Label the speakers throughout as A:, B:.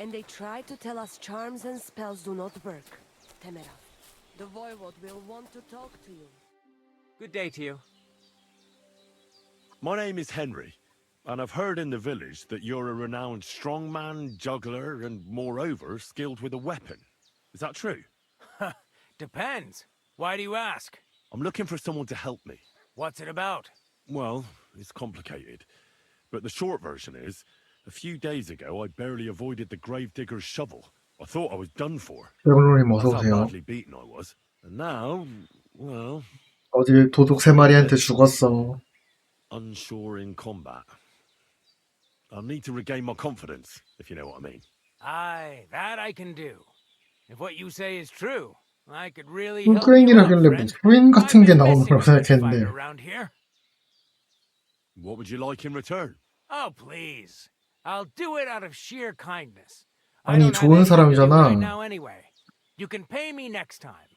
A: And they try to tell us charms and spells do not work. Temera, the voivode will want to talk to you.
B: Good day to you.
C: My name is Henry, and I've heard in the village that you're a renowned strongman, juggler, and moreover, skilled with a weapon. Is that true?
B: Depends. Why do you ask?
C: I'm looking for someone to help me.
B: What's it about?
C: Well, it's complicated. But the short version is, a few days ago, I barely avoided the gravedigger's shovel. I thought I was done for.
D: 레고님
C: That's how
D: 어서오세요.
C: badly beaten I was. And now, well,
D: 어제 도둑 3마리한테 죽었어.
C: unsure in combat. I need to regain my confidence, if you know what I mean.
B: Aye, that I can do. If what you say is true, I could really help you out,
D: 풀크랭이라길래 뭐
B: friend.
D: 후인 같은
B: I've
D: 게
B: been
D: 나오는
B: missing
D: 거라고
B: a good
D: 생각했는데.
B: fighter around here.
C: What would you like in return?
B: Oh, please. I'll do it out of sheer kindness.
D: 아니,
B: I don't have
D: 좋은
B: anything to do
D: 사람이잖아.
B: right now anyway. You can pay me next time.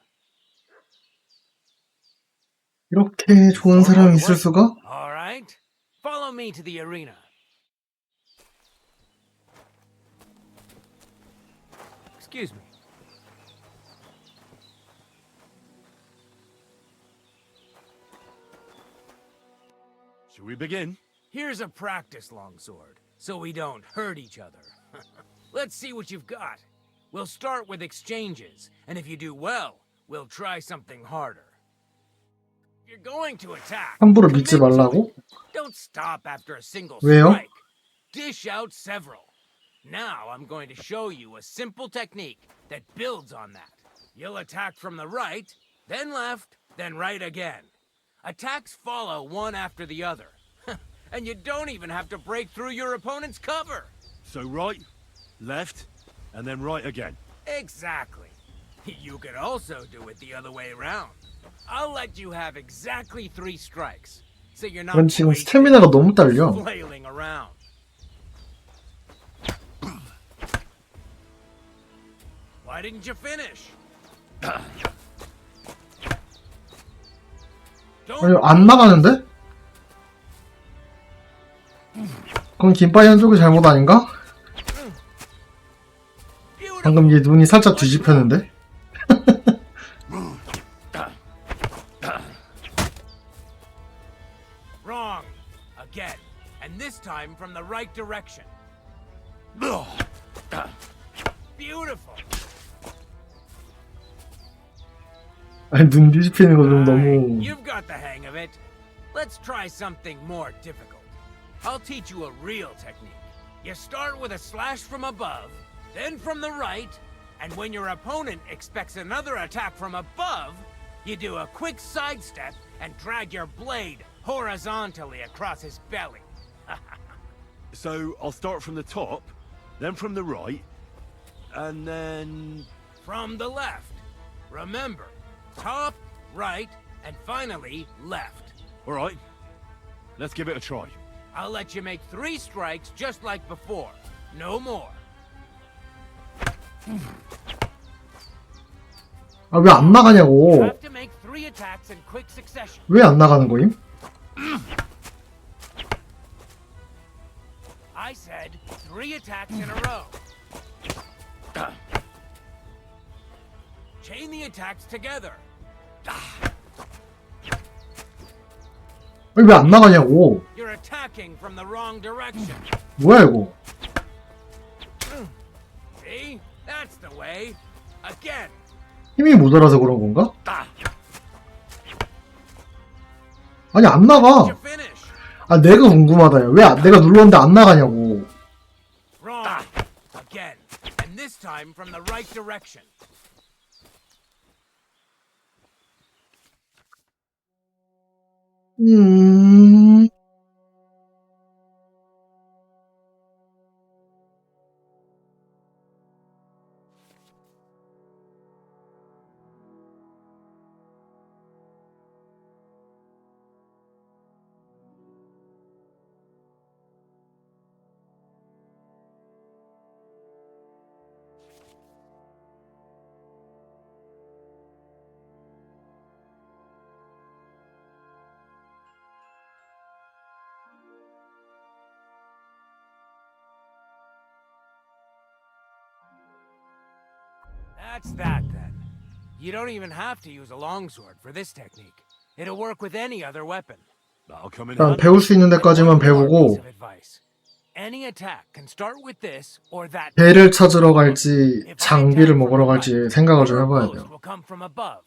D: 이렇게 좋은 사람이 있을 수가?
B: All right. Follow me to the arena. Excuse me.
C: Shall we begin?
B: Here's a practice longsword, so we don't hurt each other. Let's see what you've got. We'll start with exchanges, and if you do well, we'll try something harder. If you're going to attack,
D: 함부로
B: commit
D: 믿지
B: to
D: 말라고?
B: it. Don't stop after a single
D: 왜요?
B: strike. Dish out several. Now I'm going to show you a simple technique that builds on that. You'll attack from the right, then left, then right again. Attacks follow one after the other. And you don't even have to break through your opponent's cover.
C: So right, left, and then right again.
B: Exactly. You could also do it the other way around. I'll let you have exactly 3 strikes. So you're not
D: 난 지금
B: wasting
D: 스태미나가 너무 딸려.
B: flailing around. Why didn't you finish?
D: 아니, 안 나가는데? 그럼 김빠이 한쪽이 잘못 아닌가? 방금 얘 눈이 살짝 뒤집혔는데?
B: Wrong. Again. And this time from the right direction. Beautiful.
D: 아니, 눈 뒤집히는 거 좀
B: Alright,
D: 너무...
B: you've got the hang of it. Let's try something more difficult. I'll teach you a real technique. You start with a slash from above, then from the right, and when your opponent expects another attack from above, you do a quick sidestep and drag your blade horizontally across his belly.
C: So I'll start from the top, then from the right, and then...
B: From the left. Remember, top, right, and finally left.
C: All right, let's give it a try.
B: I'll let you make 3 strikes just like before. No more.
D: 아, 왜 안 나가냐고.
B: You have to make 3 attacks in quick succession.
D: 왜 안 나가는 거임?
B: I said 3 attacks in a row. Chain the attacks together.
D: 왜 안 나가냐고.
B: You're attacking from the wrong direction.
D: 뭐야 이거.
B: See? That's the way. Again.
D: 힘이 모자라서 그런 건가? 아니, 안 나가.
B: Did you finish?
D: 아, 내가 궁금하다. 내가 눌렀는데 안 나가냐고.
B: Wrong. Again. And this time from the right direction. That's that then. You don't even have to use a longsword for this technique. It'll work with any other weapon.
C: That'll come in
D: 일단
C: handy.
D: 배울 수 있는
B: And
D: 데까지만
B: one more piece
D: 배우고
B: of advice. Any attack can start with this or that.
D: 배를 찾으러 갈지
B: If I
D: 장비를
B: attack from
D: 먹으러
B: the
D: 갈지
B: right,
D: 생각을 좀
B: your
D: 해봐야
B: boost
D: 돼요.
B: will come from above.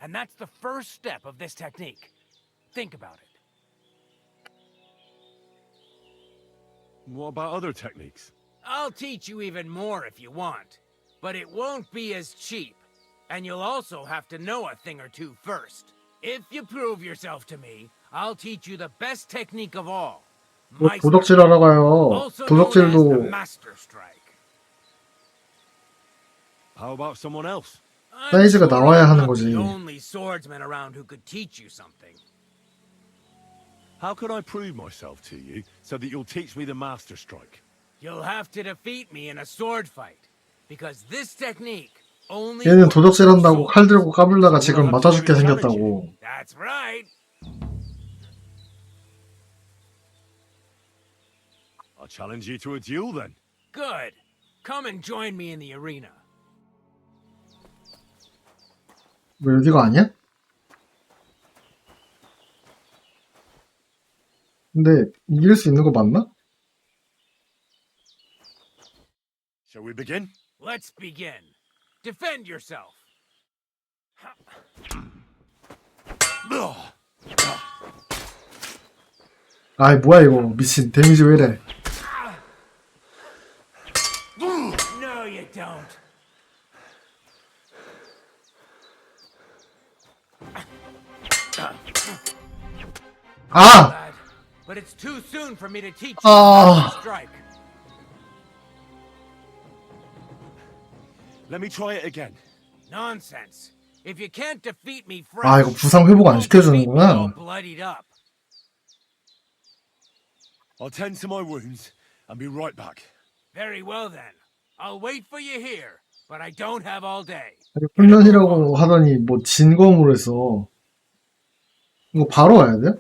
B: And that's the first step of this technique. Think about it.
C: What about other techniques?
B: I'll teach you even more if you want, but it won't be as cheap. And you'll also have to know a thing or two first. If you prove yourself to me, I'll teach you the best technique of all.
D: 뭐
B: Meister,
D: 도덕질하러 가요.
B: also known as the
D: 도덕질도
B: Master Strike.
C: How about someone else?
B: I'm
D: 사이즈가
B: sure
D: 나와야
B: I'm
D: 하는
B: not
D: 거지.
B: the only swordsman around who could teach you something.
C: How can I prove myself to you so that you'll teach me the Master Strike?
B: You'll have to defeat me in a sword fight, because this technique only
D: 얘는
B: works
D: 도덕질한다고
B: with
D: 칼
B: swords.
D: 들고 까불다가
C: So
D: 지금
C: we'll have to
D: 맞아 죽게
C: do is challenge
D: 생겼다고.
B: That's right.
C: I'll challenge you to a duel then.
B: Good. Come and join me in the arena.
D: 뭐 여기가 아니야? 근데 이길 수 있는 거 맞나?
C: Shall we begin?
B: Let's begin. Defend yourself.
D: 아이 뭐야 이거 미친 데미지 왜 이래?
B: No, you don't.
D: 아!
B: Lad, but it's too soon for me to teach you
D: Ah.
B: how to strike.
C: Let me try it again.
B: Nonsense. If you can't defeat me fresh,
D: 아 이거 부상 회복 안
B: you won't defeat me all
D: 시켜주는구나.
B: bloodied up.
C: I'll tend to my wounds and be right back.
B: Very well then. I'll wait for you here, but I don't have all day.
D: 훈련이라고 하더니 뭐 진검으로 했어. 이거 바로 와야 돼?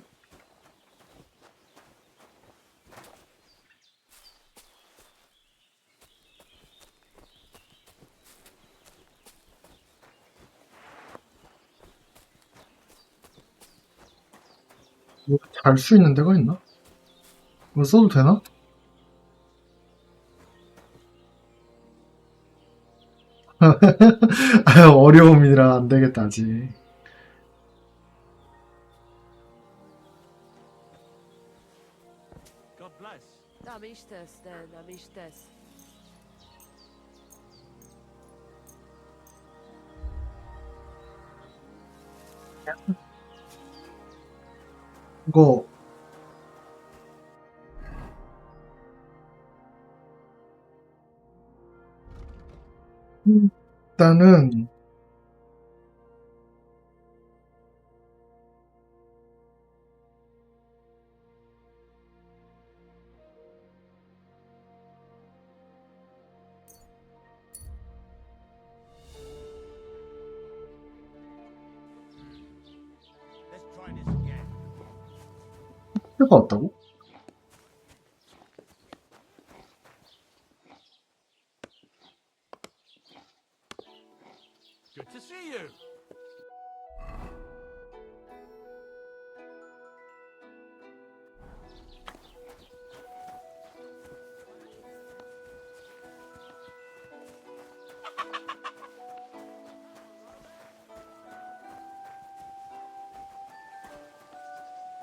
D: 잘 수 있는 데가 있나? 이거 써도 되나? 아유, 어려움이라 안 되겠다, 아직.
C: God bless.
A: Tam istes, tam istes.
D: 이거 일단은
B: Let's try this again.
D: 필요가 없다고?
C: Good to see you.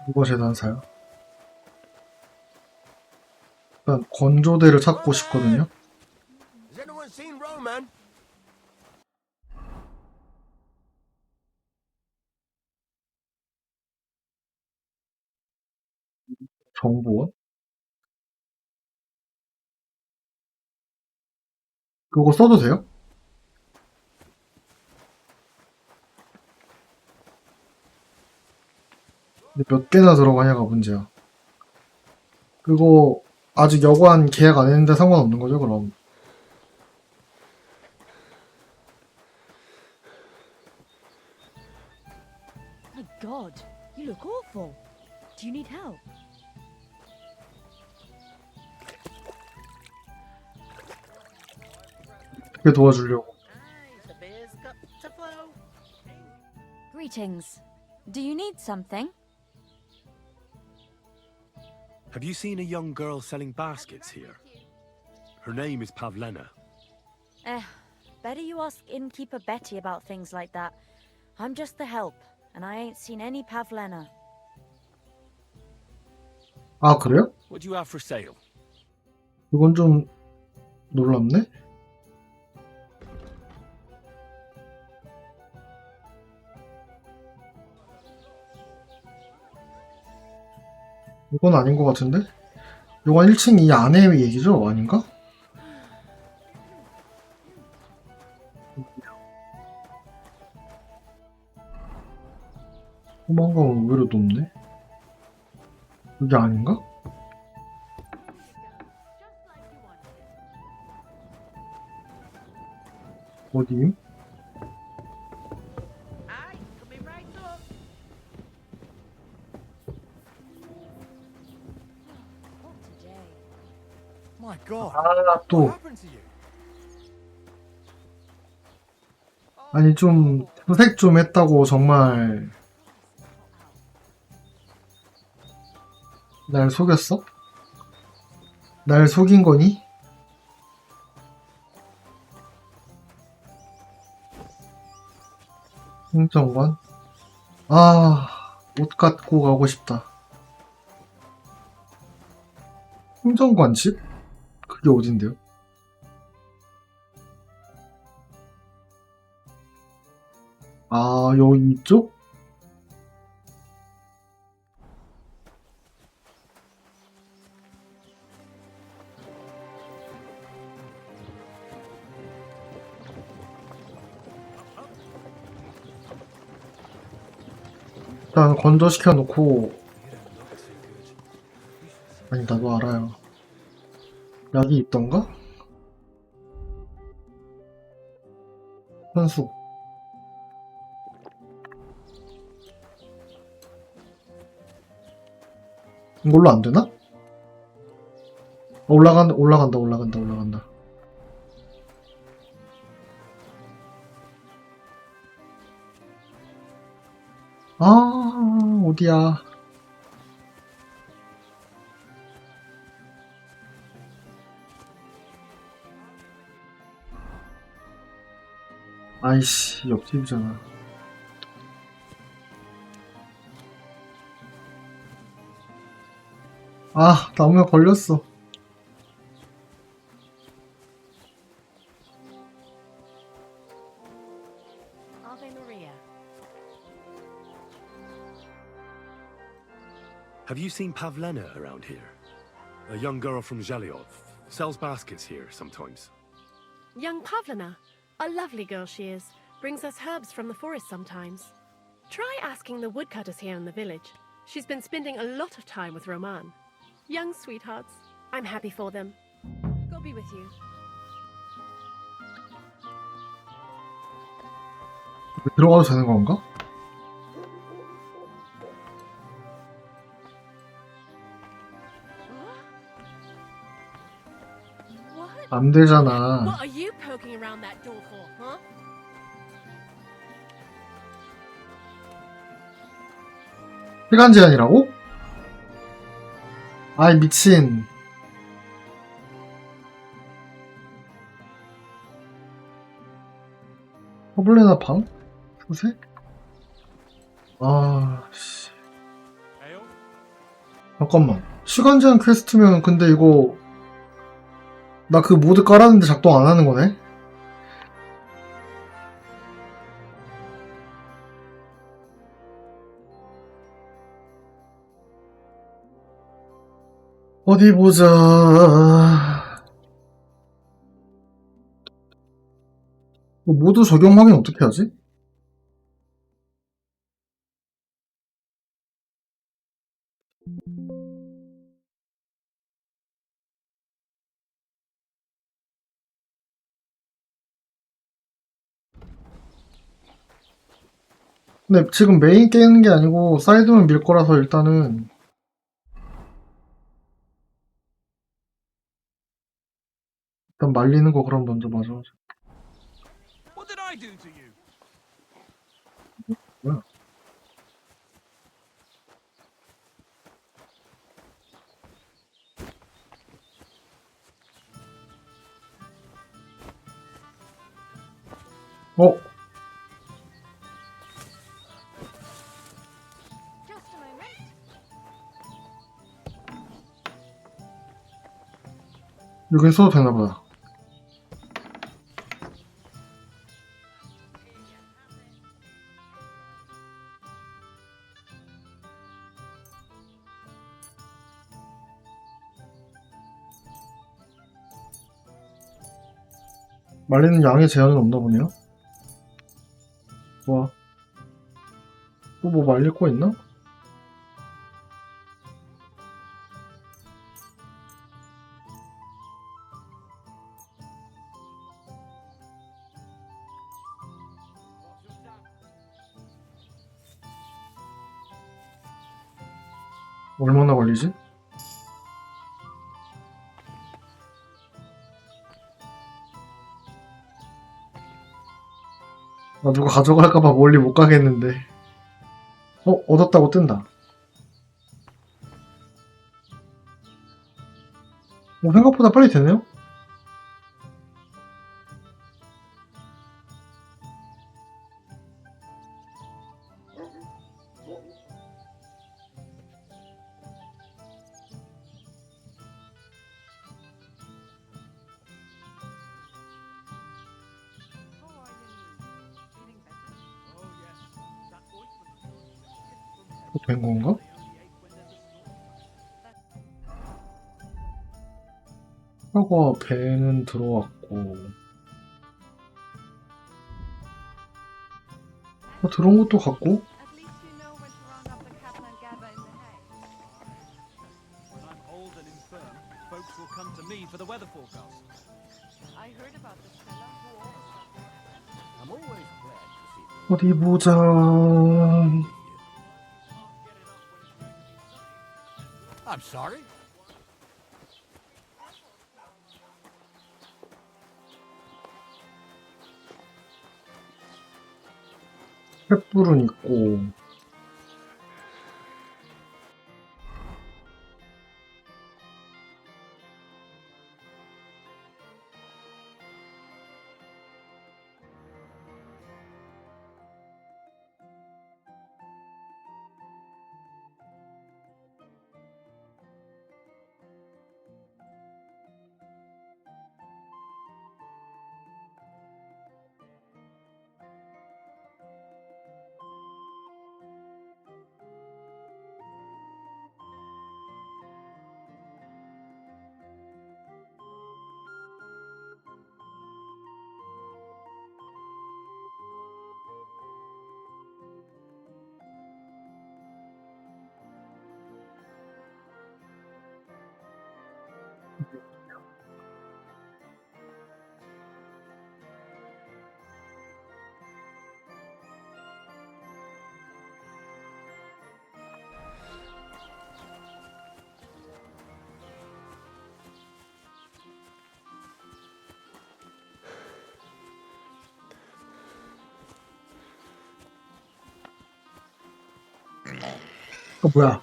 D: 누가 재단사야? 일단 건조대를 찾고 싶거든요.
B: Has anyone seen Roman?
D: 정보원? 그거 써도 돼요? 근데 몇 개나 들어가냐가 문제야. 그거 아직 여관 계약 안 했는데 상관없는 거죠, 그럼?
E: My God, you look awful. Do you need help?
D: 그게 도와주려고.
E: Greetings. Do you need something?
C: Have you seen a young girl selling baskets here? Her name is Pavlena.
E: Better you ask innkeeper Betty about things like that. I'm just the help, and I ain't seen any Pavlena.
D: 아, 그래요?
C: What do you have for sale?
D: 이건 좀 놀랍네? 이건 아닌 것 같은데? 이건 1층 이 안의 얘기죠? 아닌가? 포만감은 의외로 높네? 이게 아닌가? 어디임?
E: Not today.
B: My God.
D: 아, 또.
B: What happened to you?
D: 아니, 좀, 수색 좀 했다고 정말 날 속였어? 날 속인 거니? 행정관? 아, 옷 갖고 가고 싶다. 행정관 집? 그게 어딘데요? 아, 여기 이쪽? 일단 건조시켜 놓고, 아니 나도 알아요. 약이 있던가? 현수. 이걸로 안 되나? 올라간다. 아, 어디야. 아이씨, 옆집이잖아. 아, 나무에 걸렸어.
A: Ave Maria.
C: Have you seen Pavlena around here? A young girl from Zhelyov. Sells baskets here sometimes.
F: Young Pavlina, a lovely girl she is, brings us herbs from the forest sometimes. Try asking the woodcutters here in the village. She's been spending a lot of time with Roman. Young sweethearts. I'm happy for them. God be with you.
D: 들어가도 되는 건가?
F: What?
D: 안 되잖아.
F: What are you poking around that door for, huh?
D: 시간 제한이라고? 아이, 미친. 허블레나 방? 수색? 아, 씨. 잠깐만. 시간 제한 퀘스트면 근데 이거 나 그 모드 깔았는데 작동 안 하는 거네? 어디 보자. 모두 적용 확인 어떻게 하지? 근데 지금 메인 깨는 게 아니고 사이드만 밀 거라서 일단 말리는 거 그럼 먼저 맞아.
B: What did I do to you?
D: 뭐야? 어?
E: Just a moment.
D: 여긴 써도 되나보다. 말리는 양의 제한은 없나 보네요. 좋아. 또 뭐 말릴 거 있나? 얼마나 걸리지? 나 누가 가져갈까봐 멀리 못 가겠는데. 얻었다고 뜬다. 생각보다 빨리 되네요? 된 건가? 사과 배는 들어왔고 들어온 것도 같고
G: At least you know when to round up the cattle and gather in the hay.
H: When I'm old and infirm, folks will come to me for the weather forecast.
G: I heard about this fella who always
B: I'm always glad to see you.
D: 어디 보자.
B: I'm sorry?
D: 횃불은 있고 뭐야.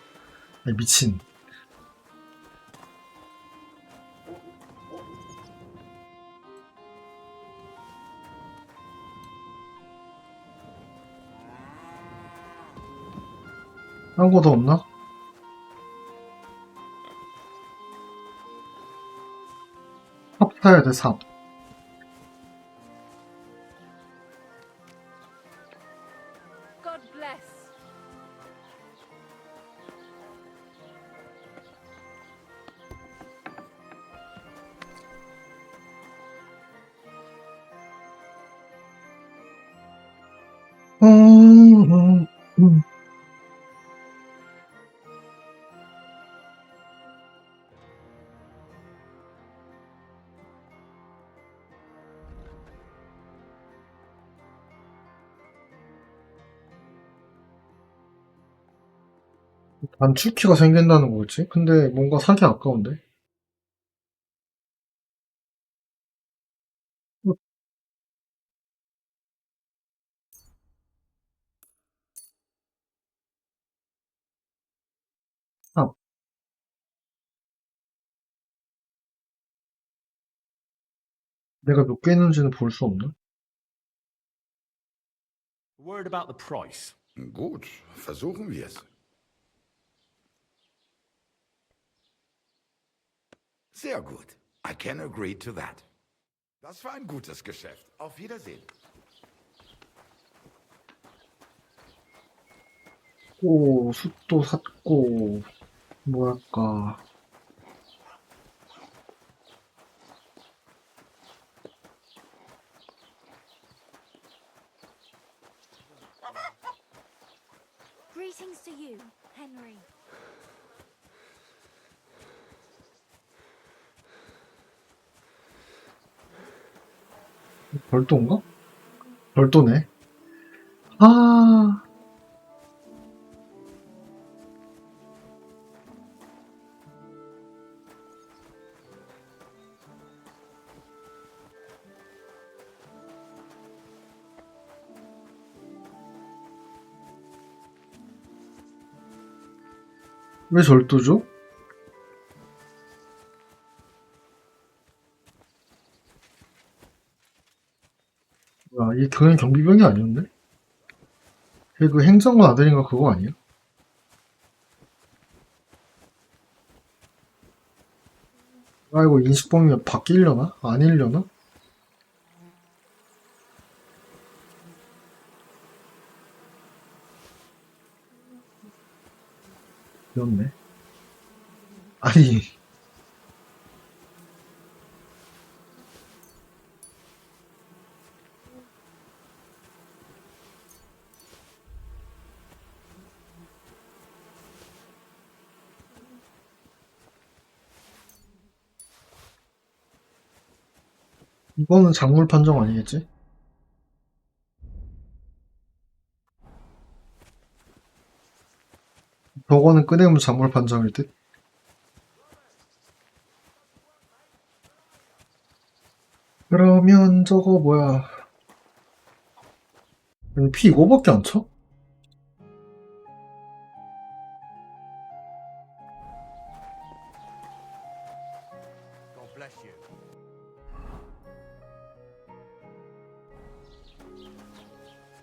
D: 아이, 미친. 딴 거 더 없나? 삽 사야 돼, 삽.
G: God bless.
D: 음, 음, 음. 단축키가 생긴다는 거지? 근데 뭔가 사기 아까운데? 아, 내가 몇 개 있는지는 볼 수 없나?
C: Word about the price.
I: Gut, versuchen wir es. Sehr gut. I can agree to that. Das war ein gutes Geschäft. Auf Wiedersehen.
D: 오, 숯도 샀고, 뭐랄까.
E: Greetings to you, Henry.
D: 별도인가? 별도네. 아, 왜 절도죠? 뭐야, 이게 그냥 경비병이 아니었네? 걔 그 행정관 아들인가 그거 아니야? 아이고, 인식범위 바뀌려나? 아니려나? 그렇네. 아니, 이거는 작물 판정 아니겠지? 저거는 끄내면 작물 판정일 듯? 그러면 저거 뭐야. 아니, 피 이거밖에 안 쳐?
B: God bless you.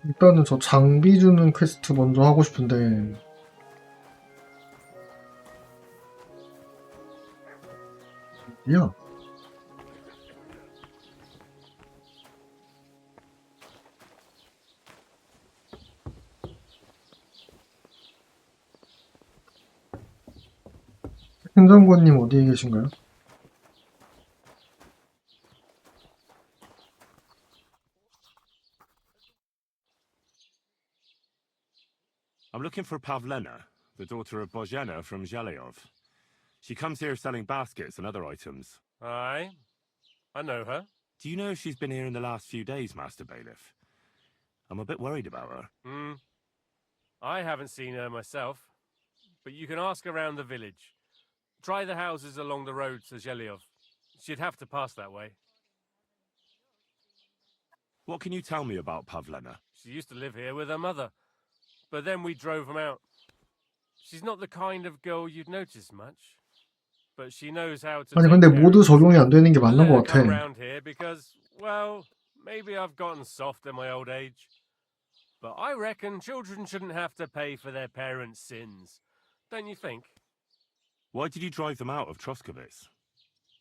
D: 일단은 저 장비 주는 퀘스트 먼저 하고 싶은데, 야, 행정관님 어디에 계신가요?
C: I'm looking for Pavlena, the daughter of Bozhena from Zhelyov. She comes here selling baskets and other items.
J: Aye, I know her.
C: Do you know if she's been here in the last few days, Master Bailiff? I'm a bit worried about her.
J: I haven't seen her myself, but you can ask around the village. Try the houses along the road to Zhelyov. She'd have to pass that way.
C: What can you tell me about Pavlena?
J: She used to live here with her mother, but then we drove them out. She's not the kind of girl you'd notice much, but she knows how to
D: 아니,
J: take
D: 근데
J: care
D: 모두
J: of
D: 적용이
J: herself.
D: 안 되는 게
J: I
D: 맞는
J: let her
D: 것
J: come
D: 같아.
J: round here because, well, maybe I've gotten soft in my old age. But I reckon children shouldn't have to pay for their parents' sins. Don't you think?
C: Why did you drive them out of Troskovitz?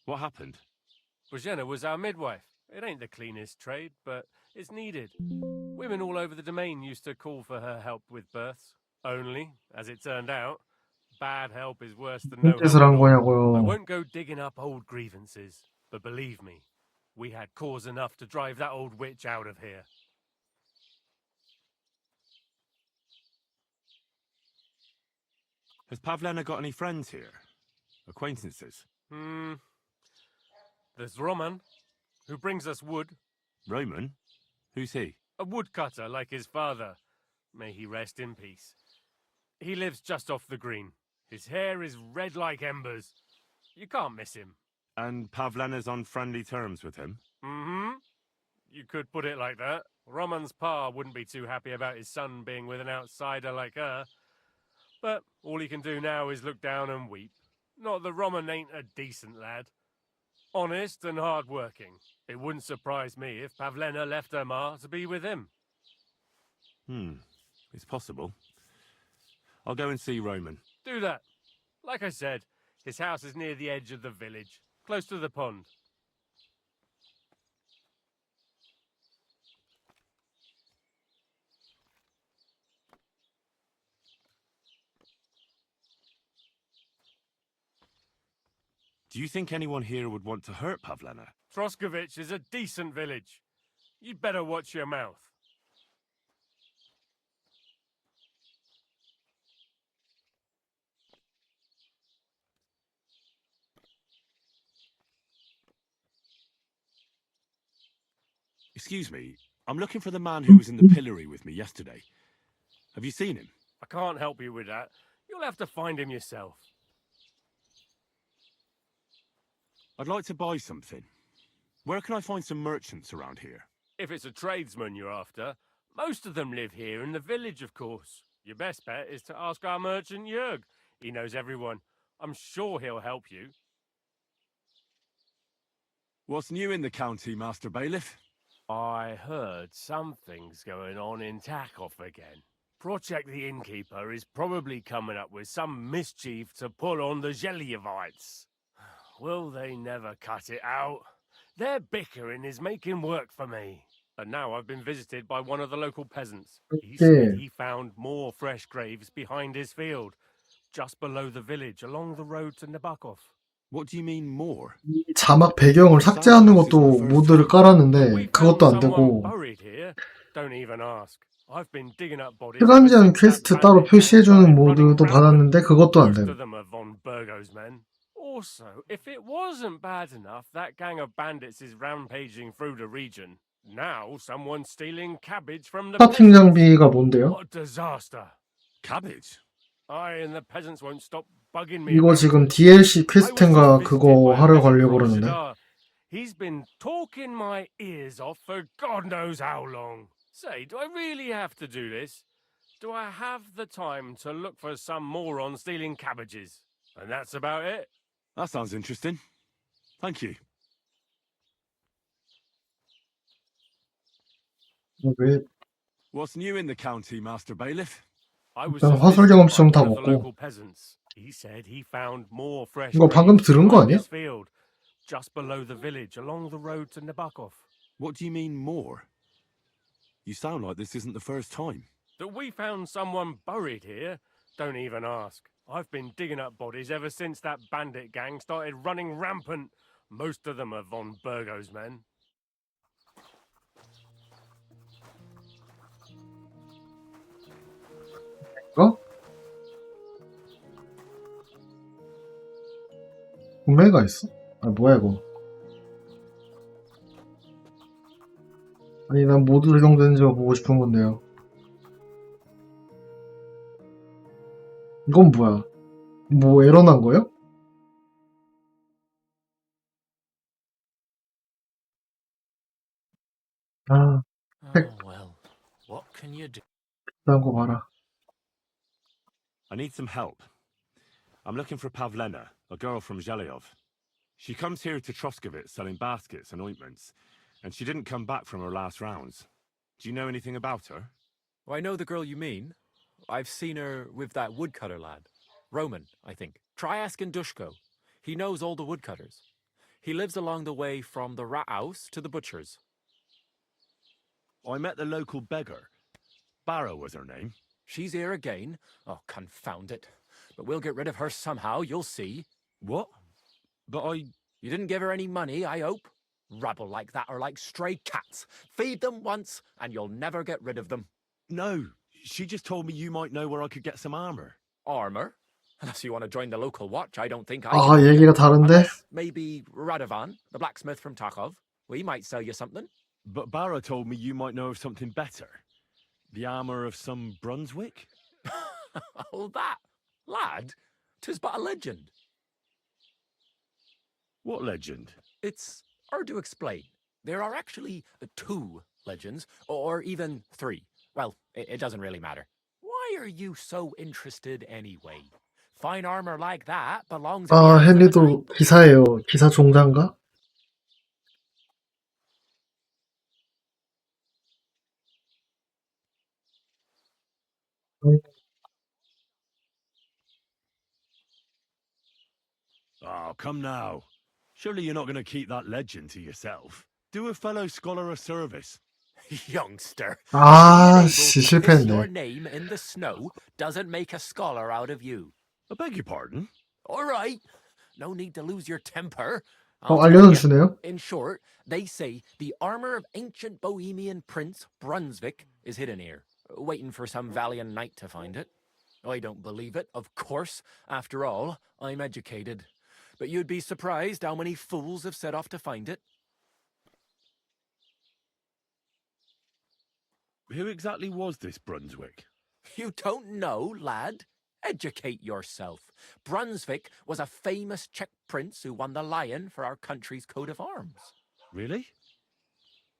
C: What happened?
J: Bozhena was our midwife. It ain't the cleanest trade, but it's needed. Women all over the domain used to call for her help with births. Only, as it turned out, bad help is worse than no
D: 무슨
J: help
D: 짓을
J: at
D: 한
J: all. I
D: 거냐고요.
J: won't go digging up old grievances, but believe me, we had cause enough to drive that old witch out of here.
C: Has Pavlena got any friends here? Acquaintances?
J: There's Roman, who brings us wood.
C: Roman? Who's he?
J: A woodcutter like his father. May he rest in peace. He lives just off the green. His hair is red like embers. You can't miss him.
C: And Pavlena's on friendly terms with him?
J: You could put it like that. Roman's pa wouldn't be too happy about his son being with an outsider like her. But all he can do now is look down and weep. Not that Roman ain't a decent lad. Honest and hard-working. It wouldn't surprise me if Pavlena left her ma to be with him.
C: It's possible. I'll go and see Roman.
J: Do that. Like I said, his house is near the edge of the village, close to the pond.
C: Do you think anyone here would want to hurt Pavlena?
J: Troskovich is a decent village. You'd better watch your mouth.
C: Excuse me, I'm looking for the man who was in the pillory with me yesterday. Have you seen him?
J: I can't help you with that. You'll have to find him yourself.
C: I'd like to buy something. Where can I find some merchants around here?
J: If it's a tradesman you're after, most of them live here in the village, of course. Your best bet is to ask our merchant Jörg. He knows everyone. I'm sure he'll help you.
C: What's new in the county, Master Bailiff?
J: I heard something's going on in Takov again. Project the Innkeeper is probably coming up with some mischief to pull on the Zhelyevites. Will they never cut it out? Their bickering is making work for me. And now I've been visited by one of the local peasants. He said he found more fresh graves behind his field, just below the village, along the road to Nabokov.
C: What do you mean more?
D: 자막 배경을 삭제하는 것도 모드를 깔았는데 그것도 안 되고
J: Don't even ask. I've been digging up bodies.
D: 시간제한 퀘스트 따로 표시해주는 모드도 받았는데 그것도 안 되고.
J: Also, if it wasn't bad enough, that gang of bandits is rampaging through the region. Now someone's stealing cabbage from the
D: 스타팅 장비가 뭔데요?
J: What a disaster.
C: Cabbage?
J: I and the peasants won't stop bugging me.
D: 이거 지금 DLC 퀘스트인가 그거 하러 가려고 그러는데.
J: He's been talking my ears off for God knows how long. Say, do I really have to do this? Do I have the time to look for some moron stealing cabbages? And that's about it.
C: That sounds interesting. Thank you.
D: 왜?
C: What's new in the county, Master Bailiff?
D: 일단 화술 경험치 좀 다 먹고. 이거 방금 들은 거 아니야?
J: Just below the village, along the road to Nabokov.
C: What do you mean more? You sound like this isn't the first time.
J: That we found someone buried here? Don't even ask. I've been digging up bodies ever since that bandit gang started running rampant. Most of them are von Burgo's men.
D: 이거? 구매가 있어? 아 뭐야 이거? 아니 난 모두 적용되는지가 보고 싶은 건데요. 이건 뭐야? 뭐 에러 난 거예요? 아,
B: well, what can you do?
D: 비싼 거 봐라.
C: I need some help. I'm looking for Pavlena, a girl from Zhelyov. She comes here to Troskovich selling baskets and ointments, and she didn't come back from her last rounds. Do you know anything about her?
K: Oh, I know the girl you mean. I've seen her with that woodcutter lad. Roman, I think. Try asking Dushko. He knows all the woodcutters. He lives along the way from the rat house to the butcher's.
C: I met the local beggar. Barrow was her name.
K: She's here again. Oh, confound it. But we'll get rid of her somehow, you'll see.
C: What? But
K: You didn't give her any money, I hope? Rabble like that are like stray cats. Feed them once, and you'll never get rid of them.
C: No, she just told me you might know where I could get some armor.
K: Armor? Unless you want to join the local watch, I don't think I
D: 아,
K: can.
D: 얘기가 다른데?
K: Unless maybe Radovan, the blacksmith from Takov. We might sell you something.
C: But Barrow told me you might know of something better. The armor of some Brunswick?
K: Oh, that. Lad, 'tis but a legend.
C: What legend?
K: It's hard to explain. There are actually 2 legends, or even 3. Well, it doesn't really matter. Why are you so interested anyway? Fine armor like that belongs.
D: 아, 헨리도 기사예요. 기사 종자인가?
C: Oh, come now. Surely you're not going to keep that legend to yourself. Do a fellow scholar a service.
K: Youngster,
D: 아,
K: being
D: 씨,
K: able to piss your
D: 실패했네.
K: name in the snow doesn't make a scholar out of you.
C: I beg your pardon?
K: All right, no need to lose your temper. I'll tell
D: 알려는
K: ya.
D: 주네요.
K: In short, they say the armor of ancient Bohemian Prince Brunswick is hidden here, waiting for some valiant knight to find it. I don't believe it, of course. After all, I'm educated. But you'd be surprised how many fools have set off to find it.
C: Who exactly was this Brunswick?
K: You don't know, lad? Educate yourself. Brunswick was a famous Czech prince who won the lion for our country's coat of arms.
C: Really?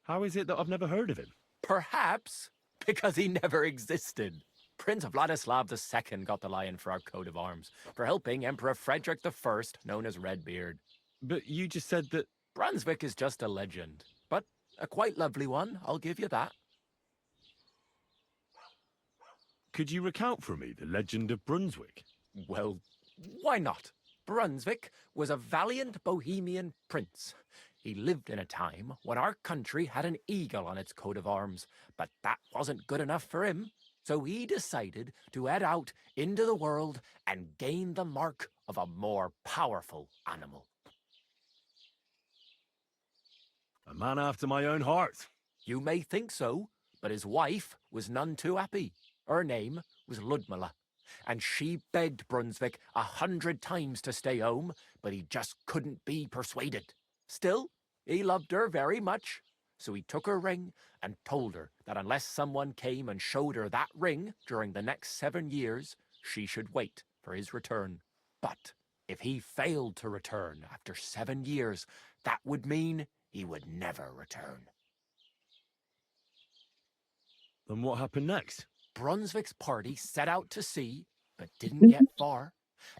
C: How is it that I've never heard of him?
K: Perhaps because he never existed. Prince Vladislav II got the lion for our coat of arms for helping Emperor Frederick I, known as Redbeard.
C: But you just said that...
K: Brunswick is just a legend, but a quite lovely one, I'll give you that.
C: Could you recount for me the legend of Brunswick?
K: Well, why not? Brunswick was a valiant Bohemian prince. He lived in a time when our country had an eagle on its coat of arms, but that wasn't good enough for him. So he decided to head out into the world and gain the mark of a more powerful animal.
C: A man after my own heart.
K: You may think so, but his wife was none too happy. Her name was Ludmilla, and she begged Brunswick 100 times to stay home, but he just couldn't be persuaded. Still, he loved her very much, so he took her ring and told her that unless someone came and showed her that ring during the next 7 years, she should wait for his return. But if he failed to return after 7 years, that would mean he would never return.
C: Then what happened next?
K: Brunswick's party set out to sea, but didn't get far.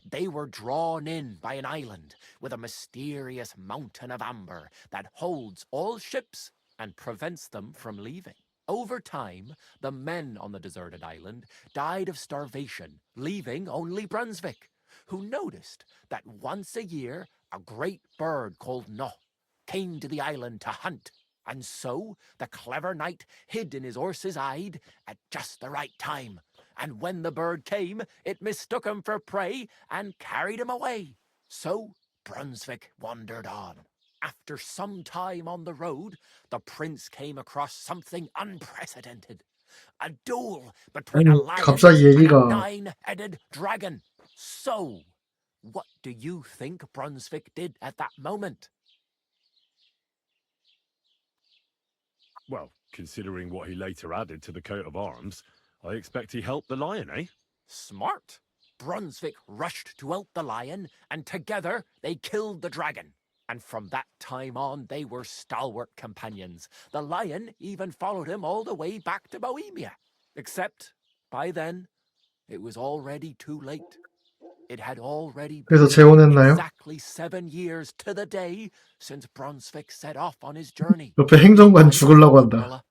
K: They were drawn in by an island with a mysterious mountain of amber that holds all ships and prevents them from leaving. Over time, the men on the deserted island died of starvation, leaving only Brunswick, who noticed that once a year a great bird called No came to the island to hunt. And so the clever knight hid in his horse's hide at just the right time. And when the bird came, it mistook him for prey and carried him away. So Brunswick wandered on. After some time on the road, the prince came across something unprecedented. A duel between a lion
D: 갑자기
K: and a
D: 얘기가
K: 9-headed dragon. So, what do you think Brunswick did at that moment?
C: Well, considering what he later added to the coat of arms, I expect he helped the lion, eh?
K: Smart. Brunswick rushed to help the lion, and together they killed the dragon. And from that time on, they were stalwart companions. The lion even followed him all the way back to Bohemia. Except, by then, it was already too late. It had already been
D: 그래서 재혼했나요?
K: exactly 7 years to the day since Brunswick set off on his journey.
D: 옆에 행정관 죽으려고 한다.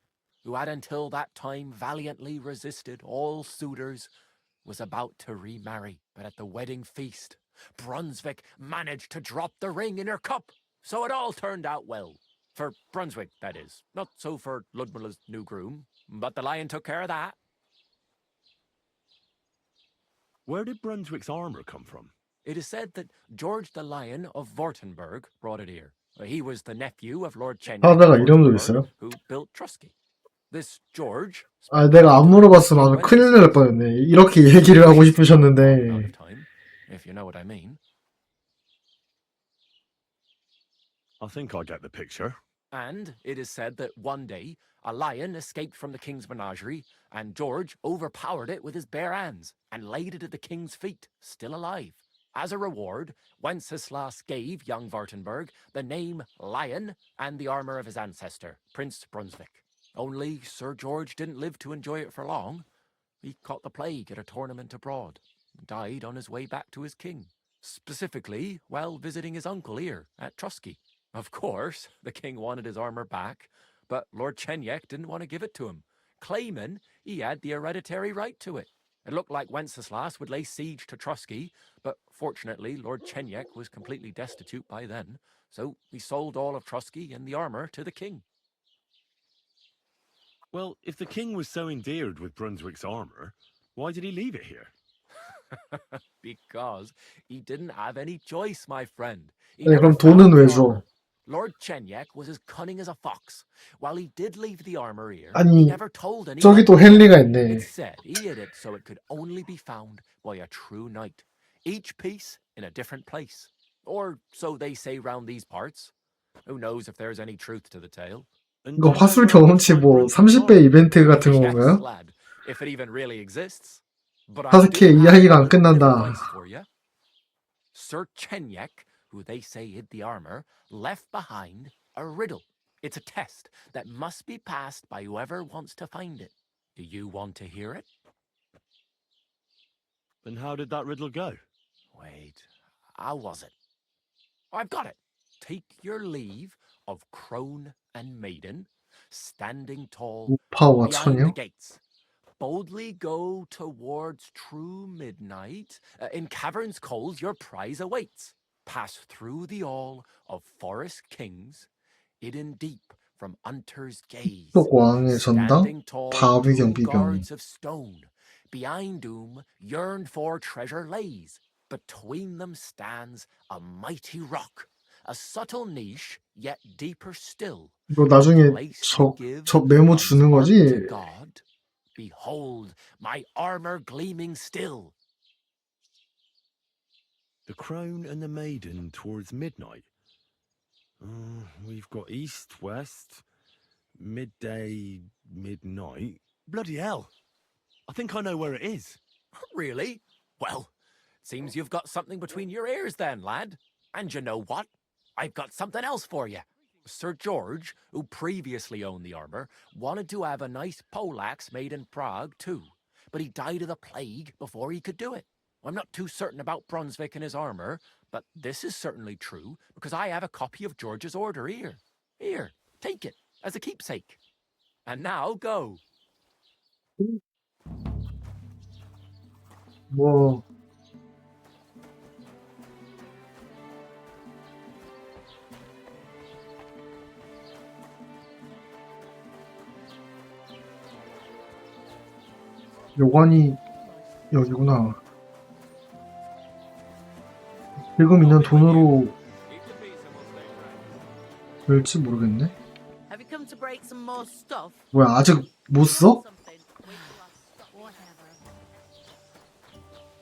K: Who had until that time valiantly resisted all suitors, was about to remarry. But at the wedding feast, Brunswick managed to drop the ring in her cup. So it all turned out well. For Brunswick, that is. Not so for Ludmilla's new groom, but the lion took care of that.
C: Where did Brunswick's armor come from?
K: It is said that George the Lion of Württemberg brought it here. He was the nephew of Lord Cheney
D: 하다가 이름도 있어요?
K: who built Trusky. This George.
D: 아, 내가 안 물어봤으면 아주 큰일 날 뻔했네. 이렇게 얘기를 하고 싶으셨는데.
K: If you know what I mean.
C: I think I get the picture.
K: And it is said that one day a lion escaped from the king's menagerie, and George overpowered it with his bare hands and laid it at the king's feet, still alive. As a reward, Wenceslas gave young Württemberg the name Lion and the armor of his ancestor, Prince Brunswick. Only Sir George didn't live to enjoy it for long. He caught the plague at a tournament abroad, and died on his way back to his king. Specifically, while visiting his uncle here at Trusky. Of course, the king wanted his armor back, but Lord Chenyek didn't want to give it to him, claiming he had the hereditary right to it. It looked like Wenceslas would lay siege to Trusky, but fortunately Lord Chenyek was completely destitute by then, so he sold all of Trusky and the armor to the king.
C: Well, if the king was so endeared with Brunswick's armor, why did he leave it here?
K: Because he didn't have any choice, my friend. He
D: 아니,
K: never
D: 그럼 돈은
K: found
D: 왜
K: the
D: 줘?
K: armor. Lord Chenyek was as cunning as a fox. While he did leave the armor here, he
D: 아니,
K: never told anyone.
D: 저기 또 헨리가 있네.
K: It said he hid it so it could only be found by a true knight. Each piece in a different place. Or so they say round these parts. Who knows if there's any truth to the tale?
D: 이거 화술 경험치 뭐 30배 이벤트 같은
K: Yes,
D: 건가요?
K: lad, if it even really exists. But I
D: 다섯
K: do
D: 개
K: have
D: 이야기가
K: a
D: 안
K: little bit of
D: 끝난다.
K: advice for you. Sir Chenyek, who they say hid the armor, left behind a riddle. It's a test that must be passed by whoever wants to find it. Do you want to hear it?
C: And how did that riddle go?
K: Wait, how was it? I've got it. Take your leave of crone and maiden, standing tall
D: 우파와
K: behind the
D: 처녀?
K: gates. Boldly go towards true midnight. In caverns cold your prize awaits. Pass through the all of forest kings, hidden deep from hunter's gaze.
D: 속 왕의 전당?
K: Standing tall,
D: 바위경
K: two
D: 비경.
K: guards of stone, behind whom yearned for treasure lays. Between them stands a mighty rock, a subtle niche, yet deeper still.
D: 이거 나중에
K: A place to give
D: 저 메모
K: thanks
D: 주는 거지?
K: unto God. Behold, my armor gleaming still.
C: The crone and the maiden towards midnight. We've got east, west, midday, midnight. Bloody hell. I think I know where it is.
K: Really? Well, seems you've got something between your ears then, lad. And you know what? I've got something else for you. Sir George, who previously owned the armor, wanted to have a nice poleaxe made in Prague too, but he died of the plague before he could do it. I'm not too certain about Brunswick and his armor, but this is certainly true because I have a copy of George's order here. Here, take it as a keepsake. And now go.
D: 뭐 요관이 여기구나. 지금 있는 돈으로 될지 모르겠네.
G: Have you come to break some more stuff?
D: 뭐야, 아직 못 써?
G: Something. Wait till I stop. Whatever.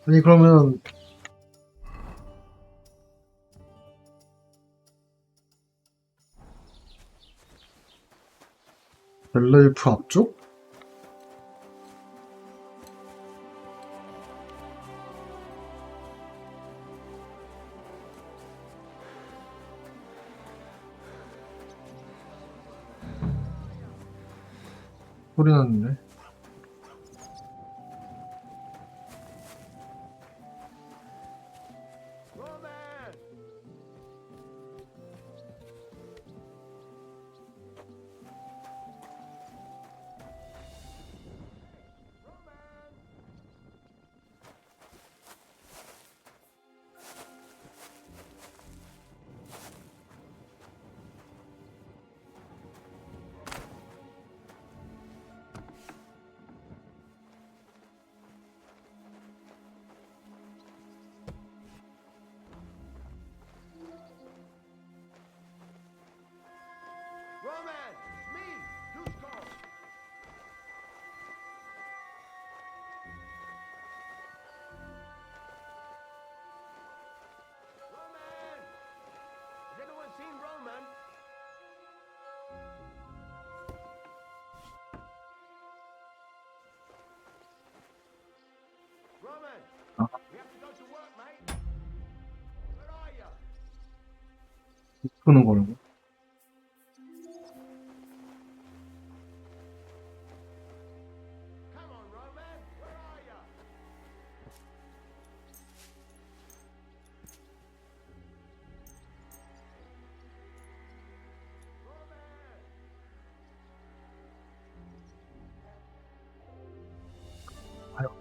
D: 아니 그러면 벨레이프 앞쪽? 소리 났는데.
I: Roman! Me! Dushko! Roman! Has anyone seen Roman? Roman! We have to go to work, mate. Where are you?
D: 끄는 거라고?
I: Come on, Roman! Where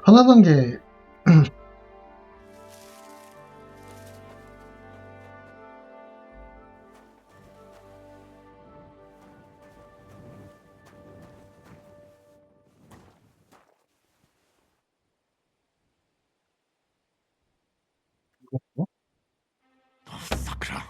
D: 편안한 게
C: Sakura.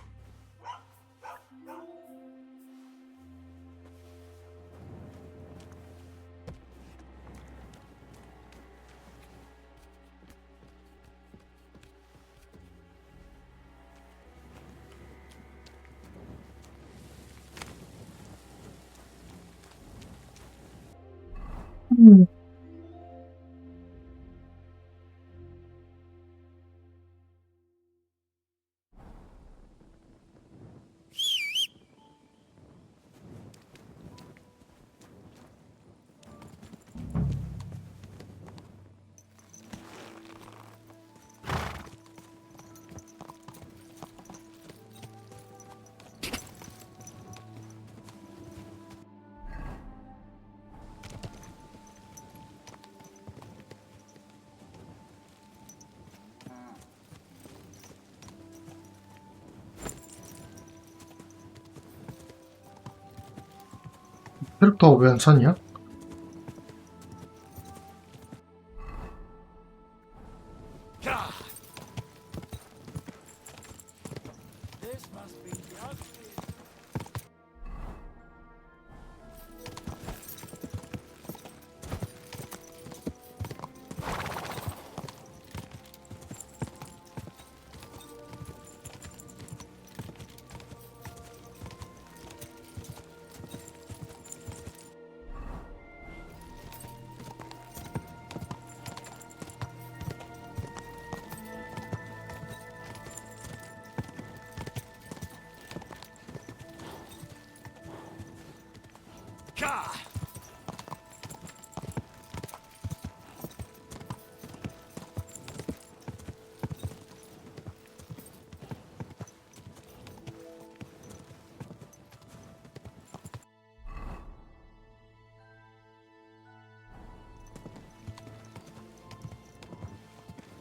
C: 캐릭터 왜 안 찾냐?
B: This must be Yossi.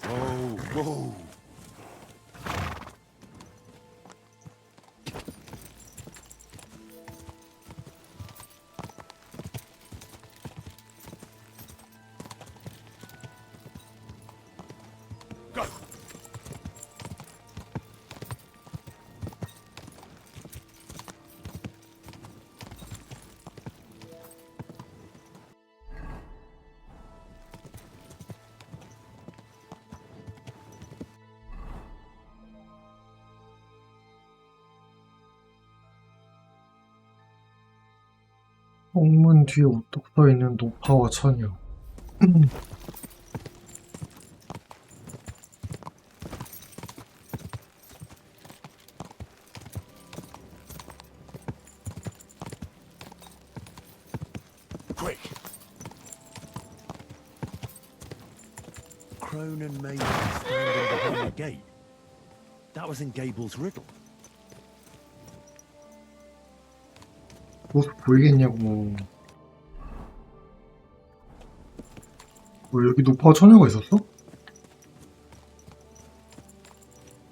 C: Whoa, whoa.
I: Go!
D: 홍문 뒤에 우뚝 서 있는 노파와 처녀.
I: Quick!
C: Crone and Maiden standing behind the gate. That was in Gable's riddle.
D: 모습 보이겠냐고. 여기 노파와 처녀가 있었어?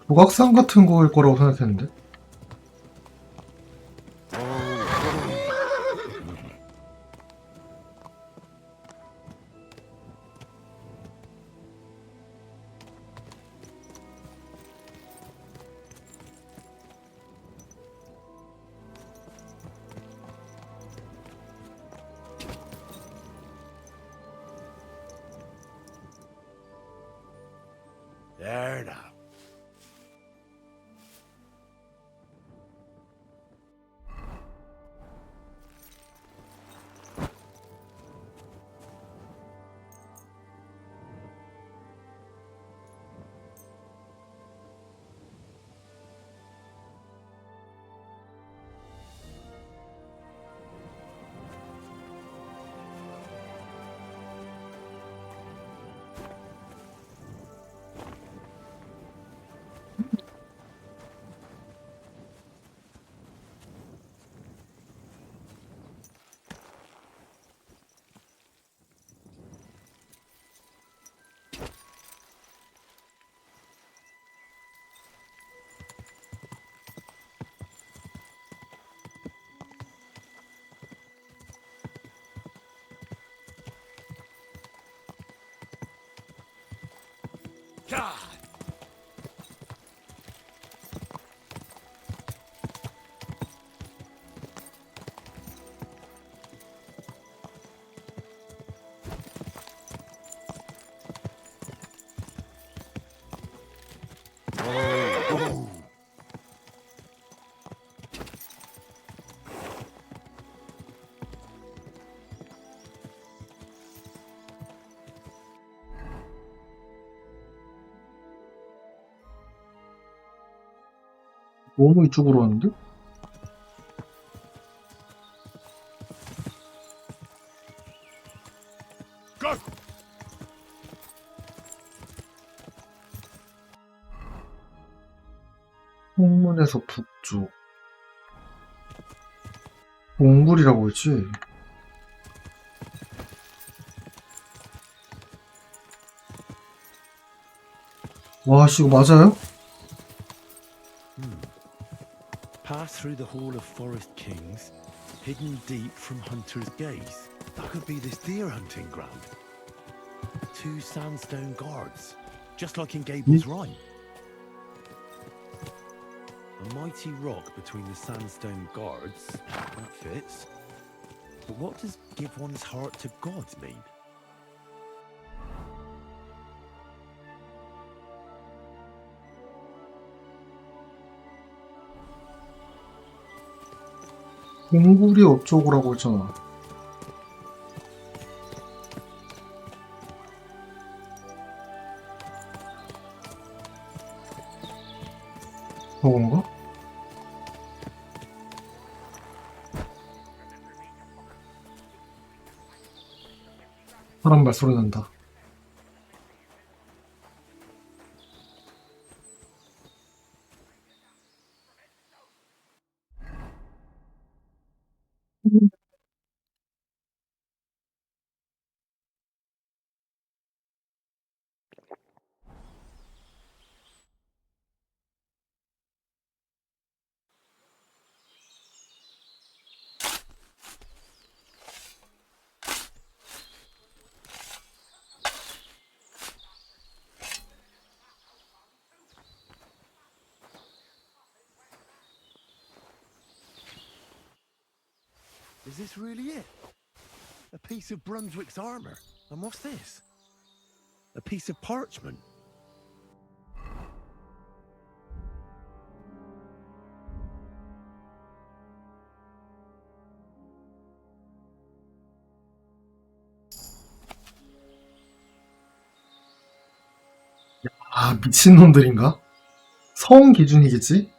D: 조각상 같은 거일 거라고 생각했는데.
I: There now.
D: 너무 이쪽으로 왔는데?
C: Go!
D: 홍문에서 북쪽. 몽굴이라고 했지? 와, 씨, 이거 맞아요?
L: Pass through the Hall of Forest Kings, hidden deep from hunters' gaze. That could be this deer hunting ground. 2 sandstone guards, just like in Gable's Rhyme. A mighty rock between the sandstone guards, that fits. But what does give one's heart to God mean?
D: 몽굴이 어쩌고라고 했잖아. 저건가? 사람 발소리 난다.
L: Is this really it? A piece of Brunswick's armor. And what's this? A piece of parchment.
D: 아, 미친놈들인가? 성 기준이겠지?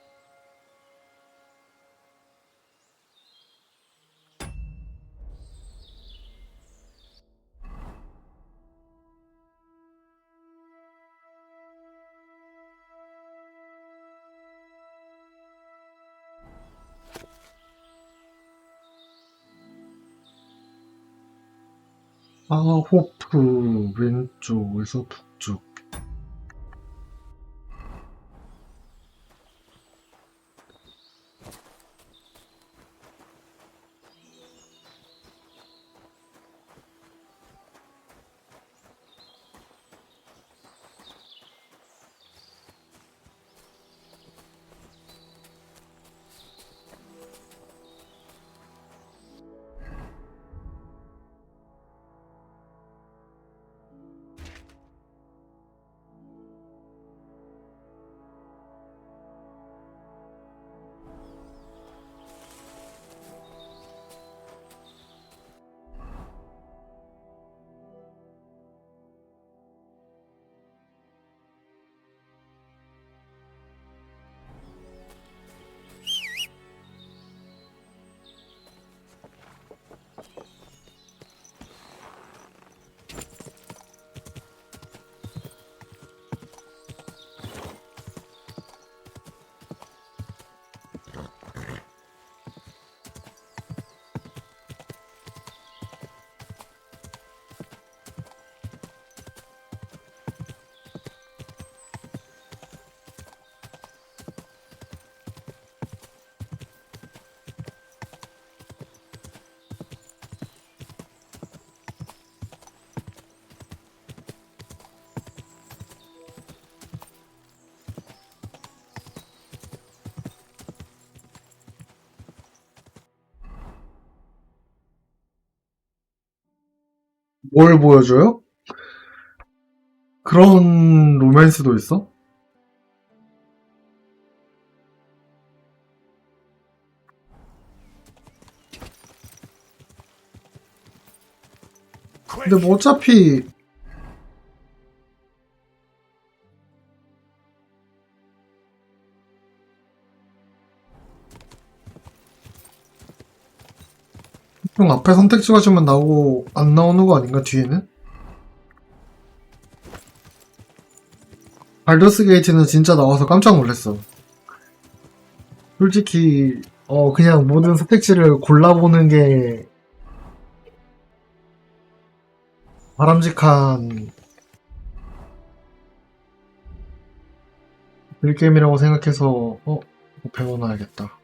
D: 아호프 왼쪽에서 북쪽. 뭘 보여줘요? 그런 로맨스도 있어? 근데 뭐 어차피 형 앞에 선택 찍어주면 나오고 안 나오는 거 아닌가 뒤에는? 발더스 게이트는 진짜 나와서 깜짝 놀랐어. 솔직히 그냥 모든 선택지를 골라보는 게 바람직한 딜게임이라고 생각해서 배워놔야겠다.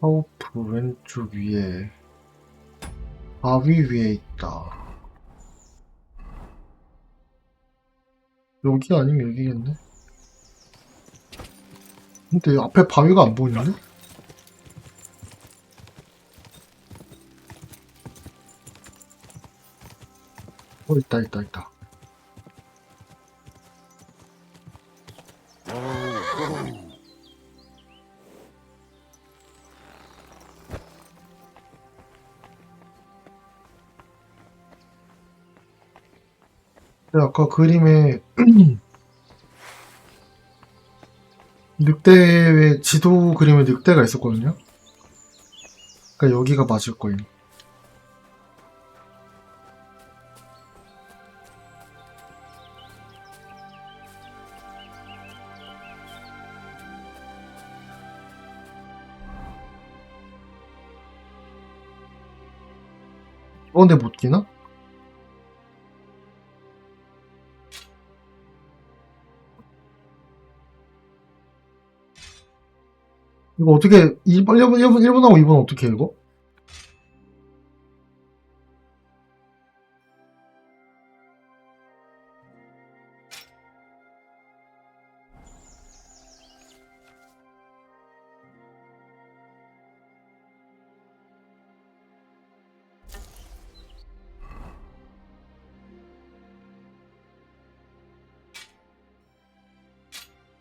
D: 하우프 왼쪽 위에 바위 위에 있다. 여기 아니면 여기겠네? 근데 앞에 바위가 안 보이는데? 있다. 근데 아까 그림에 늑대의 지도 그림에 늑대가 있었거든요? 그러니까 여기가 맞을 거예요. 근데 못 끼나? 이거 어떻게 1번하고 2번 어떻게 해 이거?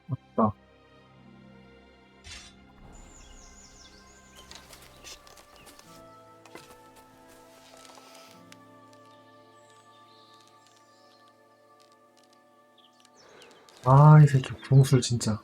D: 맞다. 아, 이 새끼 구멍술 진짜.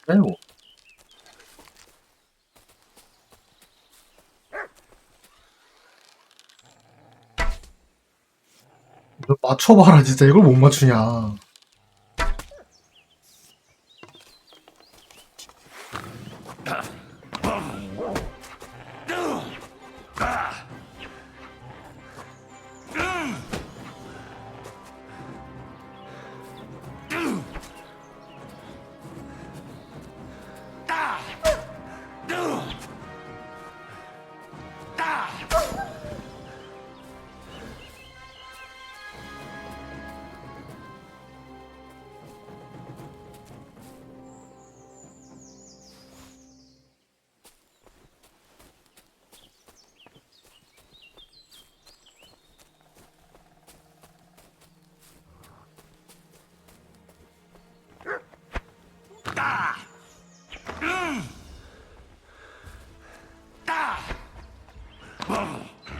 D: 빼고. 이거 맞춰봐라, 진짜. 이걸 못 맞추냐.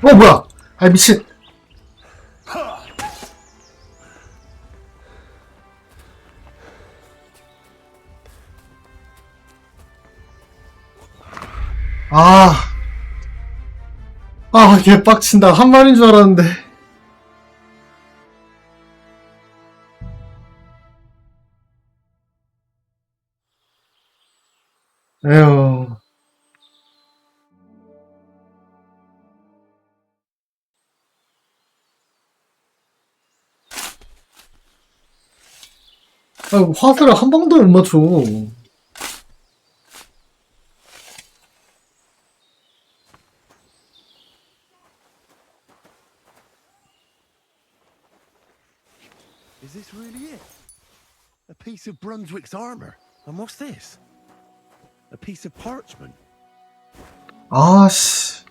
D: 뭐야! 아, 미친! 개빡친다. 한 마리인 줄 알았는데. 에휴. 화살을 한 방도 못 맞춰.
L: Is this really it? A piece of Brunswick's armor. And what's this? A piece of parchment.
D: 아씨.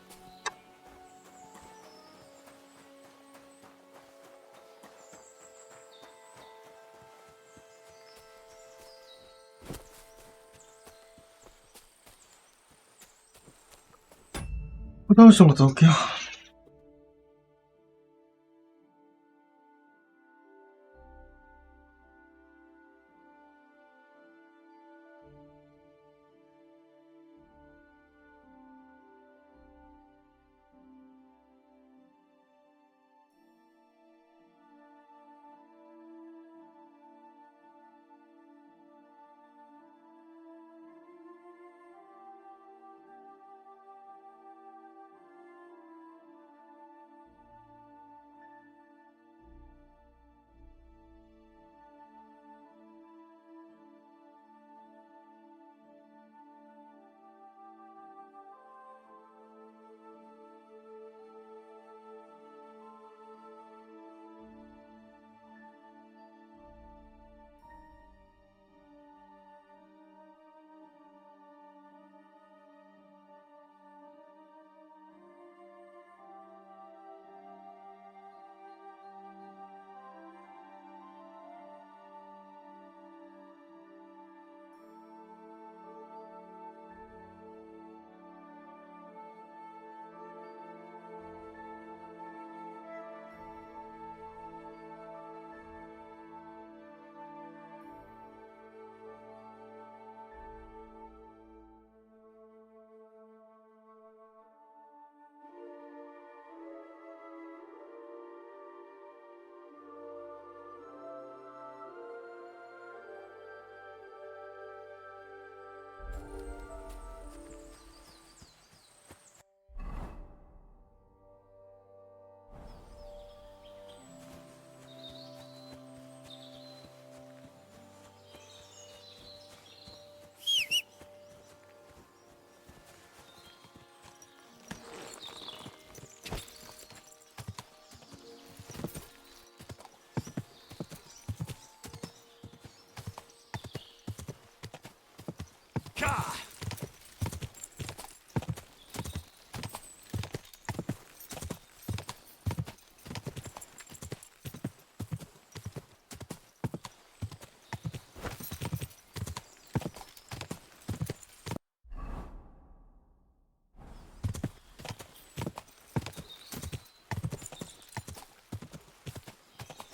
D: 화장실 좀 갔다 올게요.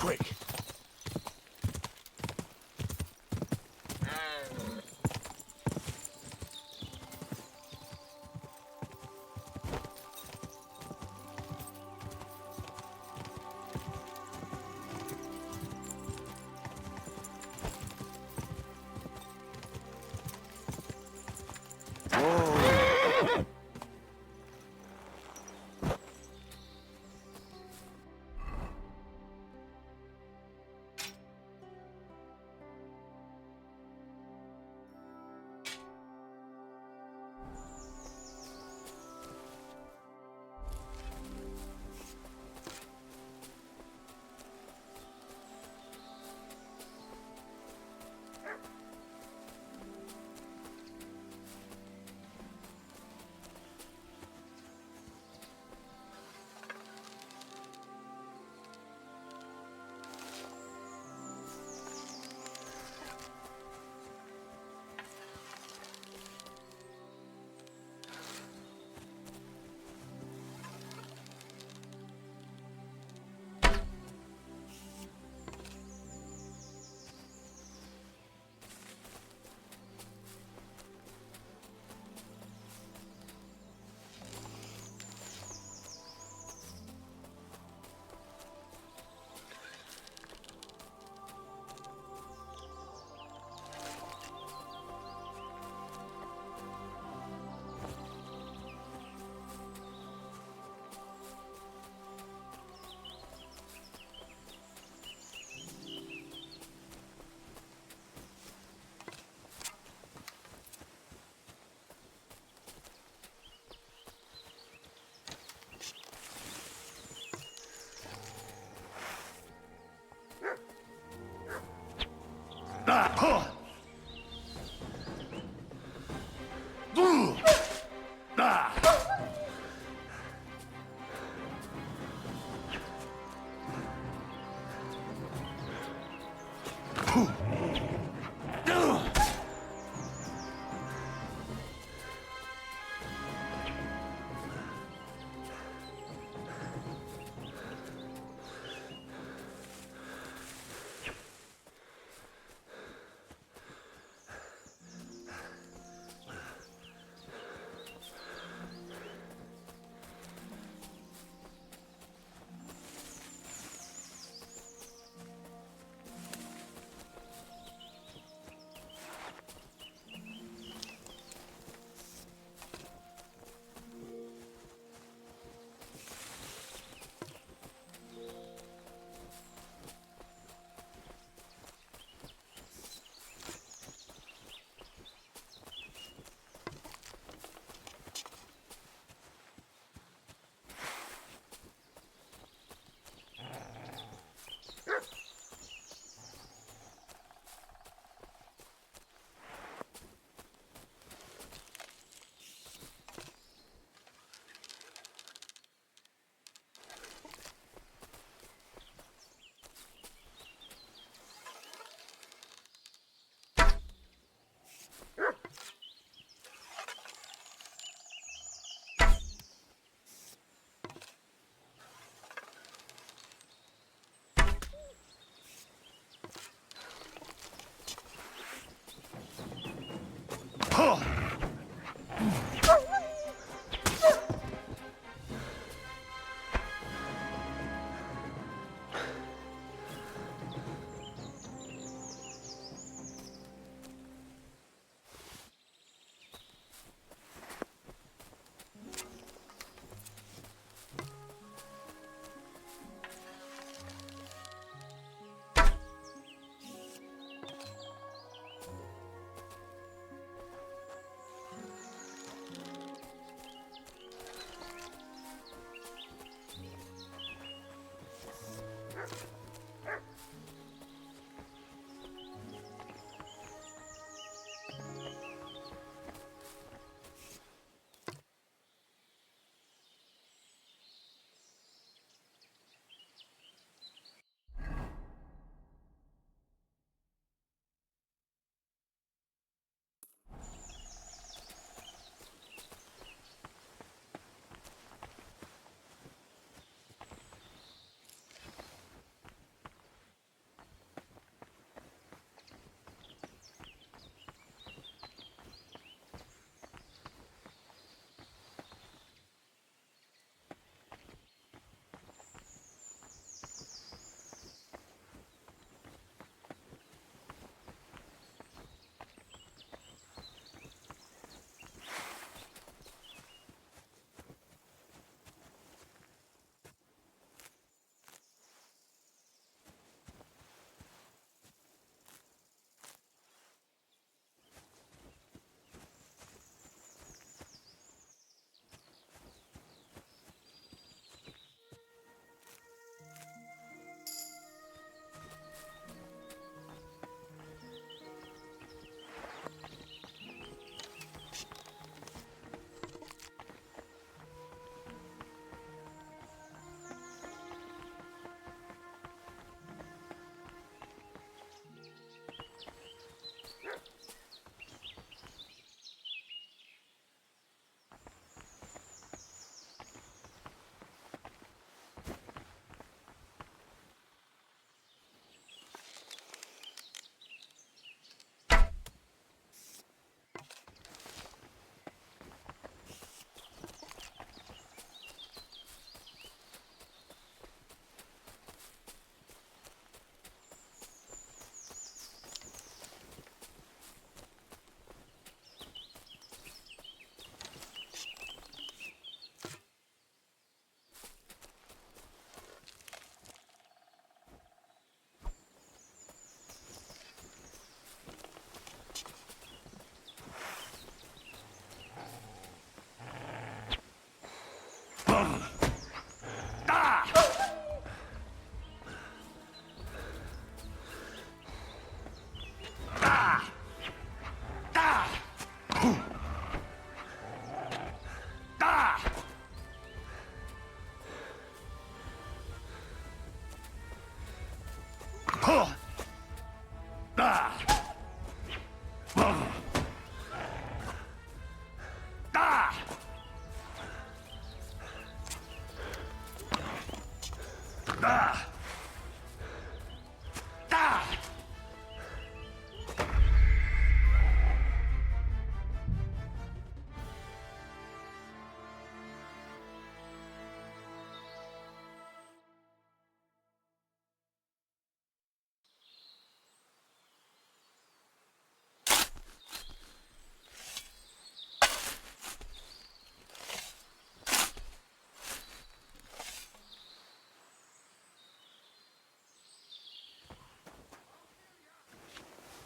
L: Quick!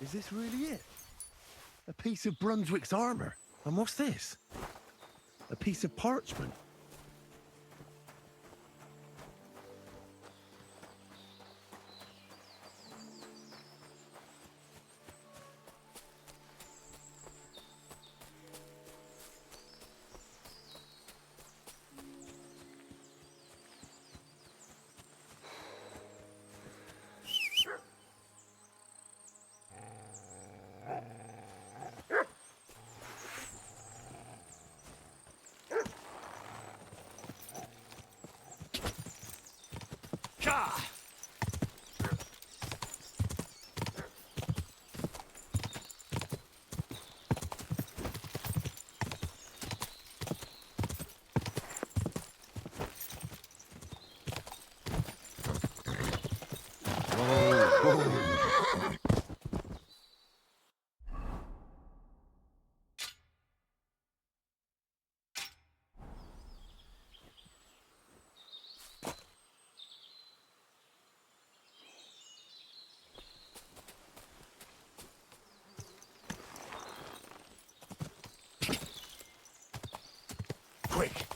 L: Is this really it? A piece of Brunswick's armor. And what's this? A piece of parchment. Quick!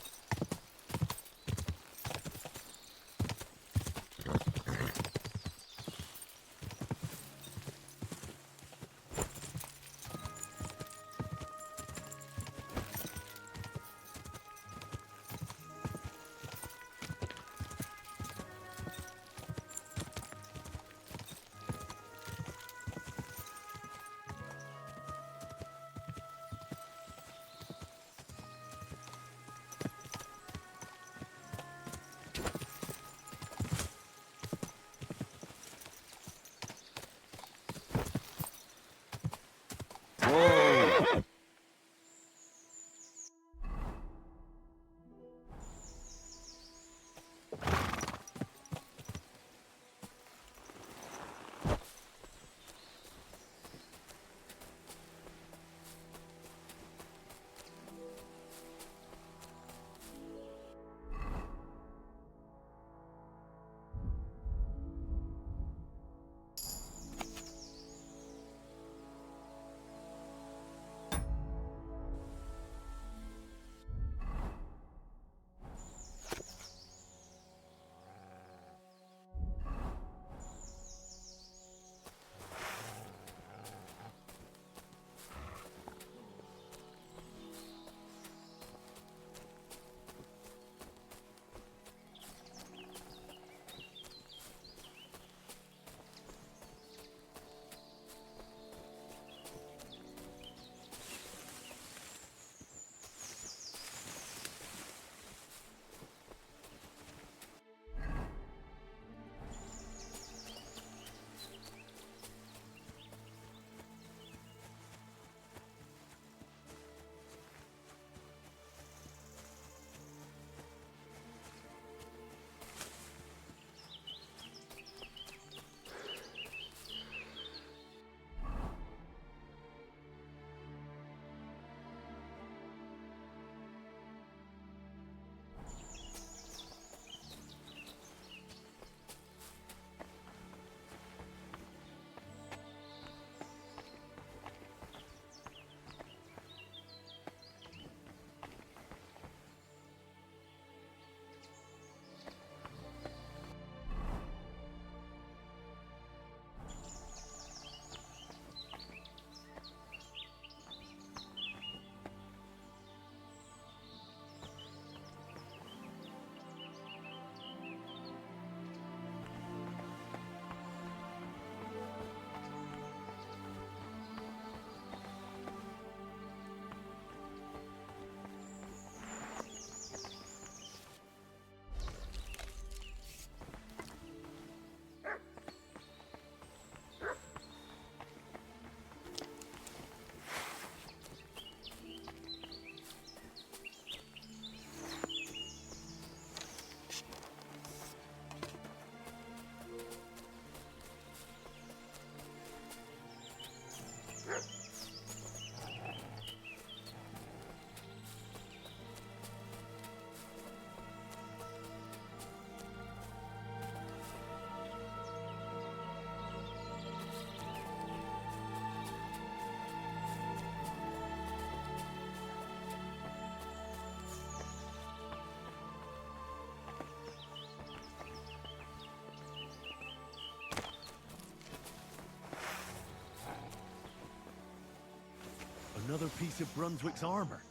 L: piece of Brunswick's armor.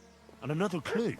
L: And another clue.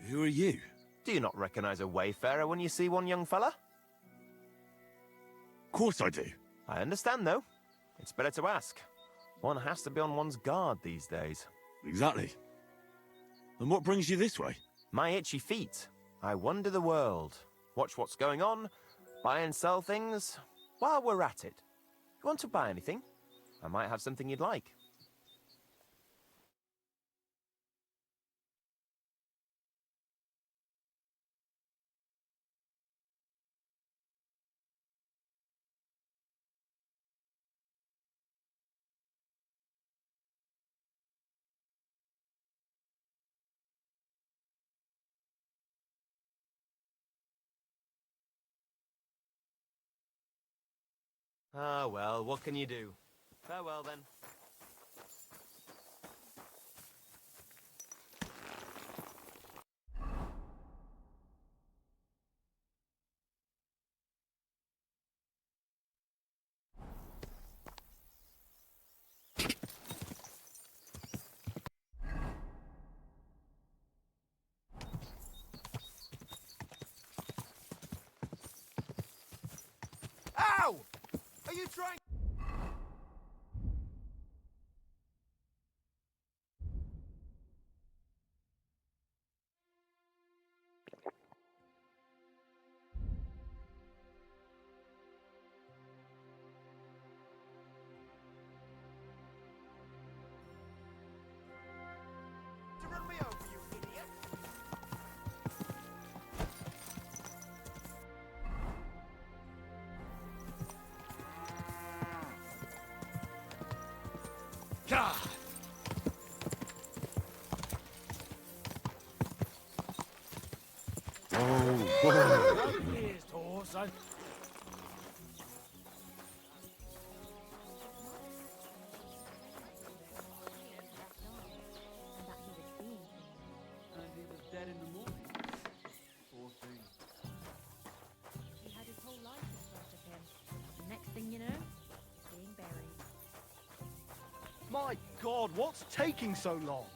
M: Who are you?
N: Do you not recognize a wayfarer when you see one, young fella?
L: Of course I do.
N: I understand, though. It's better to ask. One has to be on one's guard these days.
L: Exactly. And what brings you this way?
N: My itchy feet. I wander the world, watch what's going on, buy and sell things. While we're at it, you want to buy anything? I might have something you'd like. Ah, well, what can you do? Farewell, then. Ow! Are you trying... to run me over, you idiot?
L: Gah!
B: Here's horse.
H: And he was dead in the morning. Poor thing.
E: He had his whole life in front of him. The next thing you know, being buried.
H: My God, what's taking so long?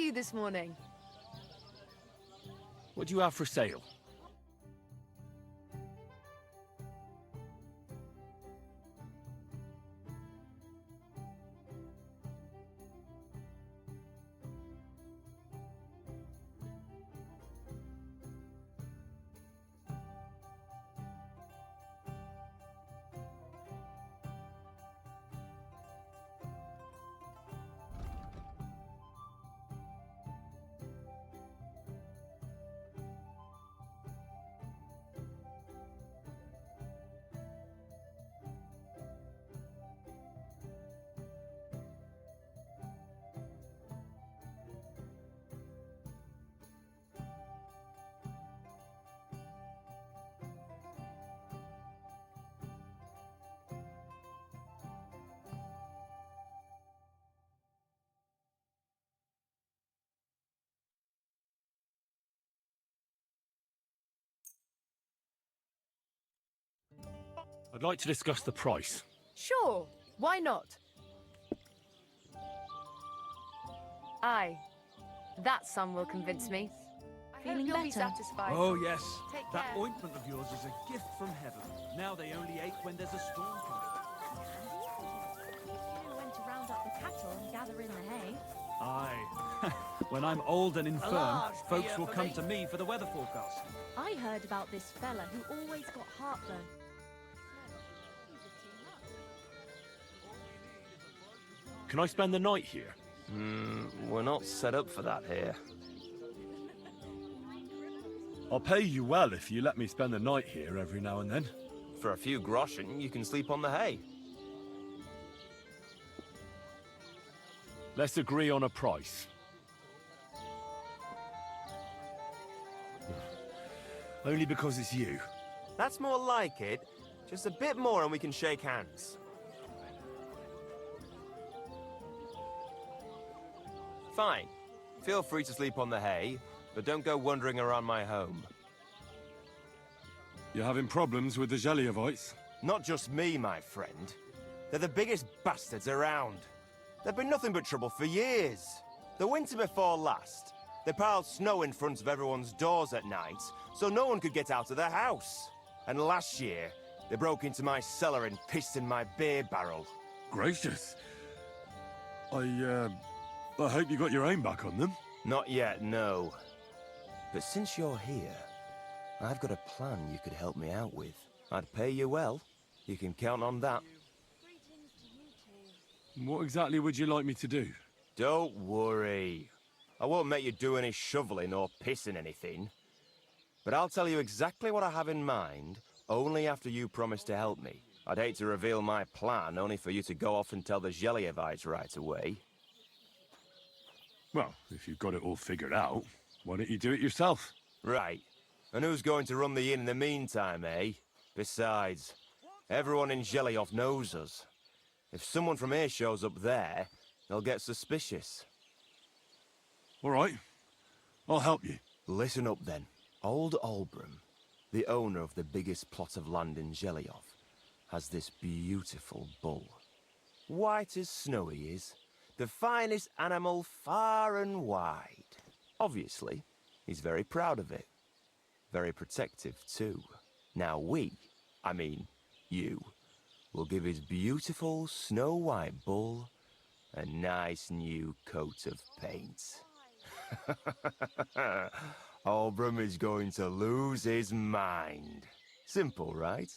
G: see you this morning.
C: What do you have for sale? I'd like to discuss the price.
G: Sure, why not? Aye, that sum will convince me. I
E: Feeling
G: hope you'll be
E: better?
G: satisfied.
H: Oh, yes.
G: Take
H: That
G: care.
H: ointment of yours is a gift from heaven. Now they only ache when there's a storm coming.
E: You went to round up the cattle and gather in the hay.
H: Aye. When I'm old and infirm,
B: large
H: folks
B: beer
H: will
B: for
H: come
B: me.
H: to me for the weather forecast.
E: I heard about this fella who always got heartburn.
C: Can I spend the night here?
N: We're not set up for that here.
C: I'll pay you well if you let me spend the night here every now and then.
N: For a few groschen, you can sleep on the hay.
C: Let's agree on a price. Only because it's you.
N: That's more like it. Just a bit more and we can shake hands. Fine. Feel free to sleep on the hay, but don't go wandering around my home.
C: You're having problems with the Geliovites?
N: Not just me, my friend. They're the biggest bastards around. They've been nothing but trouble for years. The winter before last, they piled snow in front of everyone's doors at night, so no one could get out of their house. And last year, they broke into my cellar and pissed in my beer barrel.
C: Gracious. I hope you got your aim back on them.
N: Not yet, no. But since you're here, I've got a plan you could help me out with. I'd pay you well. You can count on that.
C: What exactly would you like me to do?
N: Don't worry. I won't make you do any shoveling or pissing anything. But I'll tell you exactly what I have in mind, only after you promise to help me. I'd hate to reveal my plan, only for you to go off and tell the Geliovites right away.
C: Well, if you've got it all figured out, why don't you do it yourself?
N: Right. And who's going to run the inn in the meantime, eh? Besides, everyone in Geliov knows us. If someone from here shows up there, they'll get suspicious.
C: All right. I'll help you.
N: Listen up then. Old Olbram, the owner of the biggest plot of land in Geliov, has this beautiful bull. White as snow he is. The finest animal far and wide. Obviously, he's very proud of it. Very protective, too. Now you, will give his beautiful snow-white bull a nice new coat of paint. Olbram is going to lose his mind. Simple, right?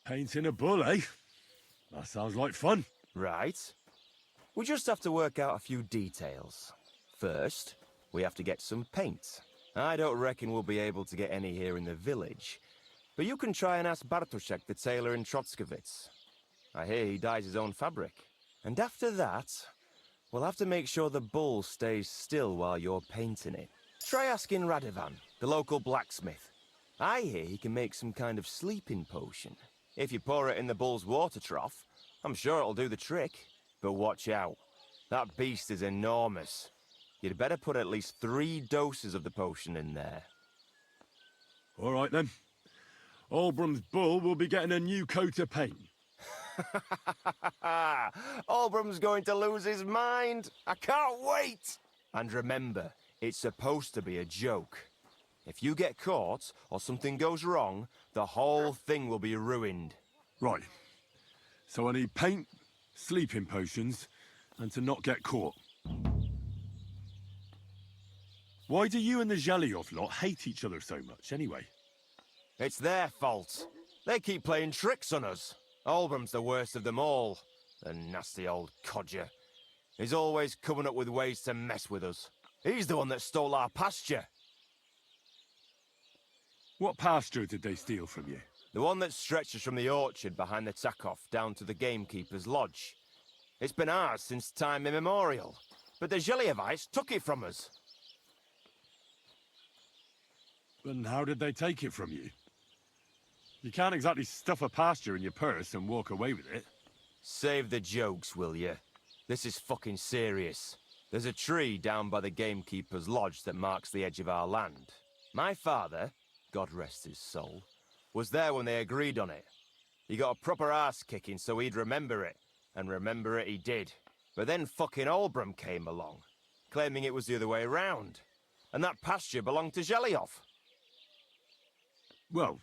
C: Painting a bull, eh? That sounds like fun.
N: Right. We just have to work out a few details. First, we have to get some paint. I don't reckon we'll be able to get any here in the village, but you can try and ask Bartoszek, the tailor in Trotskovitz. I hear he dyes his own fabric. And after that, we'll have to make sure the bull stays still while you're painting it. Try asking Radovan, the local blacksmith. I hear he can make some kind of sleeping potion. If you pour it in the bull's water trough, I'm sure it'll do the trick. But watch out. That beast is enormous. You'd better put at least 3 doses of the potion in there.
C: All right, then. Olbram's bull will be getting a new coat of paint.
N: Albram's going to lose his mind. I can't wait. And remember, it's supposed to be a joke. If you get caught or something goes wrong, the whole thing will be ruined.
C: Right. So I need paint, sleeping potions, and to not get caught. Why do you and the Zhelyov lot hate each other so much, anyway?
N: It's their fault. They keep playing tricks on us. Albram's the worst of them all. The nasty old codger. He's always coming up with ways to mess with us. He's the one that stole our pasture.
C: What pasture did they steal from you?
N: The one that stretches from the orchard behind the Takov down to the gamekeeper's lodge. It's been ours since time immemorial, but the Zhelyevites took it from us.
C: And how did they take it from you? You can't exactly stuff a pasture in your purse and walk away with it.
N: Save the jokes, will you? This is fucking serious. There's a tree down by the gamekeeper's lodge that marks the edge of our land. My father, God rest his soul, was there when they agreed on it. He got a proper ass kicking so he'd remember it, and remember it he did. But then fucking Albram came along, claiming it was the other way round, and that pasture belonged to Zhelyov.
C: Well,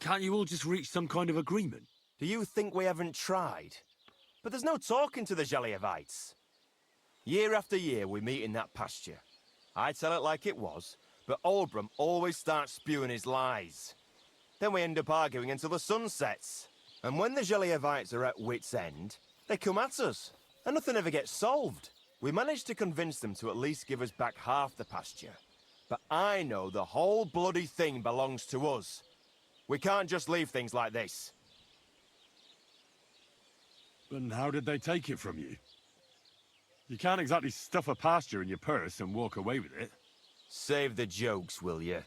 C: can't you all just reach some kind of agreement?
N: Do you think we haven't tried? But there's no talking to the Zhelyevites. Year after year we meet in that pasture. I tell it like it was, but Albram always starts spewing his lies. Then we end up arguing until the sun sets. And when the Zhelyevites are at wit's end, they come at us, and nothing ever gets solved. We managed to convince them to at least give us back half the pasture. But I know the whole bloody thing belongs to us. We can't just leave things like this.
C: And how did they take it from you? You can't exactly stuff a pasture in your purse and walk away with it.
N: Save the jokes, will you?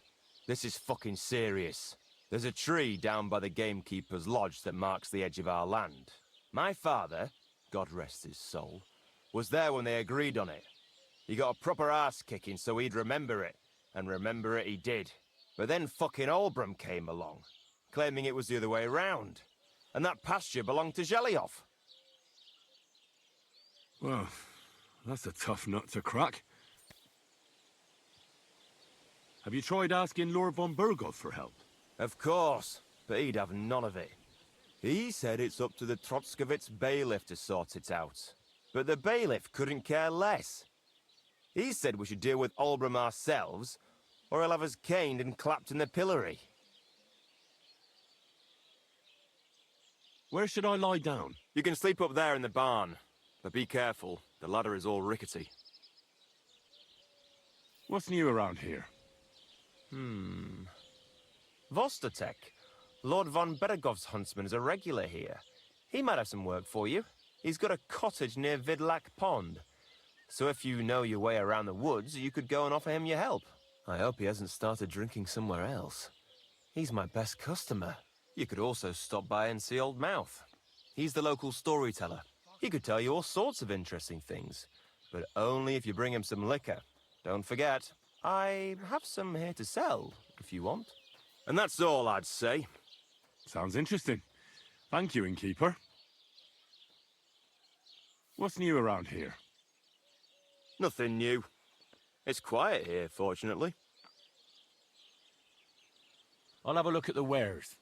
N: This is fucking serious. There's a tree down by the gamekeeper's lodge that marks the edge of our land. My father, God rest his soul, was there when they agreed on it. He got a proper ass kicking so he'd remember it, and remember it he did. But then fucking Albram came along, claiming it was the other way round, and that pasture belonged to Zhelyov.
C: Well, that's a tough nut to crack. Have you tried asking Lord von Burgov for help?
N: Of course, but he'd have none of it. He said it's up to the Trotskovitz bailiff to sort it out. But the bailiff couldn't care less. He said we should deal with Albram ourselves, or he'll have us caned and clapped in the pillory.
C: Where should I lie down?
N: You can sleep up there in the barn, but be careful, the ladder is all rickety.
C: What's new around here?
N: Vostotek. Lord von Beregov's huntsman is a regular here. He might have some work for you. He's got a cottage near Vidlak Pond. So if you know your way around the woods, you could go and offer him your help. I hope he hasn't started drinking somewhere else. He's my best customer. You could also stop by and see Old Mouth. He's the local storyteller. He could tell you all sorts of interesting things, but only if you bring him some liquor. Don't forget, I have some here to sell, if you want. And that's all I'd say.
C: Sounds interesting. Thank you, innkeeper. What's new around here?
N: Nothing new. It's quiet here, fortunately.
B: I'll have a look at the wares.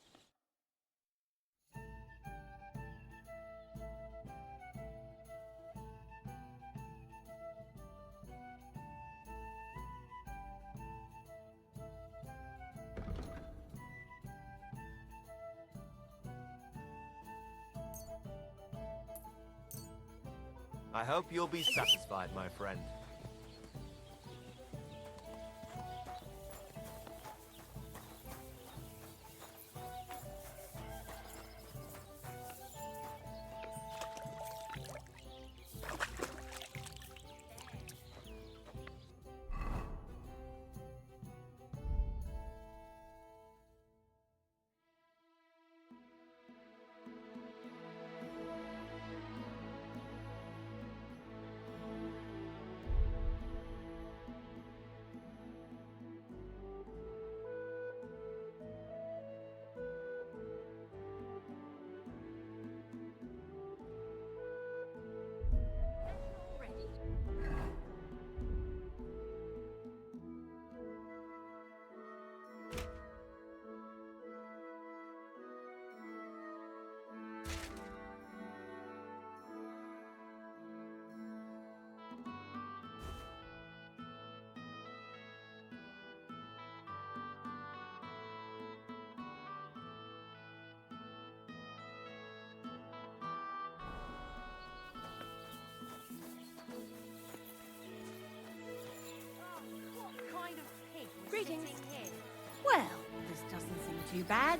N: I hope you'll be satisfied, my friend.
E: greetings. Well, this doesn't seem too bad.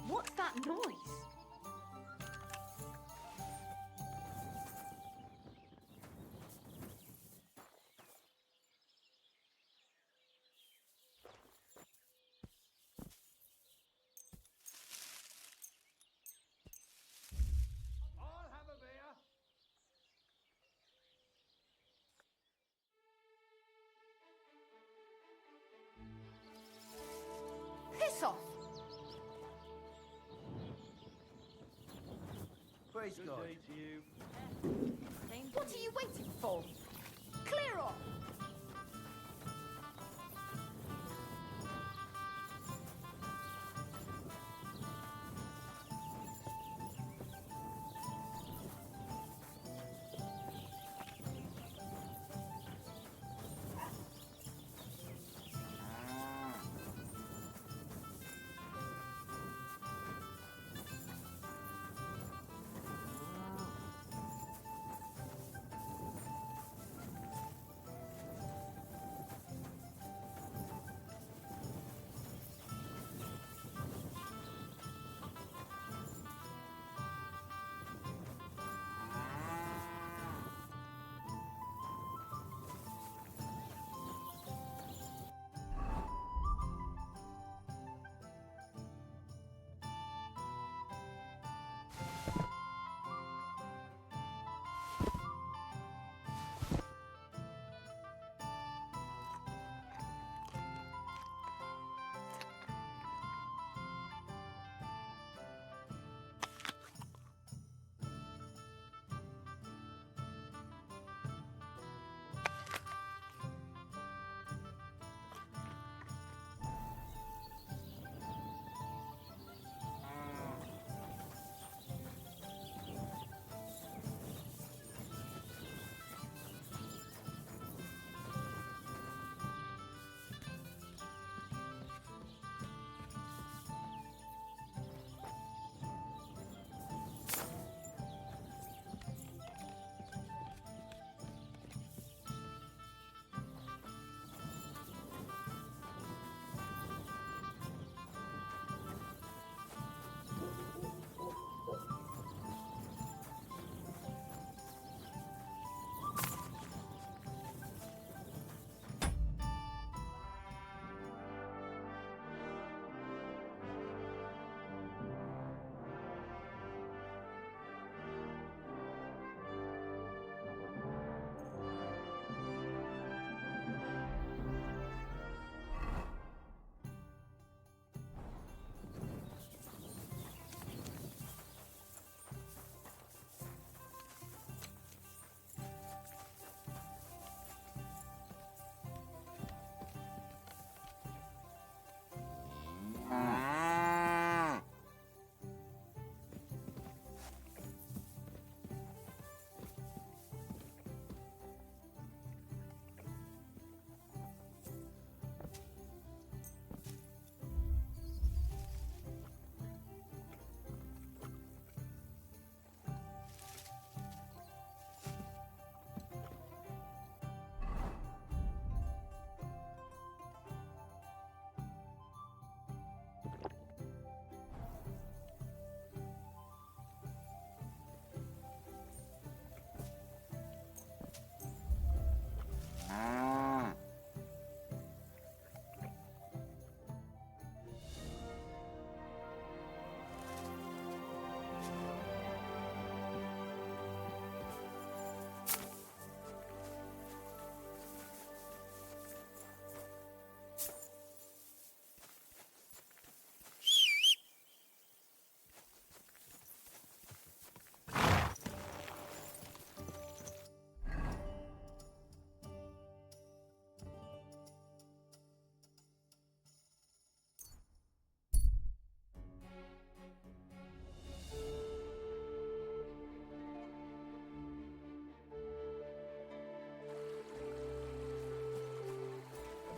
G: What's that noise?
H: I'll have a beer.
G: Piss off!
H: Praise God. Good day to you.
G: What are you waiting for? Clear off!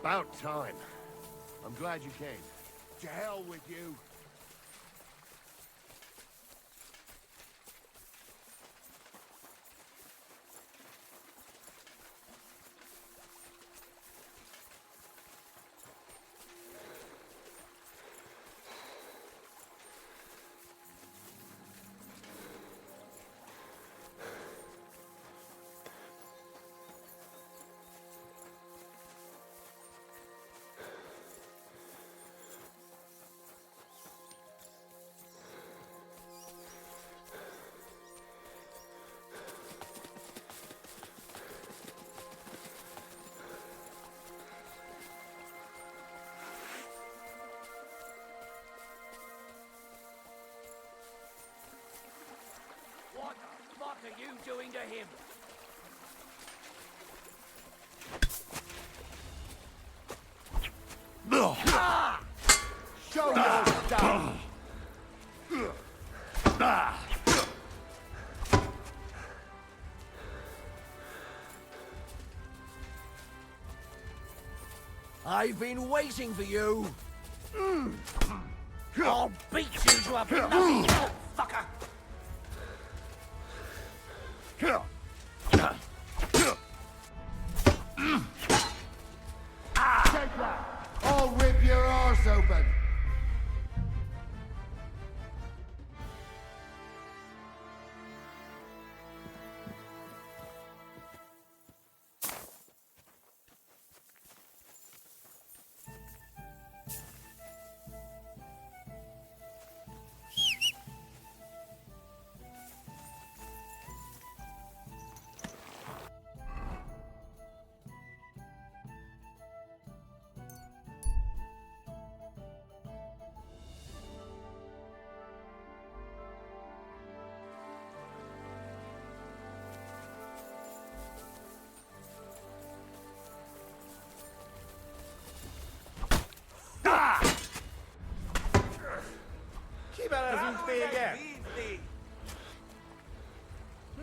M: About time. I'm glad you came. To hell with you.
B: What the fuck are you doing to him?
M: Ah! Show your stuff!
B: I've been waiting for you. I'll beat you to a bloody hell, fucker.
M: Take that! I'll rip your arse open!
H: Kivelezünk téged!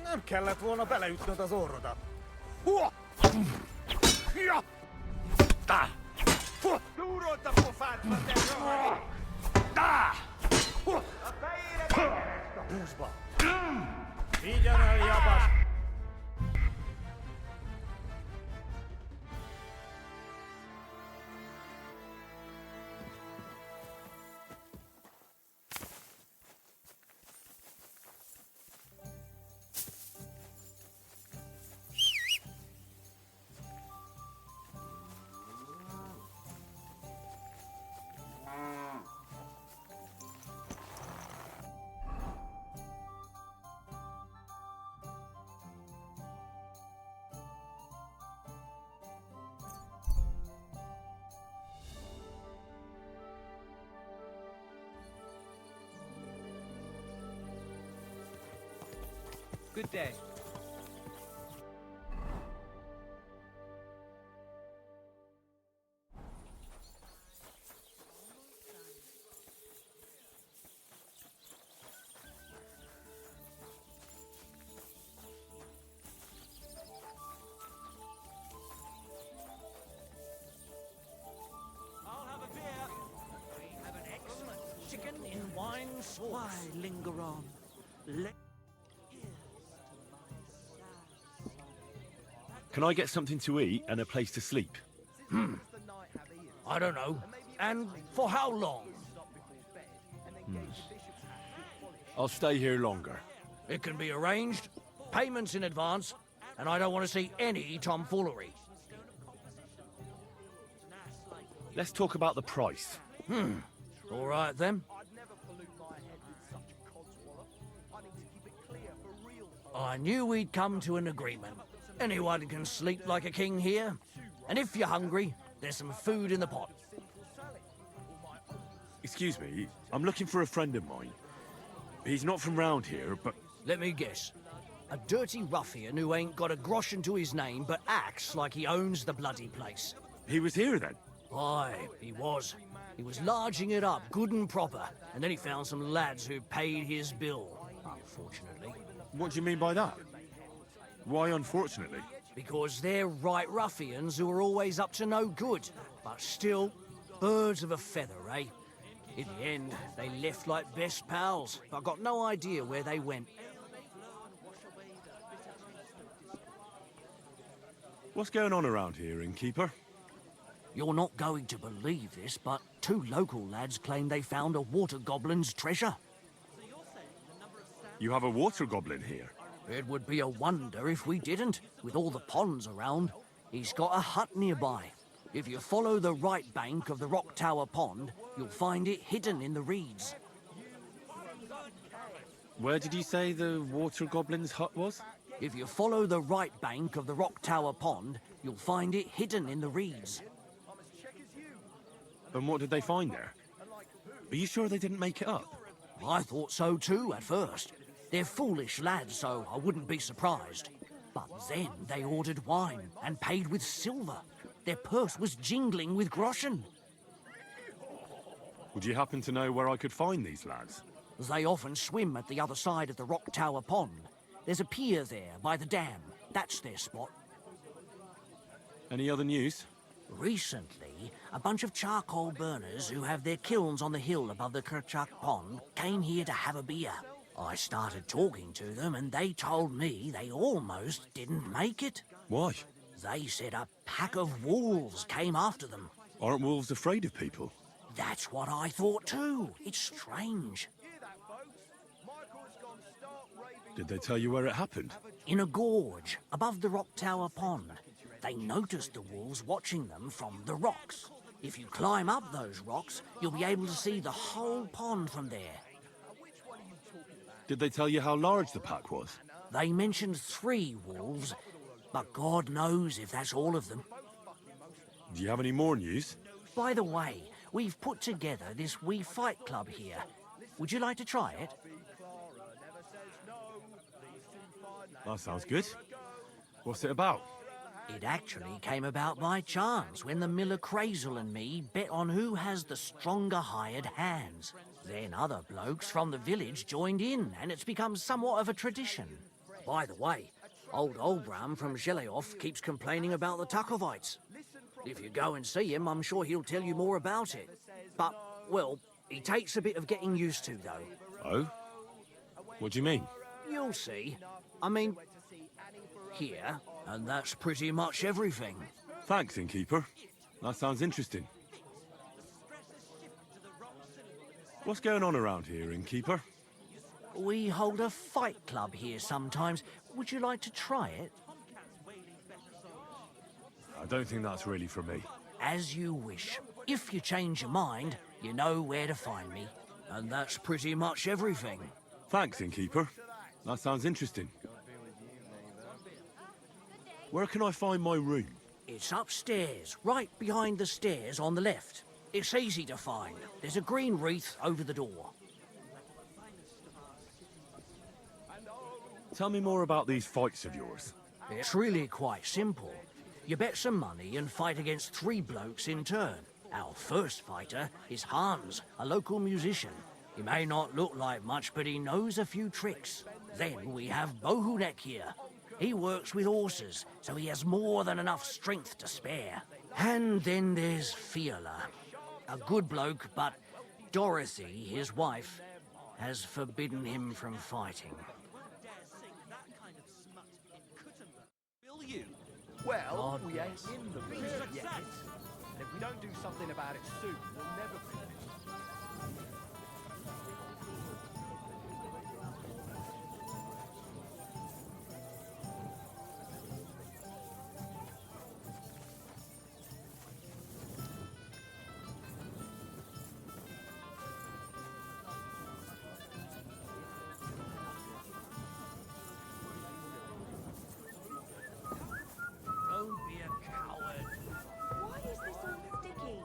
H: Nem kellett volna beleütnöd az orrodat. Túrold a pofát, te zsarj! A fejére tegyen ezt a húsba! Vigyen el, jabas!
B: Good day.
H: I'll have a beer. We have an excellent chicken in wine sauce. Why linger on?
C: Can I get something to eat and a place to sleep?
B: I don't know. And for how long?
C: I'll stay here longer.
B: It can be arranged. Payments in advance. And I don't want to see any tomfoolery.
C: Let's talk about the price.
B: All right, then. I knew we'd come to an agreement. Anyone can sleep like a king here. And if you're hungry, there's some food in the pot.
C: Excuse me, I'm looking for a friend of mine. He's not from round here, but...
B: Let me guess. A dirty ruffian who ain't got a groschen to his name but acts like he owns the bloody place.
C: He was here then?
B: Aye, he was. He was larging it up good and proper, and then he found some lads who paid his bill, unfortunately.
C: What do you mean by that? Why unfortunately?
B: Because they're right ruffians who are always up to no good.
O: But still, birds of a feather, eh? In the end, they left like best pals. I got no idea where they went.
C: What's going on around here, innkeeper?
O: You're not going to believe this, but 2 local lads claim they found a water goblin's treasure.
C: You have a water goblin here?
O: It would be a wonder if we didn't, with all the ponds around. He's got a hut nearby. If you follow the right bank of the Rock Tower Pond, you'll find it hidden in the reeds.
C: Where did you say the water goblin's hut was?
O: If you follow the right bank of the Rock Tower Pond, you'll find it hidden in the reeds.
C: And what did they find there? Are you sure they didn't make it up?
O: I thought so too at first. They're foolish lads, so I wouldn't be surprised. But then they ordered wine and paid with silver. Their purse was jingling with groschen.
C: Would you happen to know where I could find these lads?
O: They often swim at the other side of the Rock Tower Pond. There's a pier there by the dam. That's their spot.
C: Any other news?
O: Recently, a bunch of charcoal burners who have their kilns on the hill above the Kerchak Pond came here to have a beer. I started talking to them and they told me they almost didn't make it.
C: Why?
O: They said a pack of wolves came after them.
C: Aren't wolves afraid of people?
O: That's what I thought too. It's strange.
C: Did they tell you where it happened?
O: In a gorge above the Rock Tower Pond. They noticed the wolves watching them from the rocks. If you climb up those rocks, you'll be able to see the whole pond from there.
C: Did they tell you how large the pack was?
O: They mentioned 3 wolves, but God knows if that's all of them.
C: Do you have any more news?
O: By the way, we've put together this wee fight club here. Would you like to try it?
C: That sounds good. What's it about?
O: It actually came about by chance when the miller Crazel and me bet on who has the stronger hired hands. Then other blokes from the village joined in, and it's become somewhat of a tradition. By the way, old Olbram from Zheleov keeps complaining about the Takovites. If you go and see him, I'm sure he'll tell you more about it. But, well, he takes a bit of getting used to, though.
C: Oh? What do you mean?
O: You'll see. I mean, here, and that's pretty much everything.
C: Thanks, innkeeper. That sounds interesting. What's going on around here, innkeeper?
O: We hold a fight club here sometimes. Would you like to try it?
C: I don't think that's really for me.
O: As you wish. If you change your mind, you know where to find me. And that's pretty much everything.
C: Thanks, innkeeper. That sounds interesting. Where can I find my room?
O: It's upstairs, right behind the stairs on the left. It's easy to find. There's a green wreath over the door.
C: Tell me more about these fights of yours.
O: It's really quite simple. You bet some money and fight against 3 blokes in turn. Our first fighter is Hans, a local musician. He may not look like much, but he knows a few tricks. Then we have Bohunek here. He works with horses, so he has more than enough strength to spare. And then there's Fiala. A good bloke, but Dorothy, his wife, has forbidden him from fighting.
M: Well, we ain't in the village yet. And if we don't do something about it soon, we'll never finish.
G: Why is this all sticky?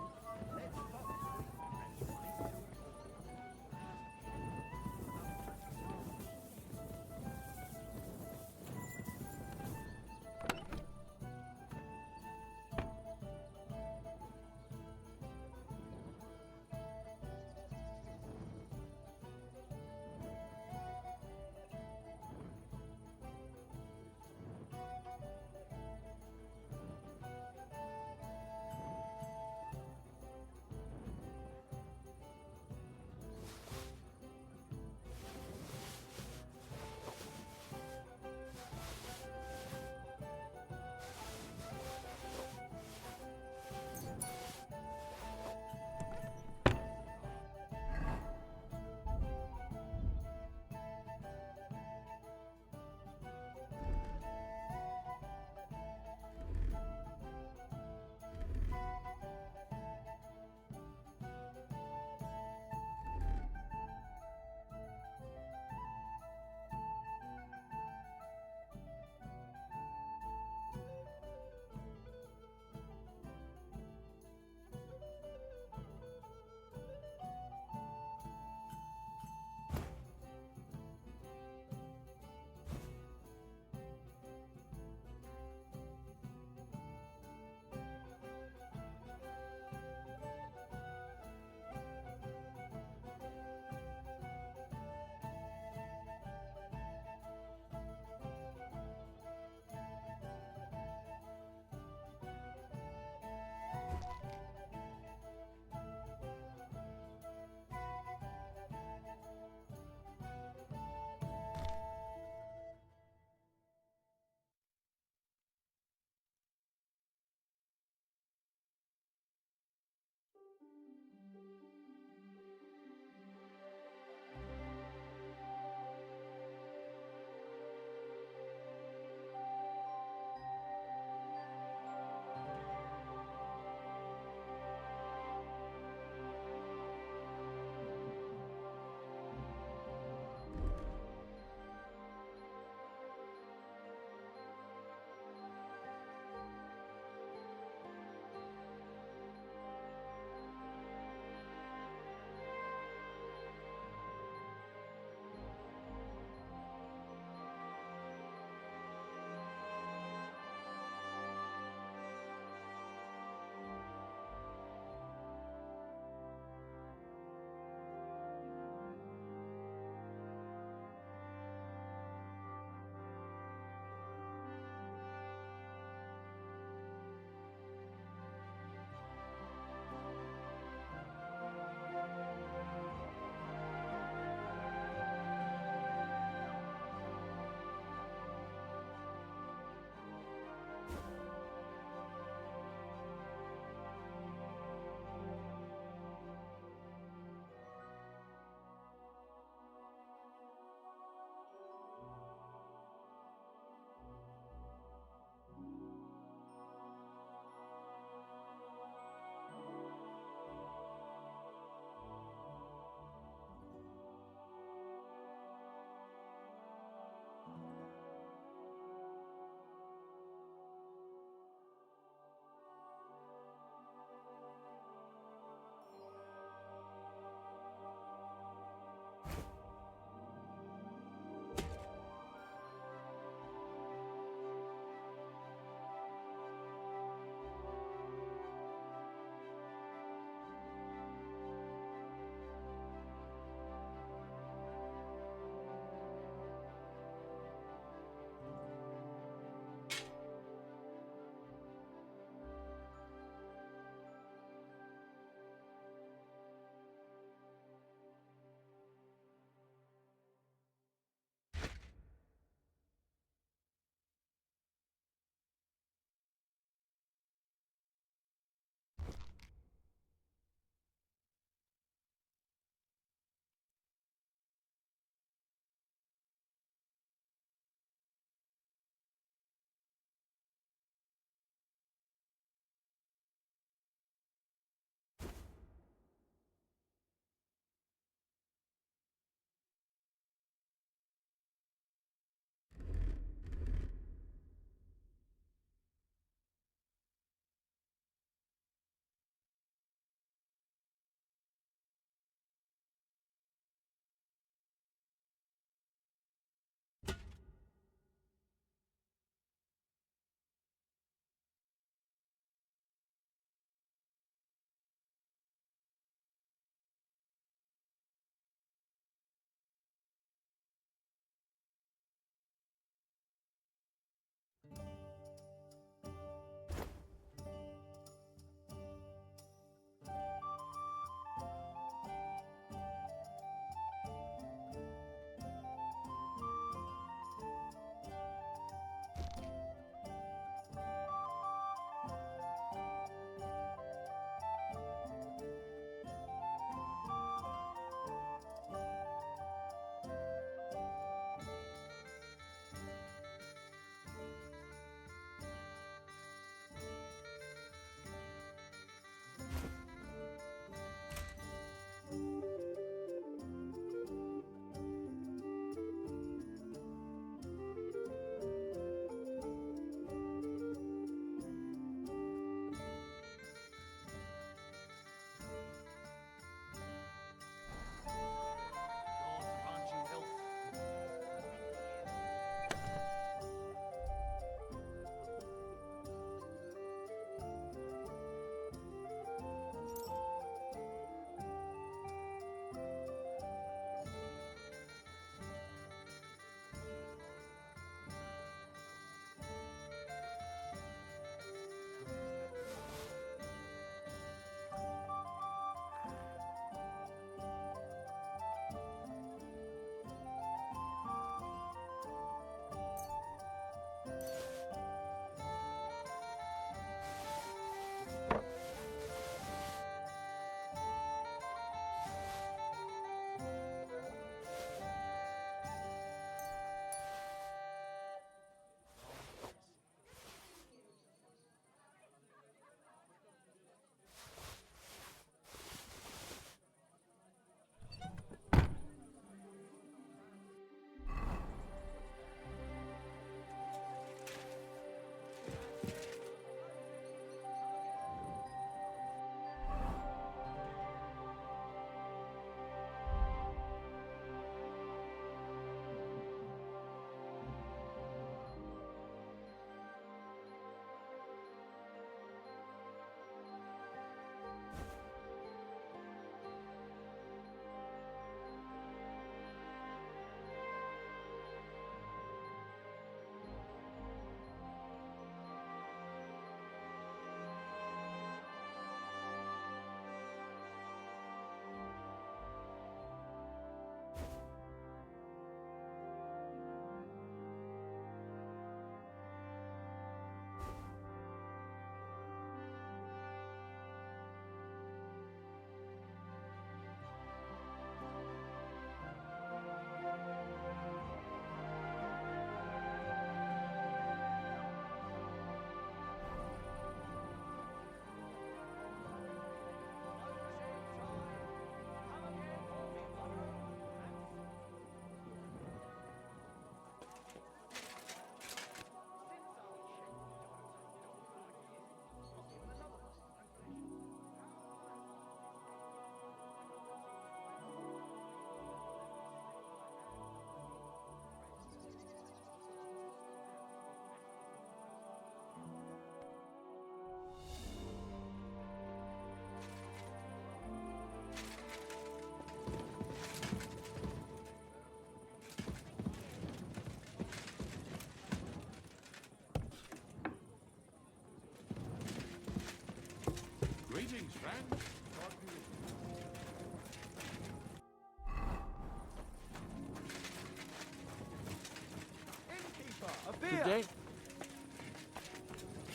M: Today?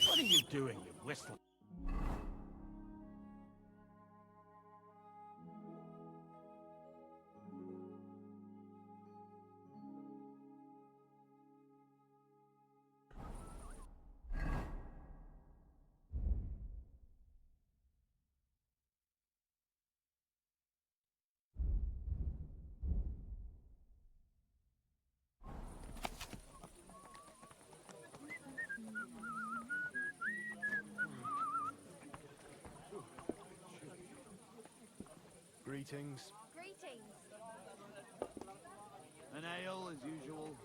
M: What are you doing, you wistful?
H: Greetings.
G: Greetings.
H: An ale, as usual.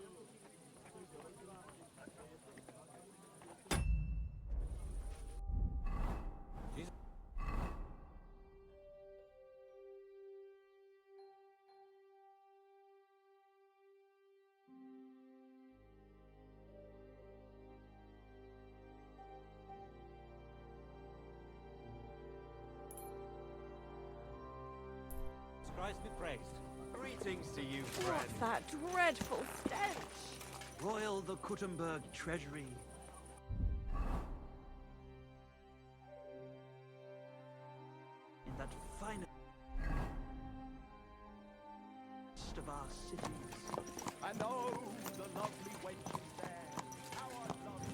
M: Christ be praised.
N: Greetings to you, friend.
G: What's that dreadful stench?
M: Royal the Kuttenberg treasury. In that finest of our cities.
I: And oh, the lovely wenches there. How I love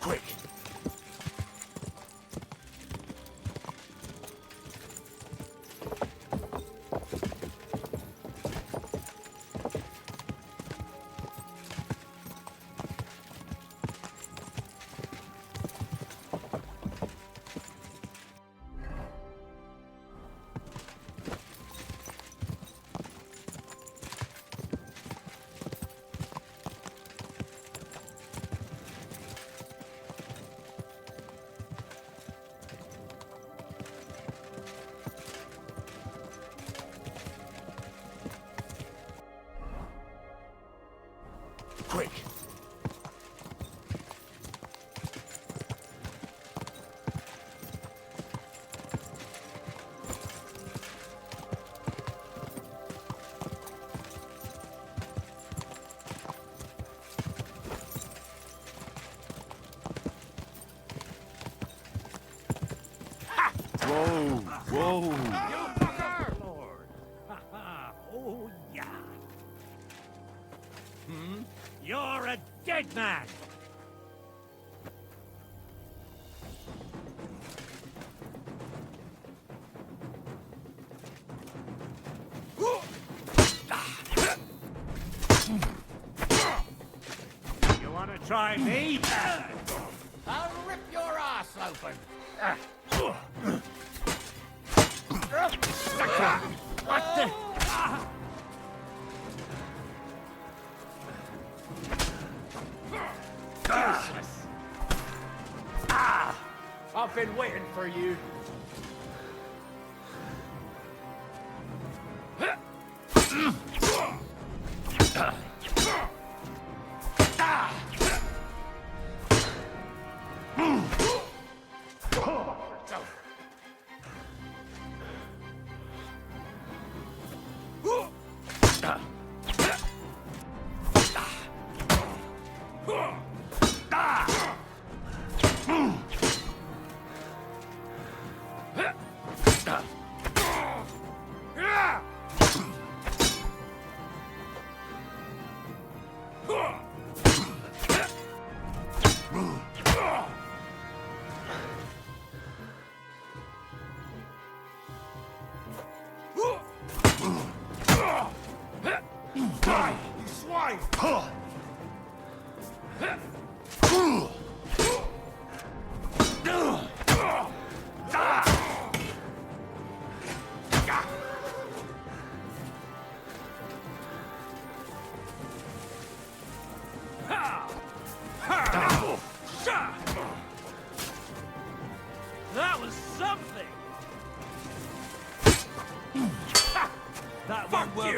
N: Quick! Quick!
L: Whoa, whoa.
M: You fucker! Lord. Ha ha. Oh, yeah. You're a dead man! You wanna try me?
B: I'll rip your ass open.
M: What the?
B: Useless. I've been waiting for you.
I: Die, you swine!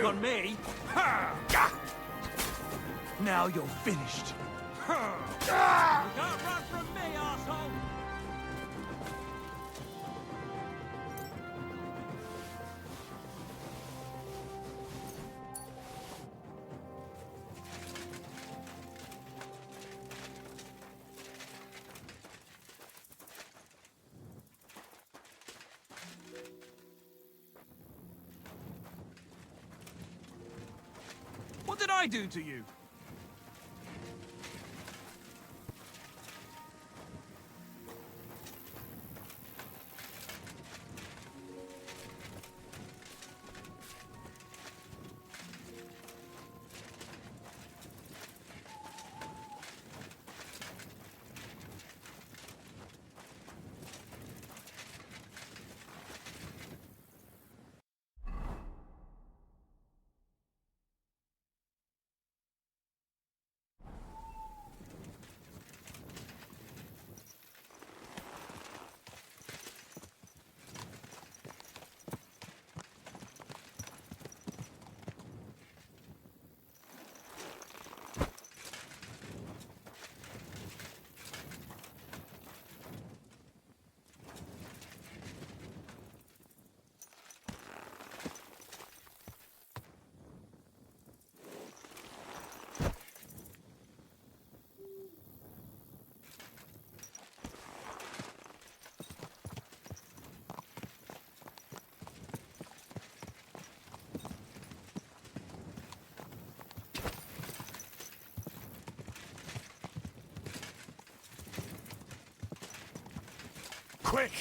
M: pick on me. Now you're finished.
H: You can't run from me, arsehole!
M: What did I do to you?
L: Quick!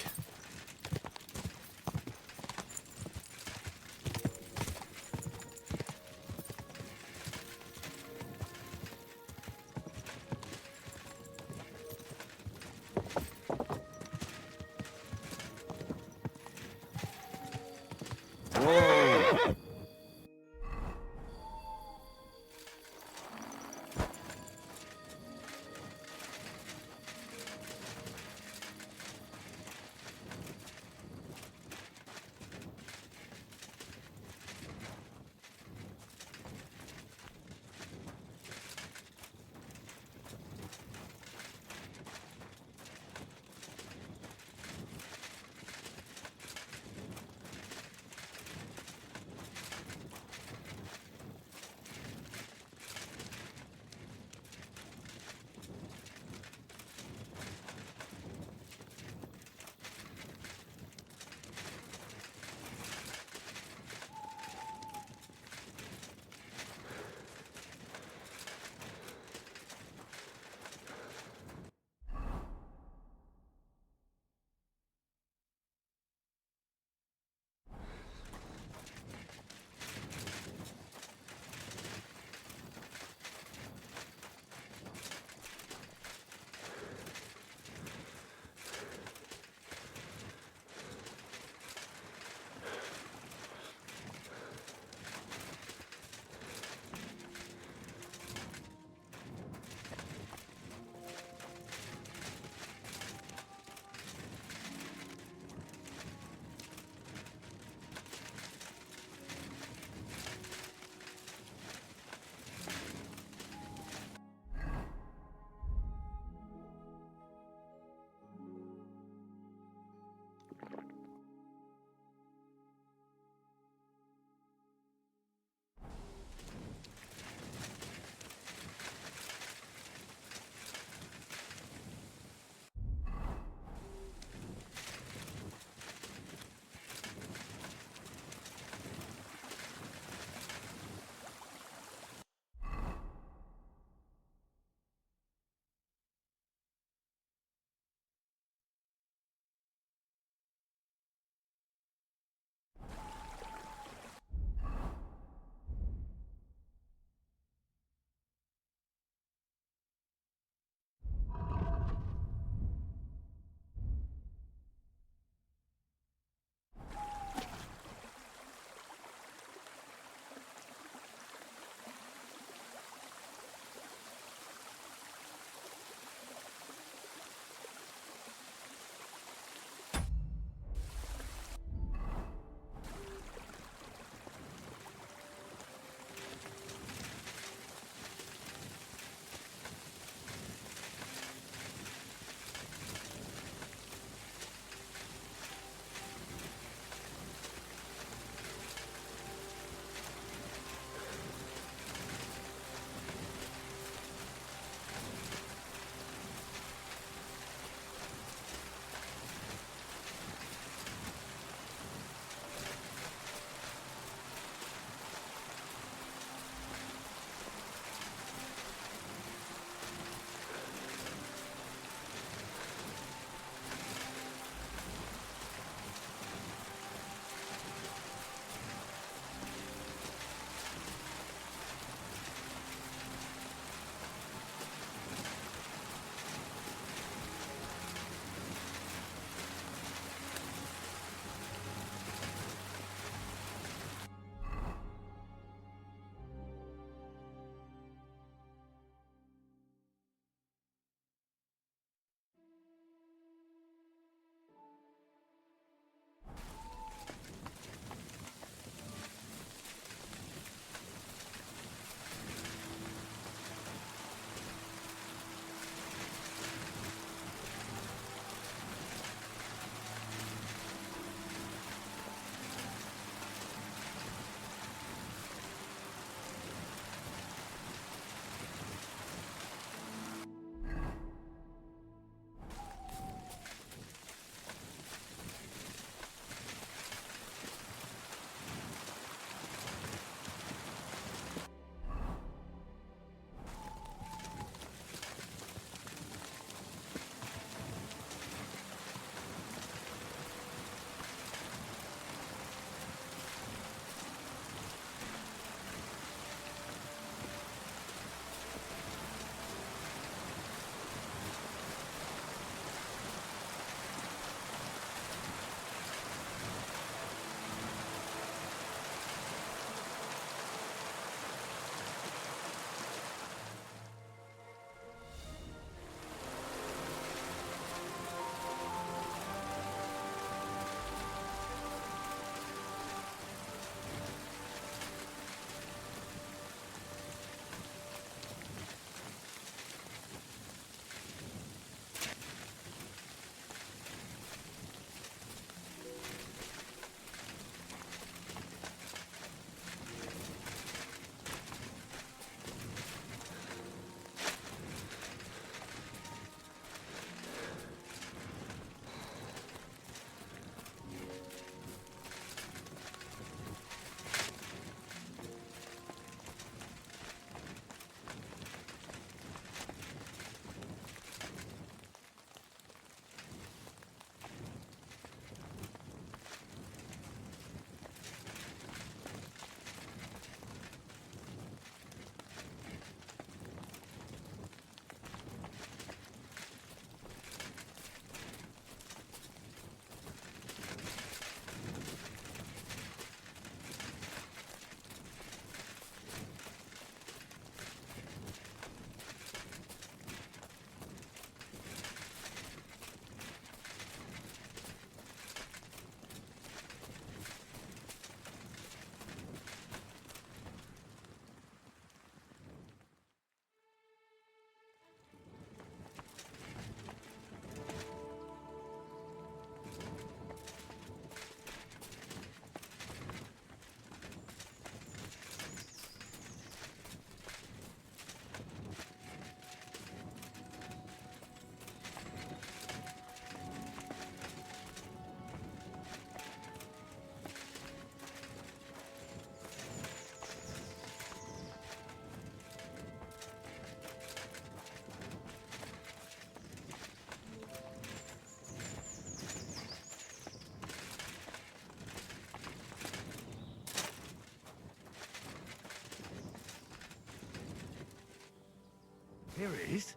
L: Here it is.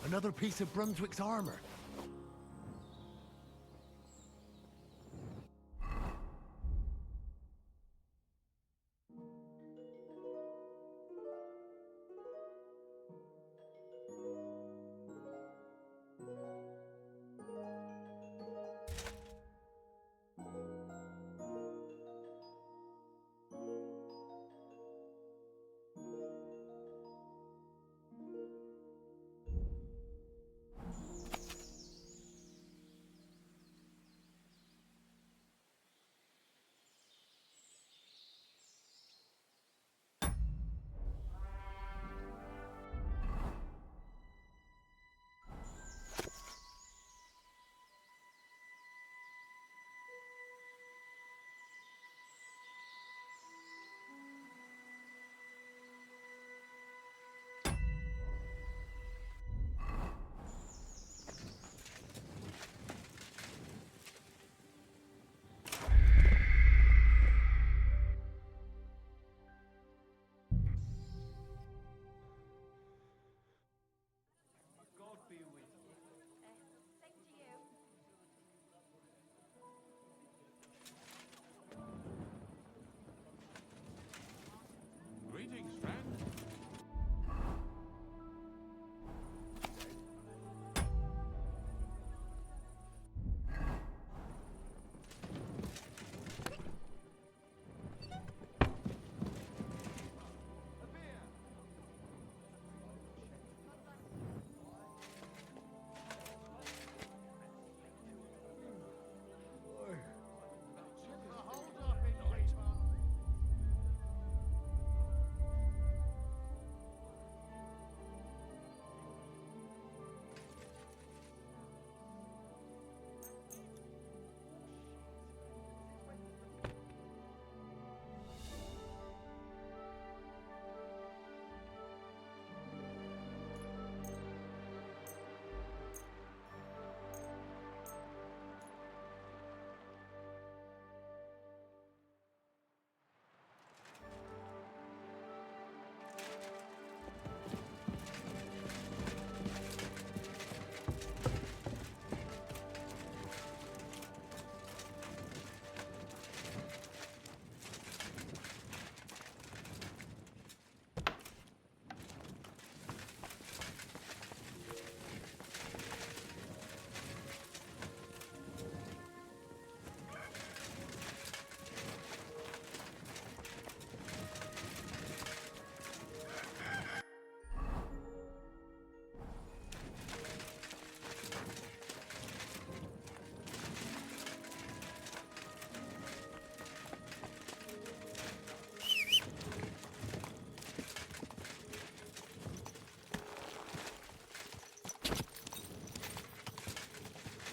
L: Another piece of Brunswick's armor. Greetings, friend.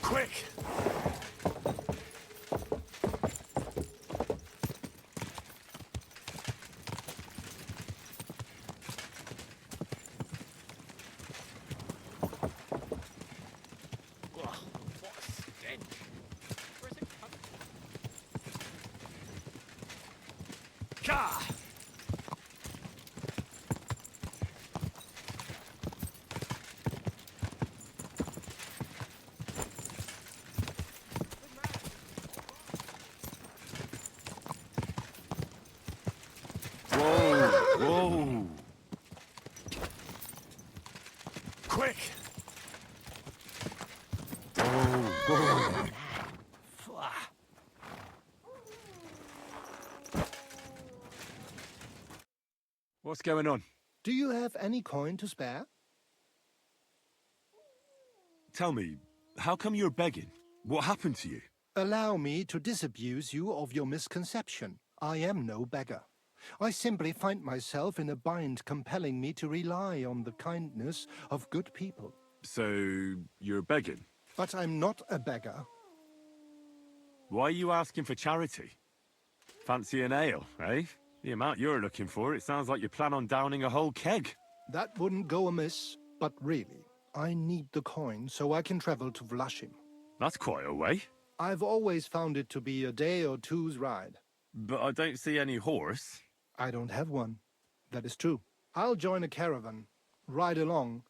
L: Quick! Whoa! Quick! Whoa! What's going on?
P: Do you have any coin to spare?
L: Tell me, how come you're begging? What happened to you?
P: Allow me to disabuse you of your misconception. I am no beggar. I simply find myself in a bind compelling me to rely on the kindness of good people.
L: So, you're begging?
P: But I'm not a beggar.
L: Why are you asking for charity? Fancy an ale, eh? The amount you're looking for, it sounds like you plan on downing a whole keg.
P: That wouldn't go amiss, but really, I need the coin so I can travel to Vlashim.
L: That's quite a way.
P: I've always found it to be a day or two's ride.
L: But I don't see any horse.
P: I don't have one. That is true. I'll join a caravan, ride along,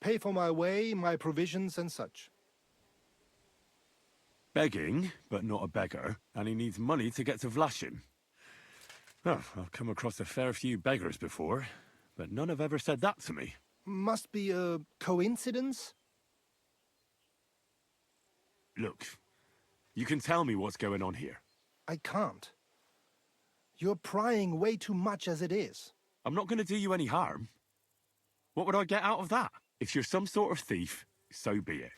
P: pay for my way, my provisions and such.
C: Begging, but not a beggar, and he needs money to get to Vlashim. Oh, I've come across a fair few beggars before, but none have ever said that to me.
P: Must be a coincidence?
C: Look, you can tell me what's going on here.
P: I can't. You're prying way too much as it is.
C: I'm not going to do you any harm. What would I get out of that? If you're some sort of thief, so be it.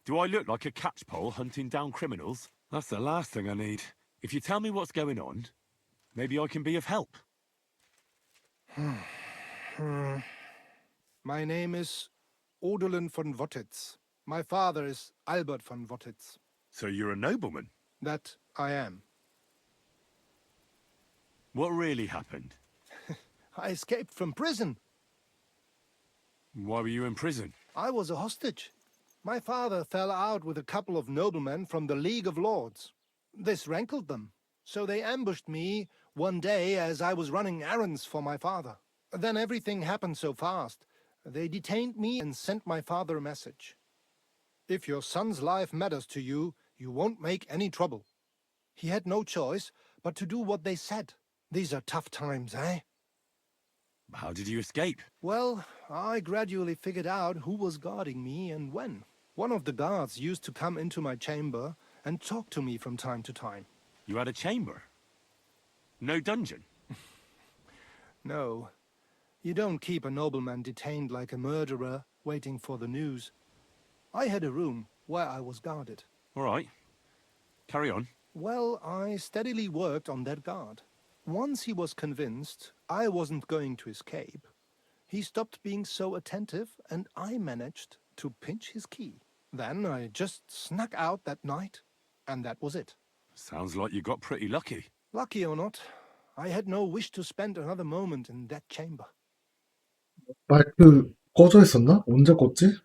C: Do I look like a catchpole hunting down criminals? That's the last thing I need. If you tell me what's going on, maybe I can be of help.
P: My name is Odolin von Wottitz. My father is Albert von Wottitz.
C: So you're a nobleman?
P: That I am.
C: What really happened?
P: I escaped from prison.
C: Why were you in prison?
P: I was a hostage. My father fell out with a couple of noblemen from the League of Lords. This rankled them, so they ambushed me one day as I was running errands for my father. Then everything happened so fast. They detained me and sent my father a message. If your son's life matters to you, you won't make any trouble. He had no choice but to do what they said. These are tough times, eh?
C: How did you escape?
P: Well, I gradually figured out who was guarding me and when. One of the guards used to come into my chamber and talk to me from time to time.
C: You had a chamber? No dungeon?
P: No. You don't keep a nobleman detained like a murderer, waiting for the news. I had a room where I was guarded.
C: All right. Carry on.
P: Well, I steadily worked on that guard. Once he was convinced I wasn't going to escape, he stopped being so attentive and I managed to pinch his key. Then I just snuck out that night, and that was it.
C: Sounds like you got pretty lucky.
P: Lucky or not, I had no wish to spend another moment in that chamber.
D: 마이크 꺼져 있었나? 언제 껐지?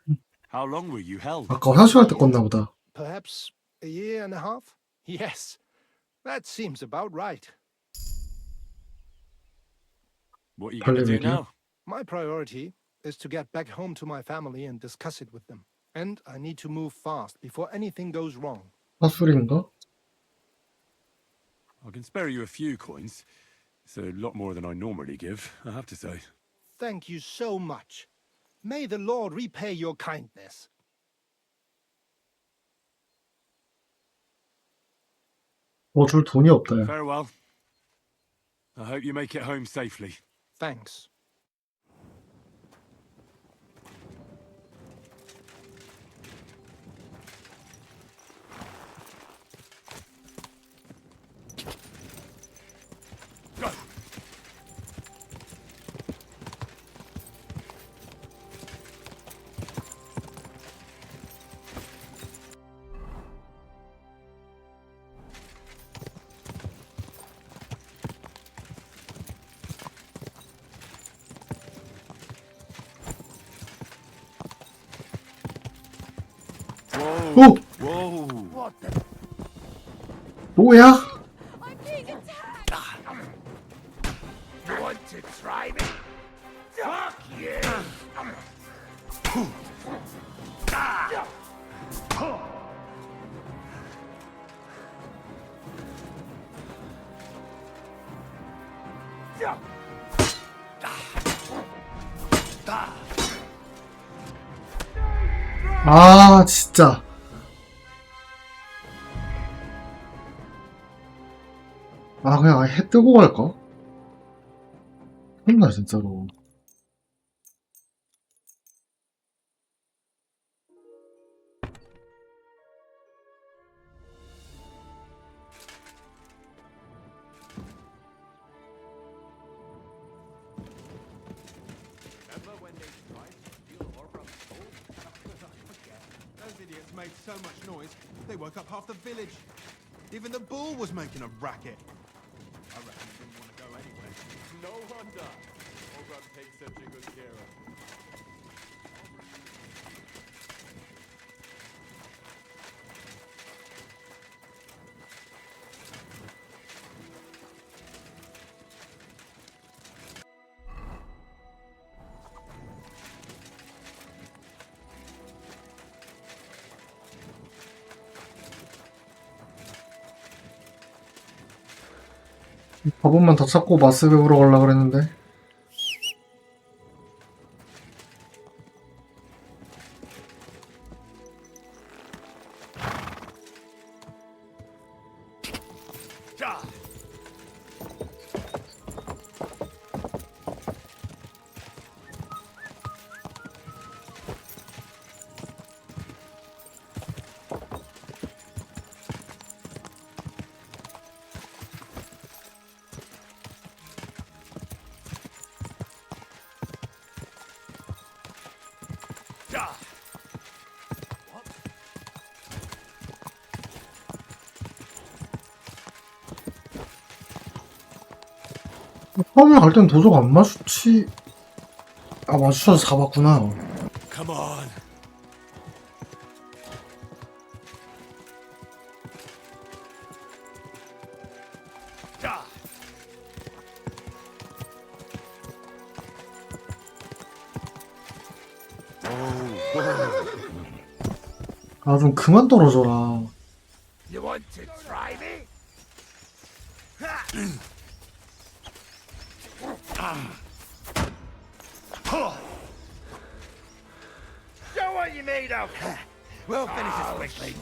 C: How long were you held?
D: 아까 회수할 때 껐나 보다.
P: Perhaps a year and a half? Yes, that seems about right.
C: What are you going to do now?
P: My priority is to get back home to my family and discuss it with them. And I need to move fast before anything goes wrong.
D: 사술인가?
C: I can spare you a few coins. It's a lot more than I normally give, I have to say.
P: Thank you so much. May the Lord repay your kindness.
D: 줄 돈이 없다. 야.
C: Farewell. I hope you make it home safely.
P: Thanks.
C: Go.
D: 오!
C: What the?
D: 뭐야?
G: I'm being attacked!
I: You want to try me? Fuck you!
D: 아, 진짜. 아, 그냥 아예 해 뜨고 갈까? 혼나, 진짜로.
H: Those idiots made so much noise, they woke up half the village. Even the bull was making a racket. I reckon he didn't want to go anywhere.
J: No wonder. Ogron takes such a good care of him.
D: 밥은만 더 찾고 마스 배우러 가려고 그랬는데. 처음에 갈 땐 도저히 안 마주치... 아, 마주쳐서 잡았구나.
L: Come on.
D: 아, 좀 그만 떨어져라.
I: You want to try me? Show what you made of. We'll finish this quickly.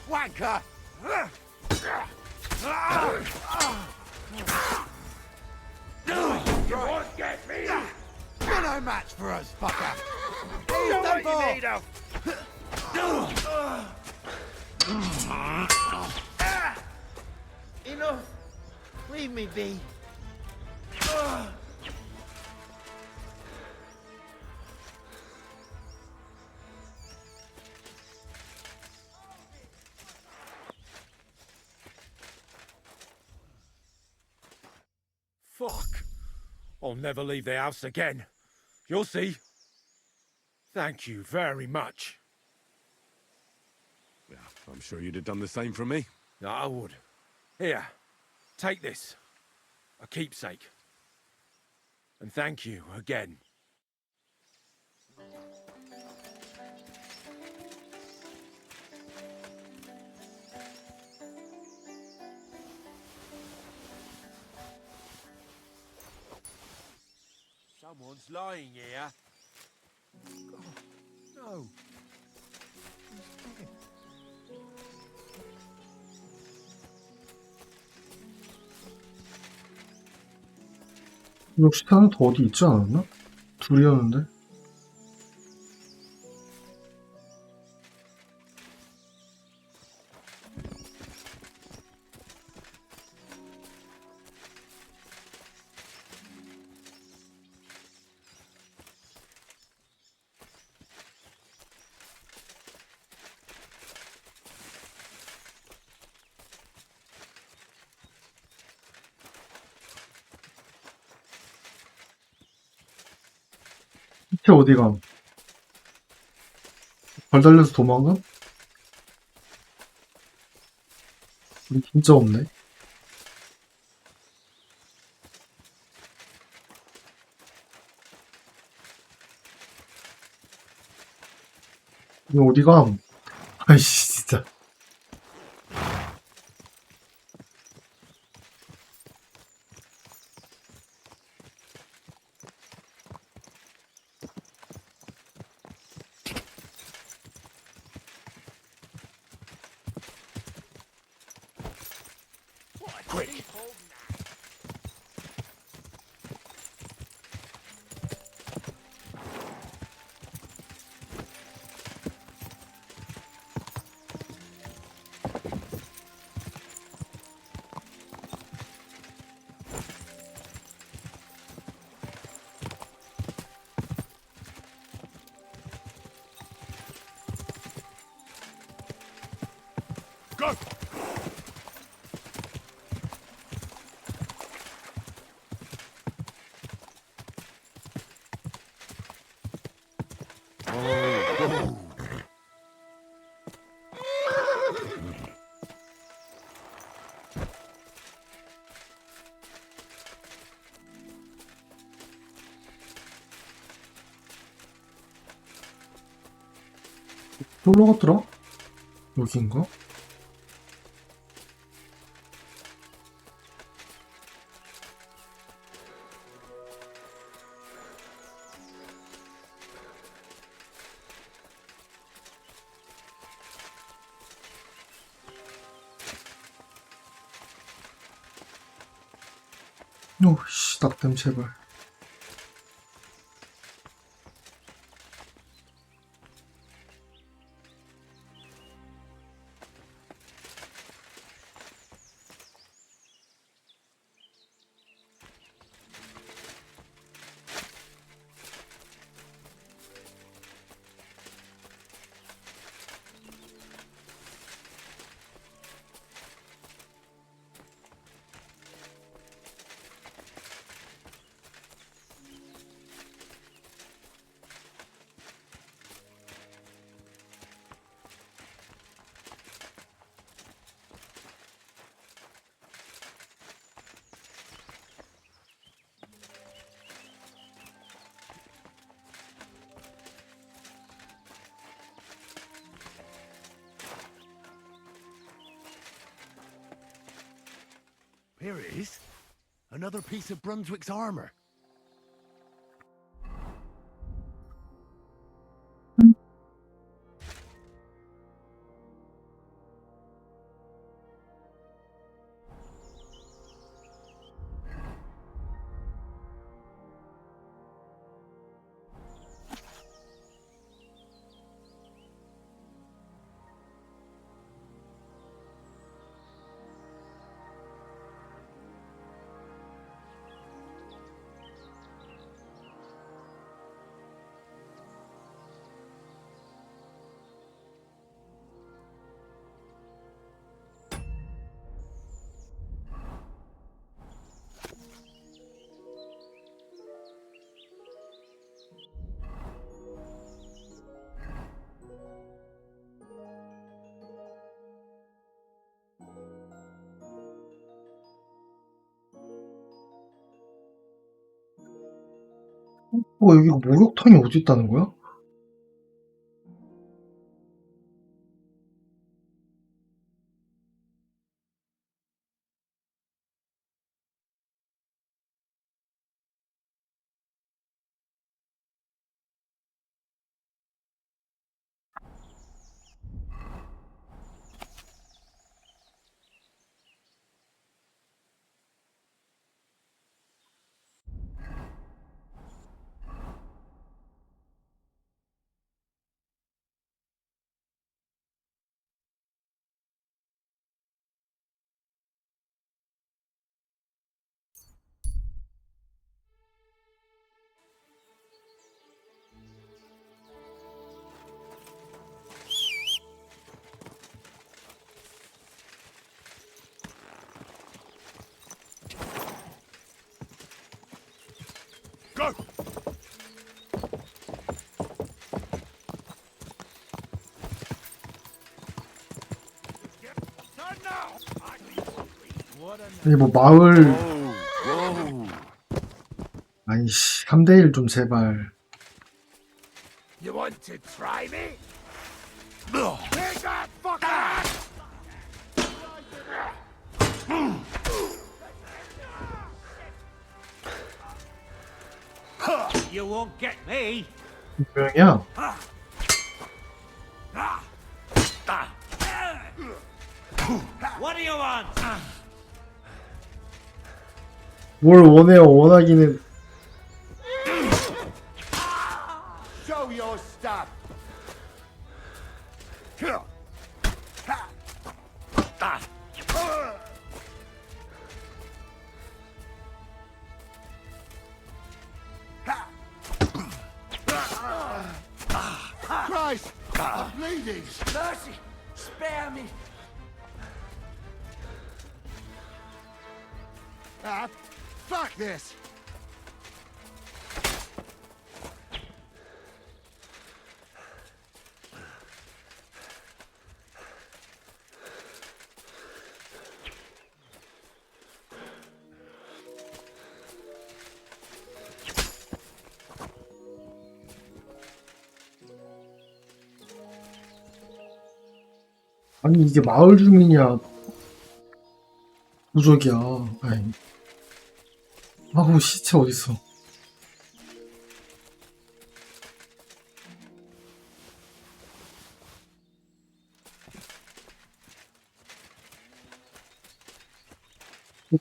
I: Wanker! You won't get me! You're no match for us, fucker! Show what you made of! Enough! Leave me be.
L: Fuck. I'll never leave the house again. You'll see. Thank you very much.
C: Yeah, I'm sure you'd have done the same for me.
L: I would. Here, take this. A keepsake. And thank you again.
I: Someone's lying here. No.
D: 역시 하나 더 어디 있지 않았나? 둘이었는데. 밑에 어디가? 발 달려서 도망가? 우리 진짜 없네. 이거 어디가? 아이씨, 진짜.
I: Quick!
L: Go!
D: 올라갔더라? 여긴가? 오씨, 낙댐 제발.
L: Here it is. Another piece of Brunswick's armor. 여기 목욕탕이 어디 있다는 거야? Go!
D: 이게 뭐 마을 아이씨 3대1 좀 제발.
B: You want to try me? Take that fucker! You won't get me.
D: 뭐야?
B: What do you want?
D: 뭘 원해요? 원하기는.
I: Show your stuff.
L: Christ! I'm bleeding!
B: Mercy! Spare me!
L: Ah, fuck this!
D: 아니 이게 마을 주민이야 부족이야. 아이. 아우 시체 어딨어?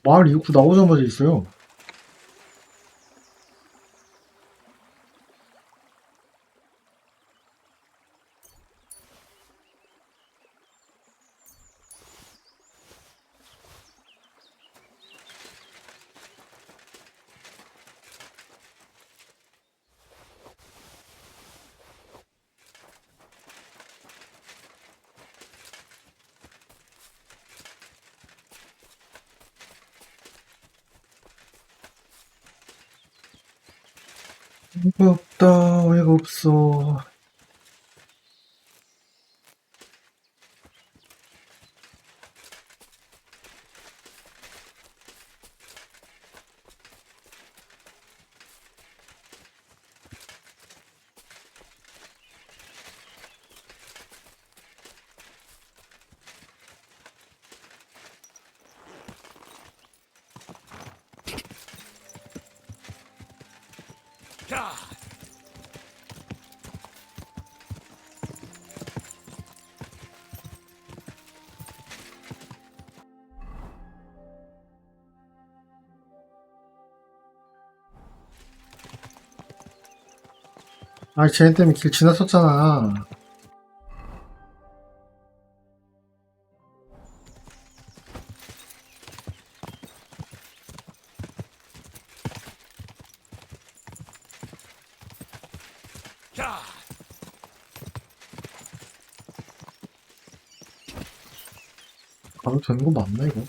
D: 마을 입구 나오자마자 있어요. 어이가 없다, 어이가 없어.
B: God.
D: 아, 쟤네 때문에 길 지났었잖아.
B: God.
D: 가도 되는 거 맞나, 이거?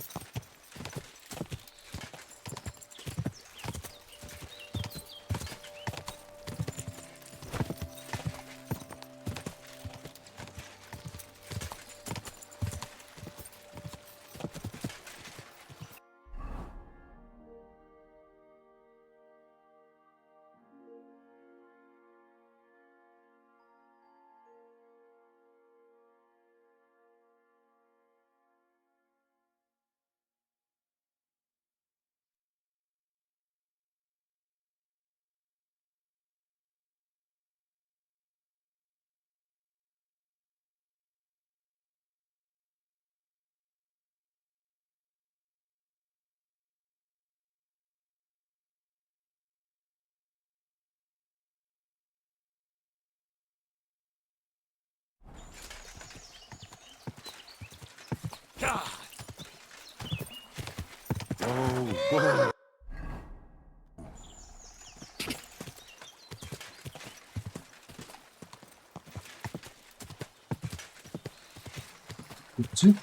B: God.
L: Whoa.
D: 뭐지?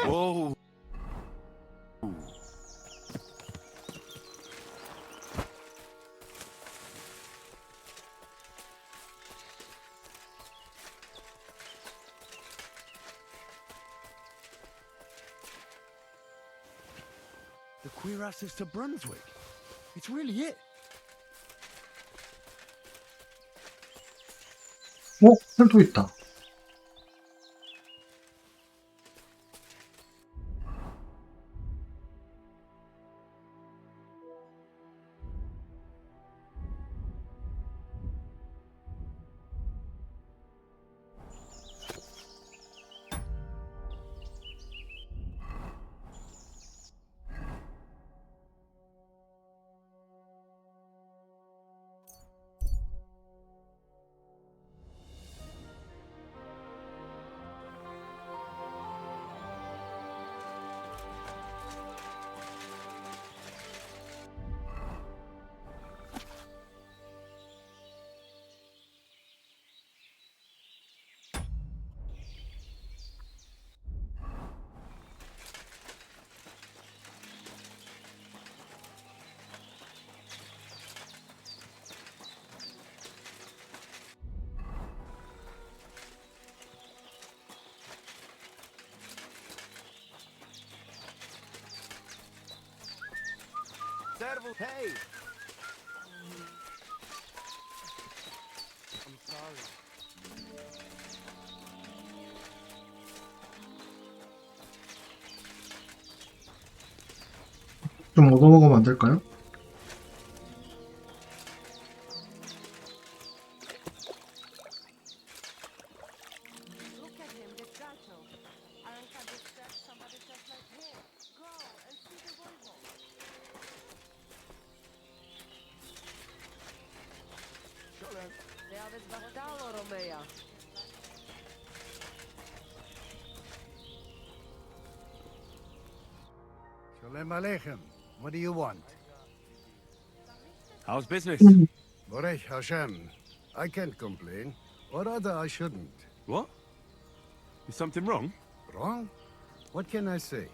L: Whoa. The queer access to Brunswick. It's really it.
D: 어? 헬도 있다.
M: devil. Hey! I'm sorry.
D: 좀 얻어먹으면 안 될까요?
G: Look at him, this gato. Aren't I distract somebody just like him? Go and see the Volvo. Te aveți bătalo, Romea.
Q: Shalom Aleichem. What do you want?
C: How's business?
Q: Borech Hashem. I can't complain. Or rather, I shouldn't.
C: What? Is something wrong?
Q: Wrong? What can I say?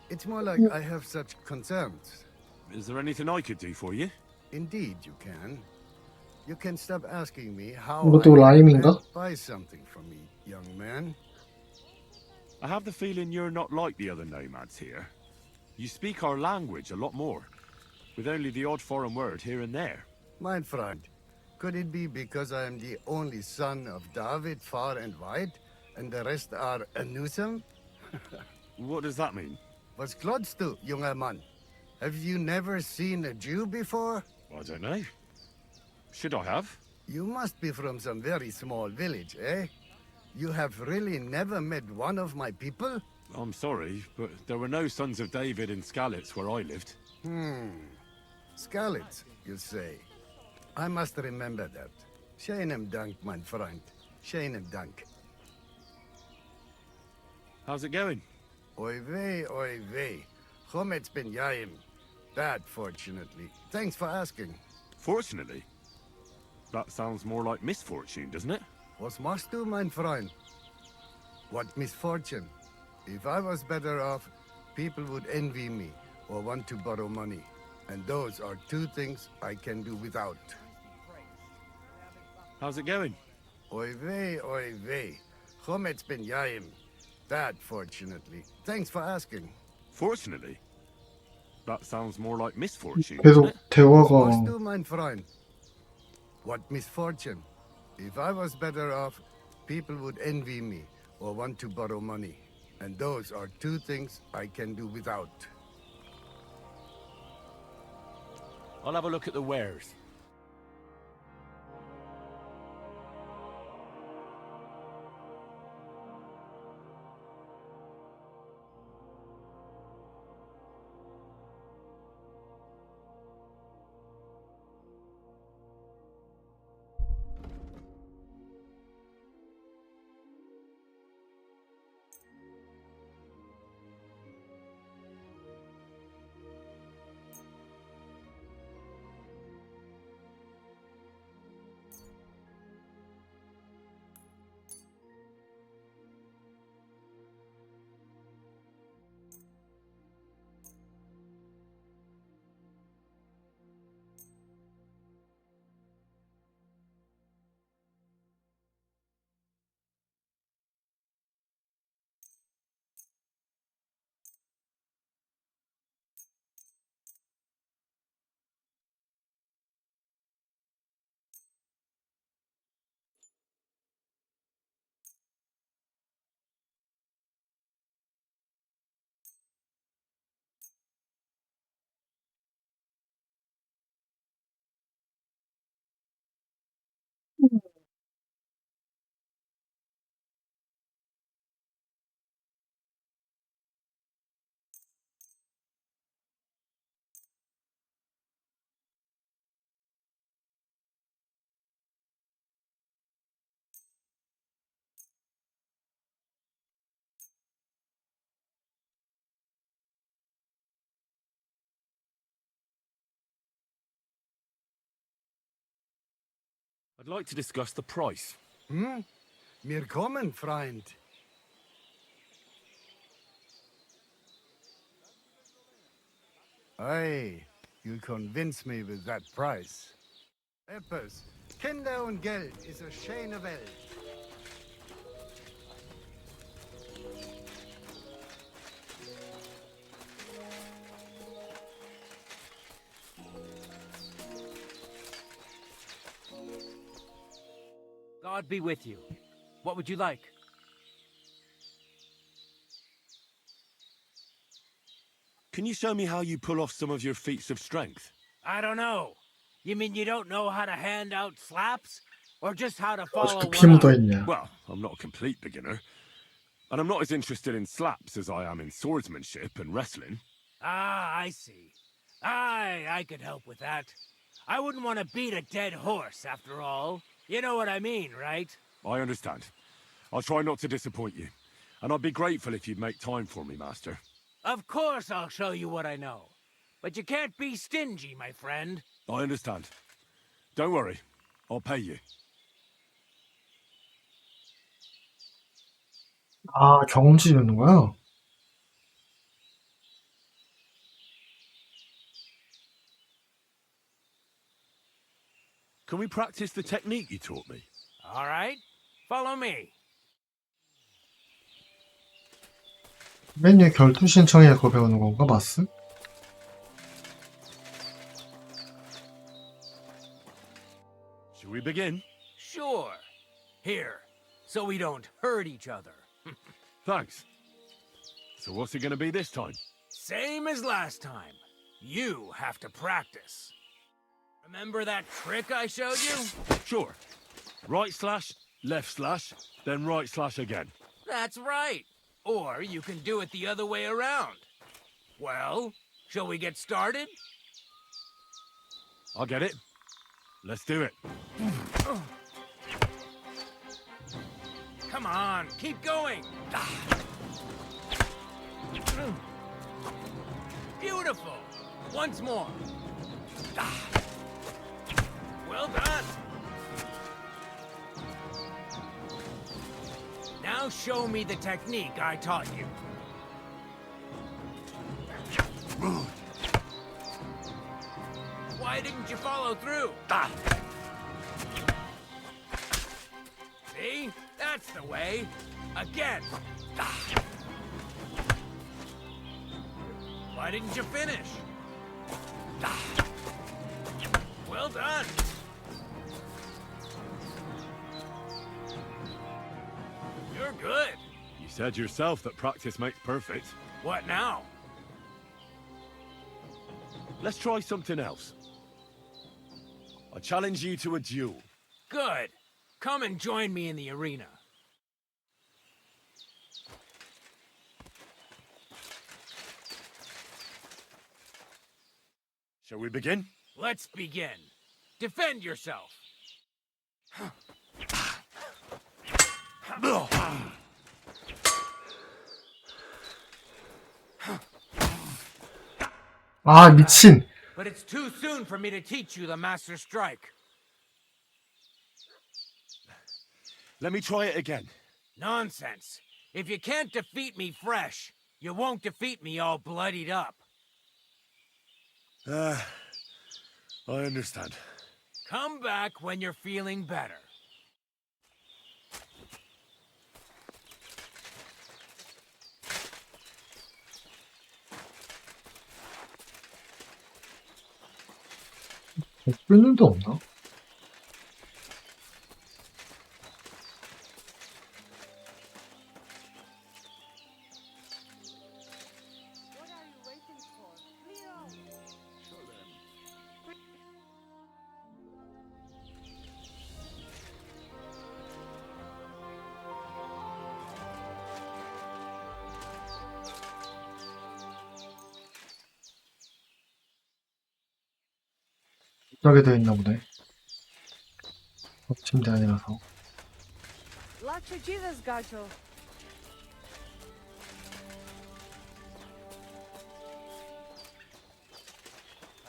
Q: It's more like I have such concerns.
C: Is there anything I could do for you?
Q: Indeed, you can. You can stop asking me how
D: 이것도 라임인가?
Q: buy something from me, young man.
C: I have the feeling you're not like the other nomads here. You speak our language a lot more, with only the odd foreign word here and there.
Q: My friend, could it be because I am the only son of David far and wide, and the rest are Anusam?
C: What does that mean?
Q: Was klotzt du, junger Mann? Have you never seen a Jew before?
C: I don't know. Should I have?
Q: You must be from some very small village, eh? You have really never met one of my people?
C: I'm sorry, but there were no sons of David in Skalitz where I lived.
Q: Skalitz, you say? I must remember that. Sheinem Dank, mein Freund. Sheinem Dank.
C: How's it going?
Q: Oy vey. Chometz ben Yaim. Bad, fortunately. Thanks for asking.
C: Fortunately? That sounds more like misfortune, doesn't it?
Q: Was machst du, mein Freund? What misfortune? If I was better off, people would envy me or want to borrow money. And those are two things I can do without.
C: How's it going?
Q: Oy vey. Chometz ben Yaim. Bad, fortunately. Thanks for asking.
C: Fortunately? That sounds more like misfortune,
D: 계속
C: doesn't it?
D: 대화가
Q: Must do, mein Freund. What misfortune? If I was better off, people would envy me or want to borrow money. And those are two things I can do without.
C: I'll have a look at the wares. I'd like to discuss the price.
Q: Mir kommen, Freund. Aye, you convince me with that price. Eppes, Kinder und Geld ist a schöne Welt.
J: God be with you. What would you like?
C: Can you show me how you pull off some of your feats of strength?
B: I don't know. You mean you don't know how to hand out slaps? Or just how to follow
D: 어떻게 피
B: one up?
D: 묻어있냐.
C: Well, I'm not a complete beginner. And I'm not as interested in slaps as I am in swordsmanship and wrestling.
B: Ah, I see. I could help with that. I wouldn't want to beat a dead horse, after all. You know what I mean, right?
C: I understand. I'll try not to disappoint you. And I'd be grateful if you'd make time for me, Master.
B: Of course I'll show you what I know. But you can't be stingy, my friend.
C: I understand. Don't worry. I'll pay you.
D: 아, 경험치 주는 거야?
C: Can we practice the technique you taught me?
B: All right, follow me.
D: 맨 위에 결투 신청해 그거 배우는 건가, 마스?
C: Shall we begin?
B: Sure. Here, so we don't hurt each other.
C: Thanks. So what's it gonna be this time?
B: Same as last time. You have to practice. Remember that trick I showed you?
C: Sure. Right slash, left slash, then right slash again.
B: That's right. Or you can do it the other way around. Well, shall we get started?
C: I'll get it. Let's do it.
B: Come on, keep going. Beautiful. Once more. Well done. Now show me the technique I taught you. Why didn't you follow through? See? That's the way. Again. Why didn't you finish? Well done. You're good.
C: You said yourself that practice makes perfect.
B: What now?
C: Let's try something else. I challenge you to a duel.
B: Good. Come and join me in the arena.
C: Shall we begin?
B: Let's begin. Defend yourself.
D: 아, 미친.
B: But it's too soon for me to teach you the master strike.
C: Let me try it again.
B: Nonsense. If you can't defeat me fresh, you won't defeat me all bloodied up.
C: I understand.
B: Come back when you're feeling better.
D: 뿔들도 없나?
G: What are you waiting for? Leo!
M: Show them.
D: 못하게 되어 있나 보네. 침대 아니라서.
G: Lache Jesus, Gacho.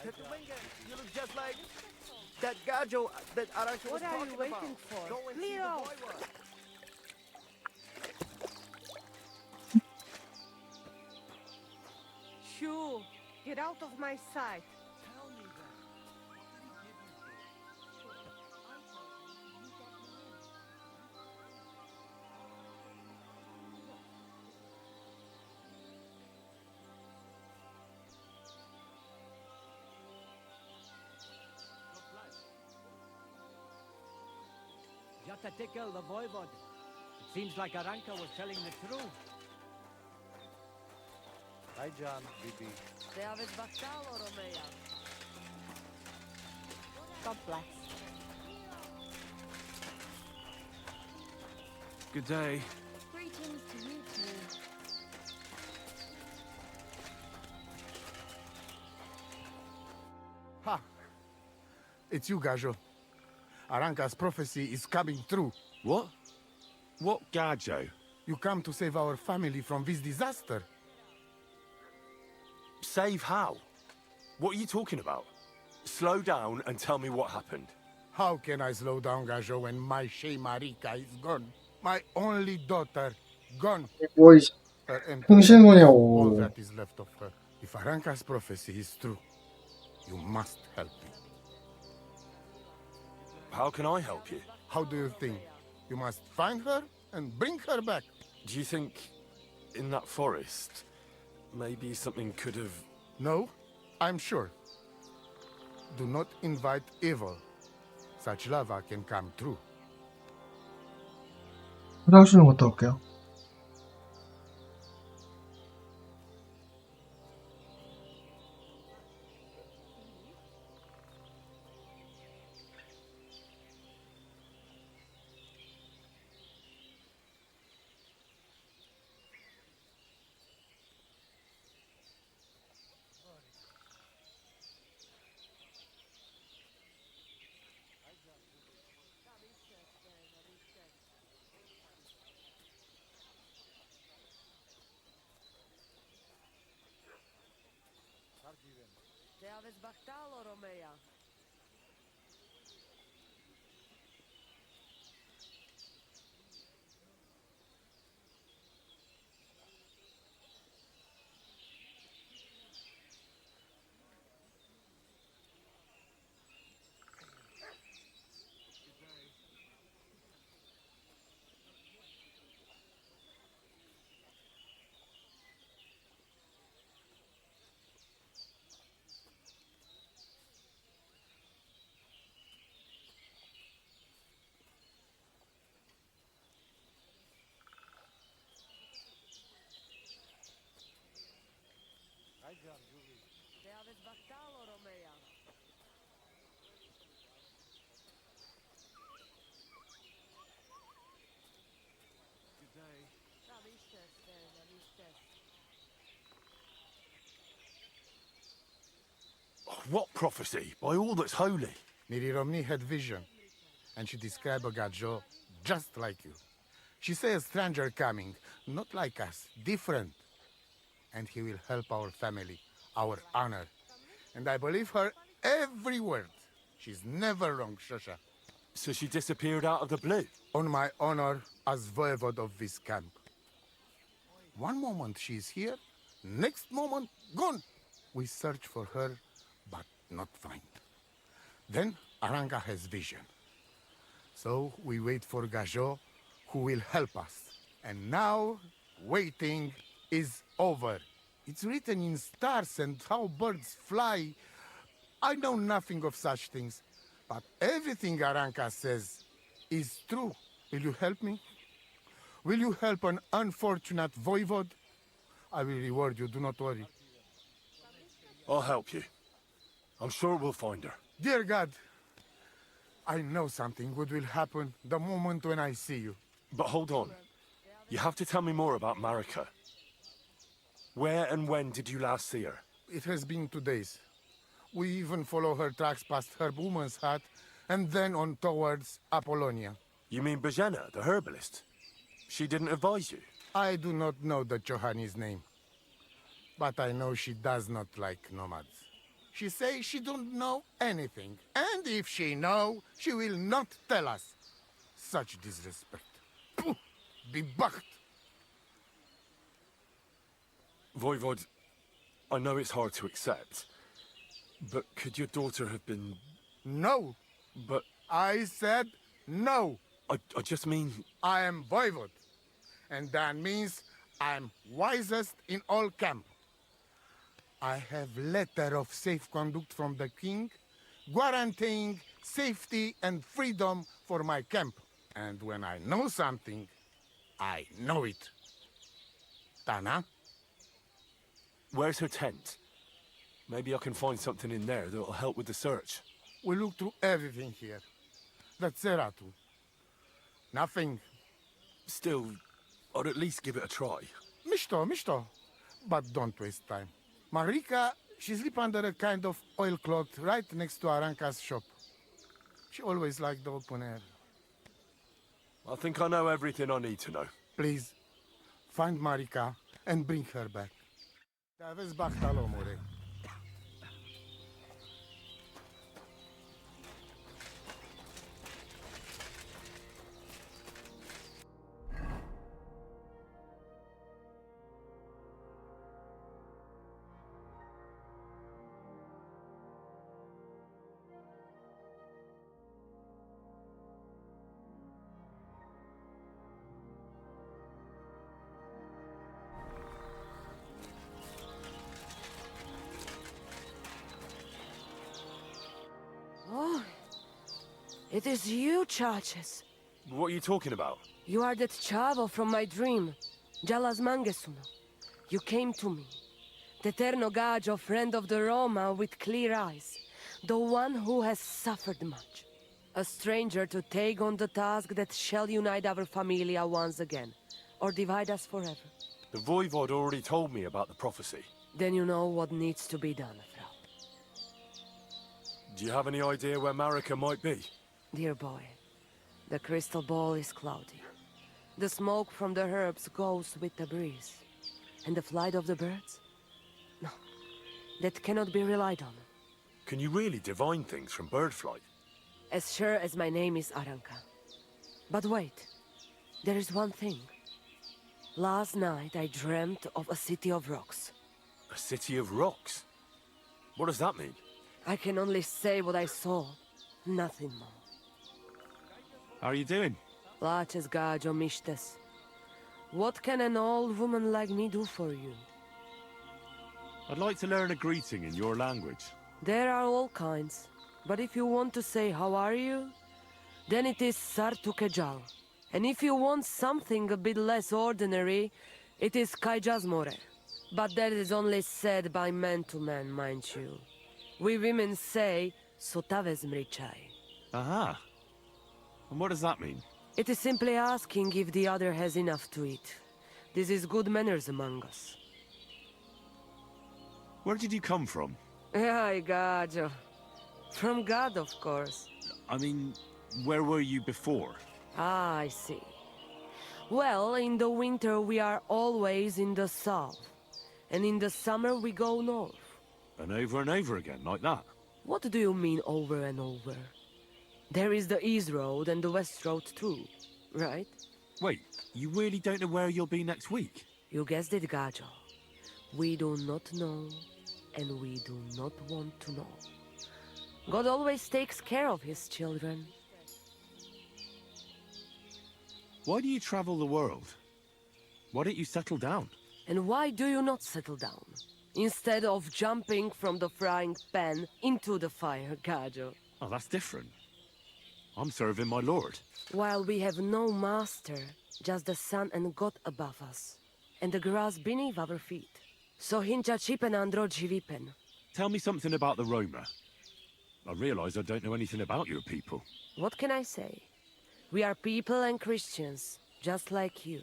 M: You look just like that Gajo that Arashi was
G: What are you
M: talking
G: waiting
M: about.
G: for?
M: Go and see the
G: Leo!
M: boy work.
G: Shoo! Get out of my sight.
M: Tell me that. What did he give you for? I told him you got me in.
O: Я
M: not to tickle the voivod. It seems like Aranka was telling the truth.
P: Hi, John, Bibi.
E: God bless.
J: Good day.
E: Greetings to you too.
Q: Ha! It's you, Gajo. Aranka's prophecy is coming true.
C: What? What Gajo?
Q: You come to save our family from this disaster.
C: Save how? What are you talking about? Slow down and tell me what happened.
Q: How can I slow down, Gajo, when my Shea Marika is gone? My only daughter, gone.
D: 뭐 이-
Q: Her empty
D: 흥신
Q: tent is all
D: 거냐고.
Q: that is left of her. If Aranka's prophecy is true, you must help me.
C: How can I help you?
Q: How do you think? You must find her and bring her back.
C: Do you think in that forest, maybe something could have...
Q: No, I'm sure. Do not invite evil. Such lava can come true.
D: 화장실 좀 갔다 올게요.
C: What prophecy? By all that's holy.
Q: Niri Romney had vision, and she described a Gajo just like you. She says a stranger coming, not like us, different. And he will help our family, our honor. And I believe her every word. She's never wrong, Shosha.
C: So she disappeared out of the blue?
Q: On my honor as voivod of this camp. One moment she's here, next moment gone. We search for her, but not find. Then Aranka has vision. So we wait for Gajo, who will help us. And now, waiting is over. It's written in stars and how birds fly. I know nothing of such things, but everything Aranka says is true. Will you help me? Will you help an unfortunate voivod? I will reward you, do not worry.
C: I'll help you. I'm sure we'll find her.
Q: Dear God, I know something good will happen the moment when I see you.
C: But hold on. You have to tell me more about Marika. Where and when did you last see her?
Q: It has been 2 days. We even follow her tracks past her woman's hut and then on towards Apollonia.
C: You mean Bajena, the herbalist? She didn't advise you?
Q: I do not know the Johani's name, but I know she does not like nomads. She says she don't know anything, and if she know, she will not tell us. Such disrespect. Pooh! Be bucked!
C: Voivod, I know it's hard to accept, but could your daughter have been...
Q: No!
C: But...
Q: I said no!
C: I just mean...
Q: I am Voivod, and that means I'm wisest in all camp. I have letter of safe conduct from the king, guaranteeing safety and freedom for my camp.
R: And when I know something, I know it. Tana?
C: Where's her tent? Maybe I can find something in there that'll help with the search.
R: We look through everything here. That's Zeratu. Nothing.
C: Still, I'd at least give it a try.
R: Misto. But don't waste time. Marika, she sleep under a kind of oilcloth right next to Aranka's shop. She always liked the open air.
C: I think I know everything I need to know.
R: Please, find Marika and bring her back. Daves Bachtalomore.
A: Oh, it is you, Charches.
C: What are you talking about?
A: You are that chavo from my dream, Jalas Mangesuno. You came to me, the Ternogajo friend of the Roma with clear eyes, the one who has suffered much. A stranger to take on the task that shall unite our familia once again, or divide us forever.
C: The Voivod already told me about the prophecy.
A: Then you know what needs to be done, Frau.
C: Do you have any idea where Marika might be?
A: Dear boy, the crystal ball is cloudy. The smoke from the herbs goes with the breeze. And the flight of the birds? No, that cannot be relied on.
C: Can you really divine things from bird flight?
A: As sure as my name is Aranka. But wait, there is one thing. Last night I dreamt of a city of rocks.
C: A city of rocks? What does that mean?
A: I can only say what I saw, nothing more.
C: How are you doing?
A: Laches gajo mishtes. What can an old woman like me do for you?
C: I'd like to learn a greeting in your language.
A: There are all kinds. But if you want to say how are you, then it is Sartukejal. And if you want something a bit less ordinary, it is Kaijazmore. But that is only said by man to man, mind you. We women say, Sotaves mrichai.
C: Aha. And what does that mean?
A: It is simply asking if the other has enough to eat. This is good manners among us.
C: Where did you come from?
A: Ay, gajo. From God, of course.
C: I mean, where were you before?
A: Ah, I see. Well, in the winter we are always in the south. And in the summer we go north.
C: And over again, like that?
A: What do you mean over and over? There is the East Road and the West Road too, right?
C: Wait, you really don't know where you'll be next week?
A: You guessed it, Gajo. We do not know, and we do not want to know. God always takes care of his children.
C: Why do you travel the world? Why don't you settle down?
A: And why do you not settle down? Instead of jumping from the frying pan into the fire, Gajo.
C: Oh, that's different. I'm serving my lord.
A: While we have no master, just the sun and God above us, and the grass beneath our feet. So hincha chipen andro jivipen.
C: Tell me something about the Roma. I realize I don't know anything about your people.
A: What can I say? We are people and Christians, just like you.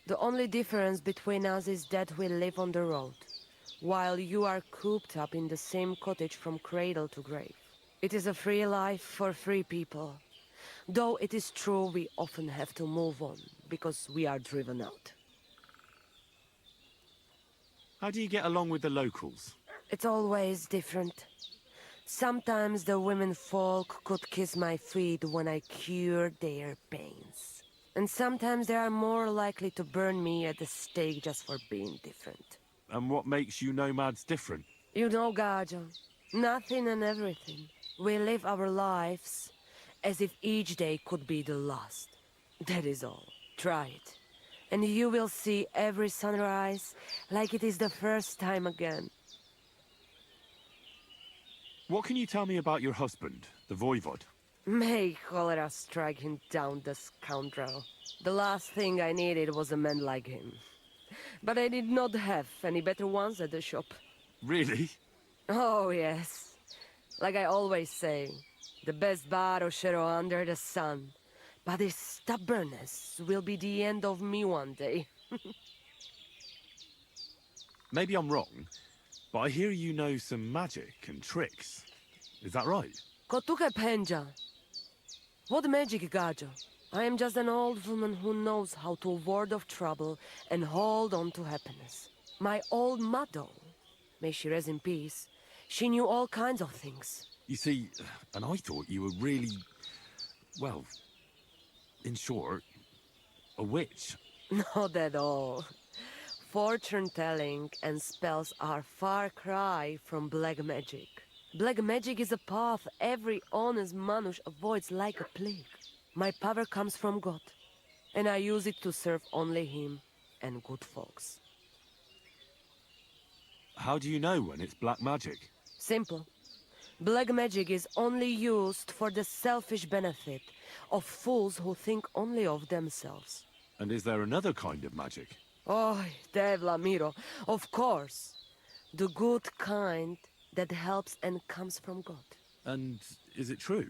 A: The only difference between us is that we live on the road, while you are cooped up in the same cottage from cradle to grave. It is a free life for free people. Though it is true we often have to move on, because we are driven out.
C: How do you get along with the locals?
A: It's always different. Sometimes the women folk could kiss my feet when I cured their pains. And sometimes they are more likely to burn me at the stake just for being different.
C: And what makes you nomads different?
A: You know, Gajo, nothing and everything. We live our lives as if each day could be the last. That is all. Try it. And you will see every sunrise like it is the first time again.
C: What can you tell me about your husband, the Voivod?
A: May cholera strike him down, the scoundrel. The last thing I needed was a man like him. But I did not have any better ones at the shop.
C: Really?
A: Oh, yes. Like I always say, the best barrochero under the sun. But his stubbornness will be the end of me one day.
C: Maybe I'm wrong, but I hear you know some magic and tricks. Is that right?
A: Kotuke penja. What magic, Gajo? I am just an old woman who knows how to ward off trouble and hold on to happiness. My old mother, may she rest in peace, she knew all kinds of things.
C: You see, and I thought you were really, well, in short, a witch.
A: Not at all. Fortune-telling and spells are far cry from black magic. Black magic is a path every honest manush avoids like a plague. My power comes from God, and I use it to serve only Him and good folks.
C: How do you know when it's black magic?
A: Simple. Black magic is only used for the selfish benefit of fools who think only of themselves.
C: And is there another kind of magic?
A: Oh, Devla Miro, of course. The good kind that helps and comes from God.
C: And is it true?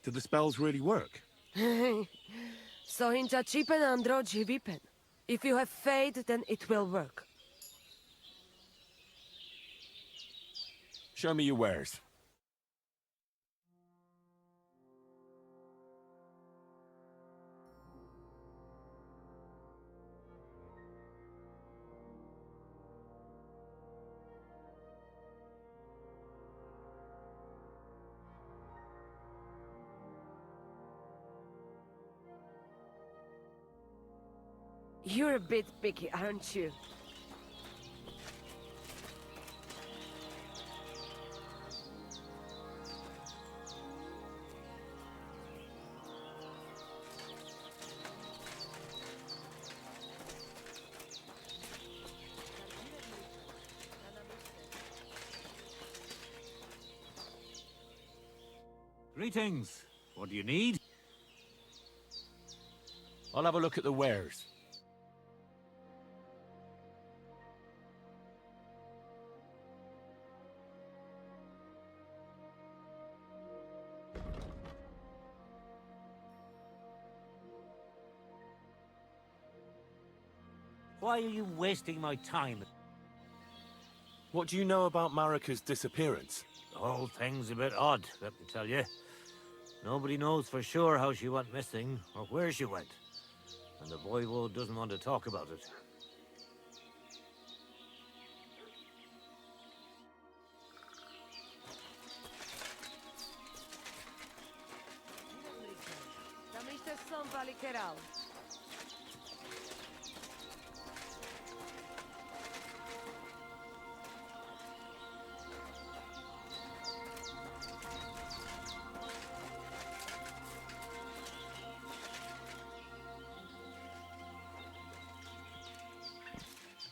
C: Do the spells really work?
A: So hincha chipen androji vipen. If you have faith, then it will work.
C: Show me your wares.
A: You're a bit picky, aren't you?
S: Greetings. What do you need?
C: I'll have a look at the wares.
S: Why are you wasting my time?
C: What do you know about Marika's disappearance?
S: The whole thing's a bit odd, let me tell you. Nobody knows for sure how she went missing or where she went. And the voivode doesn't want to talk about it.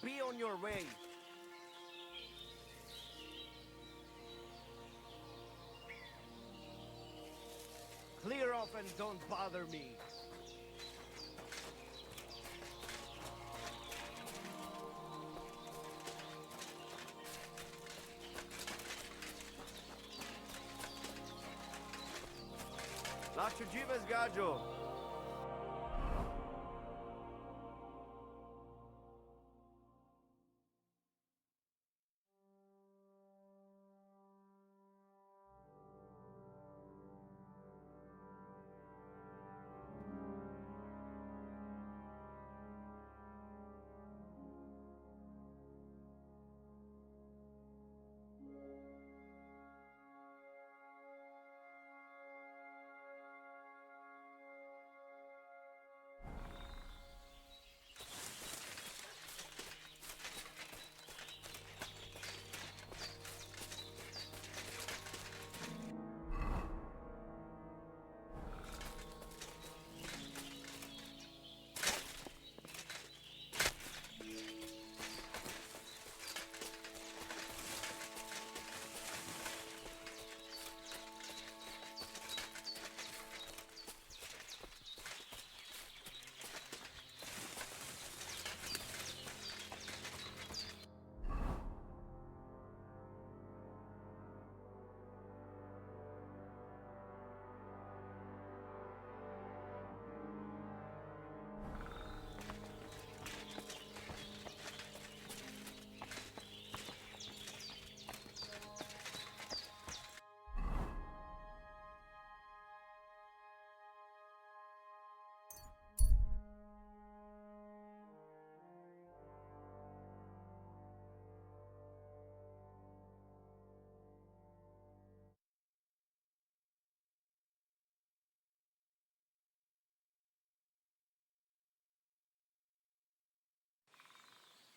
M: Be on your way. Clear off and don't bother me. Lacho Jivas Gajo.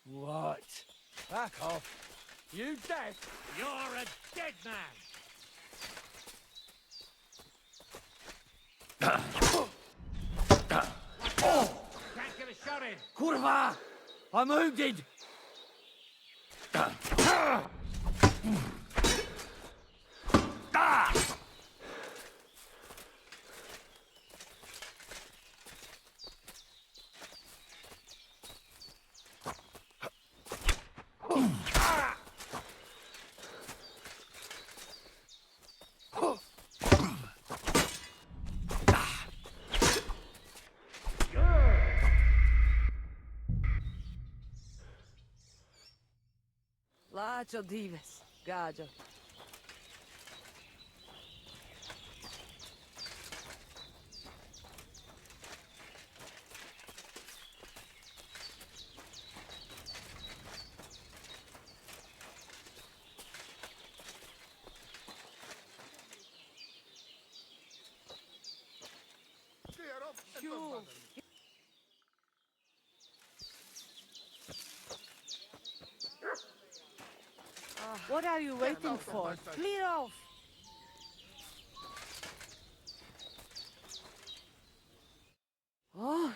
M: What? Back off. You dead?
S: You're a dead man! Can't get a shot in!
M: Kurva! I'm wounded!
A: Lacho dives, gajo.
G: What are you waiting for? Clear off!
A: Oh,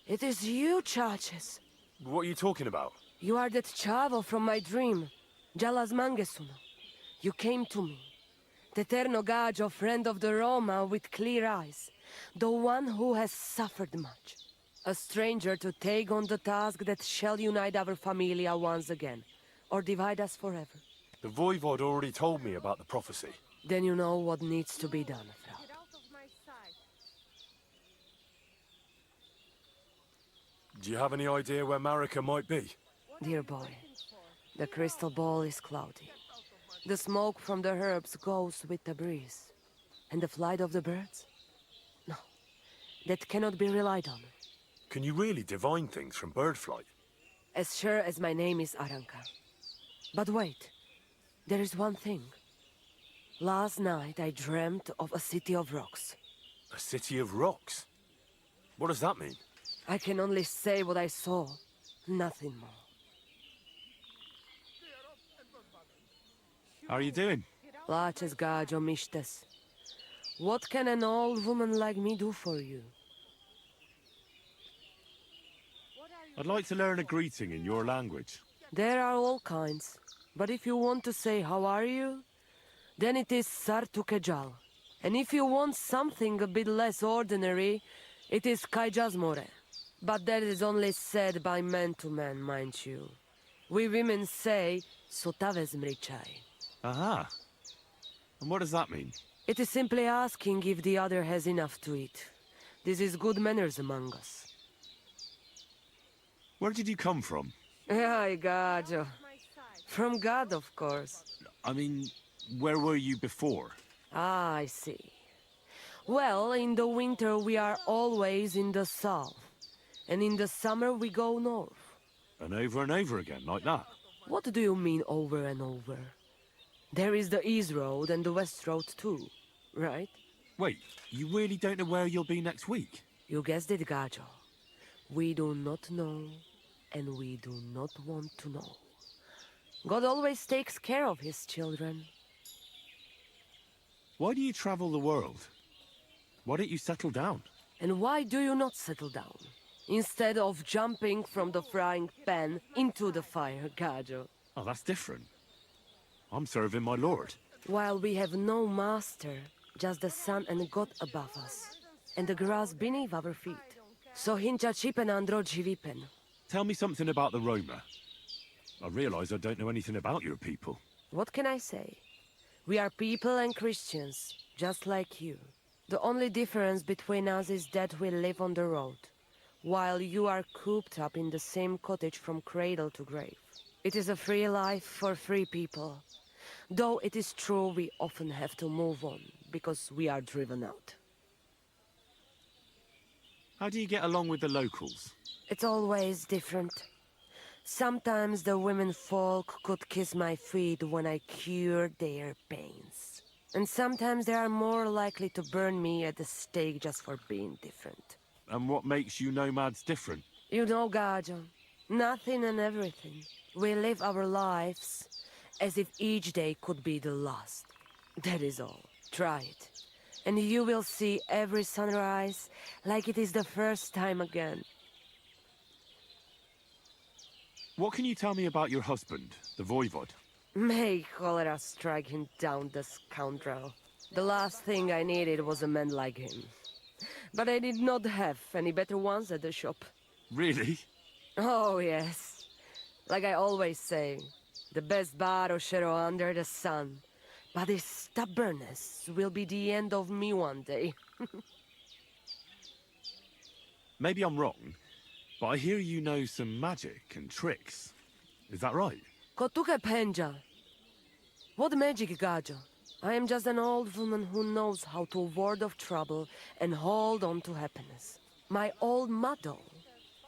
A: it is you, Chaches.
C: What are you talking about?
A: You are that chavo from my dream, Jalas Mangesuno. You came to me, the Eterno Gajo, friend of the Roma with clear eyes, the one who has suffered much. A stranger to take on the task that shall unite our familia once again, or divide us forever.
C: The Voivod already told me about the prophecy.
A: Then you know what needs to be done, Frau.
G: Get out of my sight.
C: Do you have any idea where Marika might be?
A: Dear boy, the crystal ball is cloudy. The smoke from the herbs goes with the breeze. And the flight of the birds? No, that cannot be relied on.
C: Can you really divine things from bird flight?
A: As sure as my name is Aranka. But wait, there is one thing. Last night I dreamt of a city of rocks.
C: A city of rocks? What does that mean?
A: I can only say what I saw, nothing more.
C: How are you doing?
A: Laches gajo mishtes. What can an old woman like me do for you?
C: I'd like to learn a greeting in your language.
A: There are all kinds. But if you want to say how are you, then it is Sartukejal. And if you want something a bit less ordinary, it is Kaijazmore. But that is only said by man to man, mind you. We women say Sotavezmrichai.
C: Aha. And what does that mean?
A: It is simply asking if the other has enough to eat. This is good manners among us.
C: Where did you come from?
A: Ay, gajo. From God, of course.
C: I mean, where were you before?
A: Ah, I see. Well, in the winter we are always in the south. And in the summer we go north.
C: And over again, like that?
A: What do you mean over and over? There is the East Road and the West Road too, right?
C: Wait, you really don't know where you'll be next week?
A: You guessed it, Gajo. We do not know, and we do not want to know. God always takes care of his children.
C: Why do you travel the world? Why don't you settle down?
A: And why do you not settle down? Instead of jumping from the frying pan into the fire, Gajo.
C: Oh, that's different. I'm serving my lord.
A: While we have no master, just the sun and God above us, and the grass beneath our feet. So hincha chipen andro jivipen.
C: Tell me something about the Roma. I realize I don't know anything about your people.
A: What can I say? We are people and Christians, just like you. The only difference between us is that we live on the road, while you are cooped up in the same cottage from cradle to grave. It is a free life for free people. Though it is true we often have to move on, because we are driven out.
C: How do you get along with the locals?
A: It's always different. Sometimes the women folk could kiss my feet when I cured their pains. And sometimes they are more likely to burn me at the stake just for being different.
C: And what makes you nomads different?
A: You know, Gajo, Nothing and everything. We live our lives as if each day could be the last. That is all. Try it. And you will see every sunrise like it is the first time again.
C: What can you tell me about your husband, the Voivod?
A: May cholera strike him down, the scoundrel. The last thing I needed was a man like him. But I did not have any better ones at the shop.
C: Really?
A: Oh, yes. Like I always say, the best barrochero under the sun. But his stubbornness will be the end of me one day.
C: Maybe I'm wrong, but I hear you know some magic and tricks. Is that right?
A: Kotuke penja. What magic, Gajo? I am just an old woman who knows how to ward off trouble and hold on to happiness. My old mother,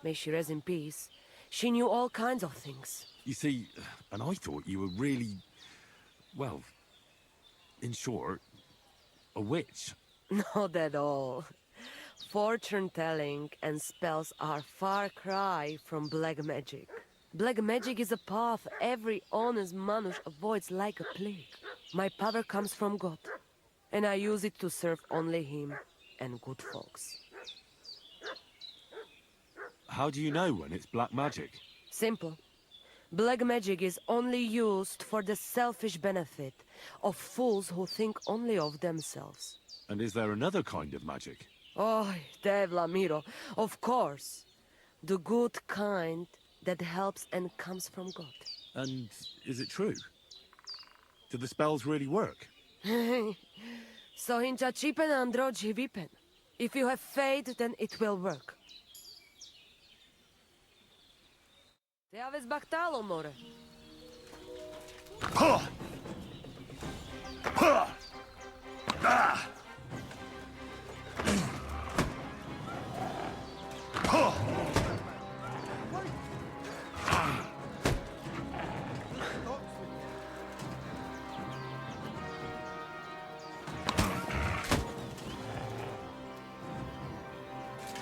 A: may she rest in peace, she knew all kinds of things.
C: You see, and I thought you were really, well, in short, a witch.
A: Not at all. Fortune-telling and spells are far cry from black magic. Black magic is a path every honest Manush avoids like a plague. My power comes from God, and I use it to serve only Him and good folks.
C: How do you know when it's black magic?
A: Simple. Black magic is only used for the selfish benefit of fools who think only of themselves.
C: And is there another kind of magic?
A: Oh, Devla Miro, of course. The good kind that helps and comes from God.
C: And is it true? Do the spells really work?
A: So hincha chipen androji vipen. If you have faith, then it will work. Te aves baktalo, more.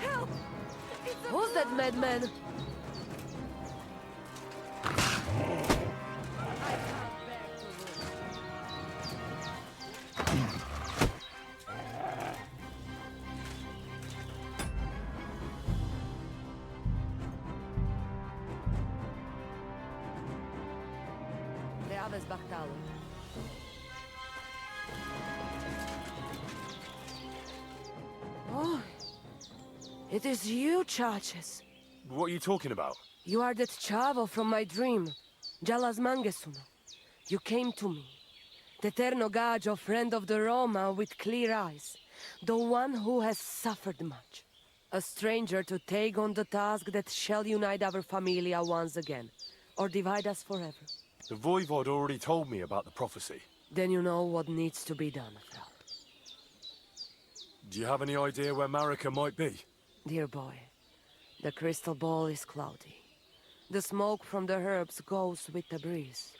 A: Help! Who's that madman? Te aves baktalo. Oh, it is you, Chaches.
C: What are you talking about?
A: You are that chavo from my dream, Jalas Mangesuno. You came to me, the Eterno Gajo, friend of the Roma with clear eyes, the one who has suffered much. A stranger to take on the task that shall unite our familia once again, or divide us forever.
C: The Voivod already told me about the prophecy.
A: Then you know what needs to be done, Frau.
C: Do you have any idea where Marika might be?
A: Dear boy, the crystal ball is cloudy. The smoke from the herbs goes with the breeze.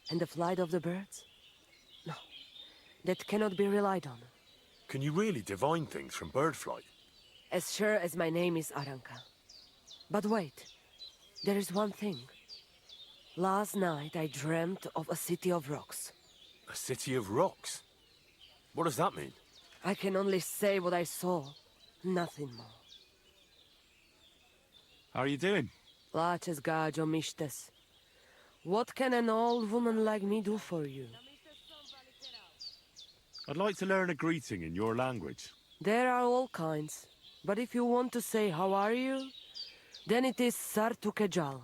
A: And the flight of the birds? No, that cannot be relied on.
C: Can you really divine things from bird flight?
A: As sure as my name is Aranka. But wait, there is one thing. Last night I dreamt of a city of rocks.
C: A city of rocks? What does that mean?
A: I can only say what I saw, nothing more.
C: How are you doing?
A: Laches gajo mishtes. What can an old woman like me do for you?
C: I'd like to learn a greeting in your language.
A: There are all kinds. But if you want to say how are you, then it is Sartukejal.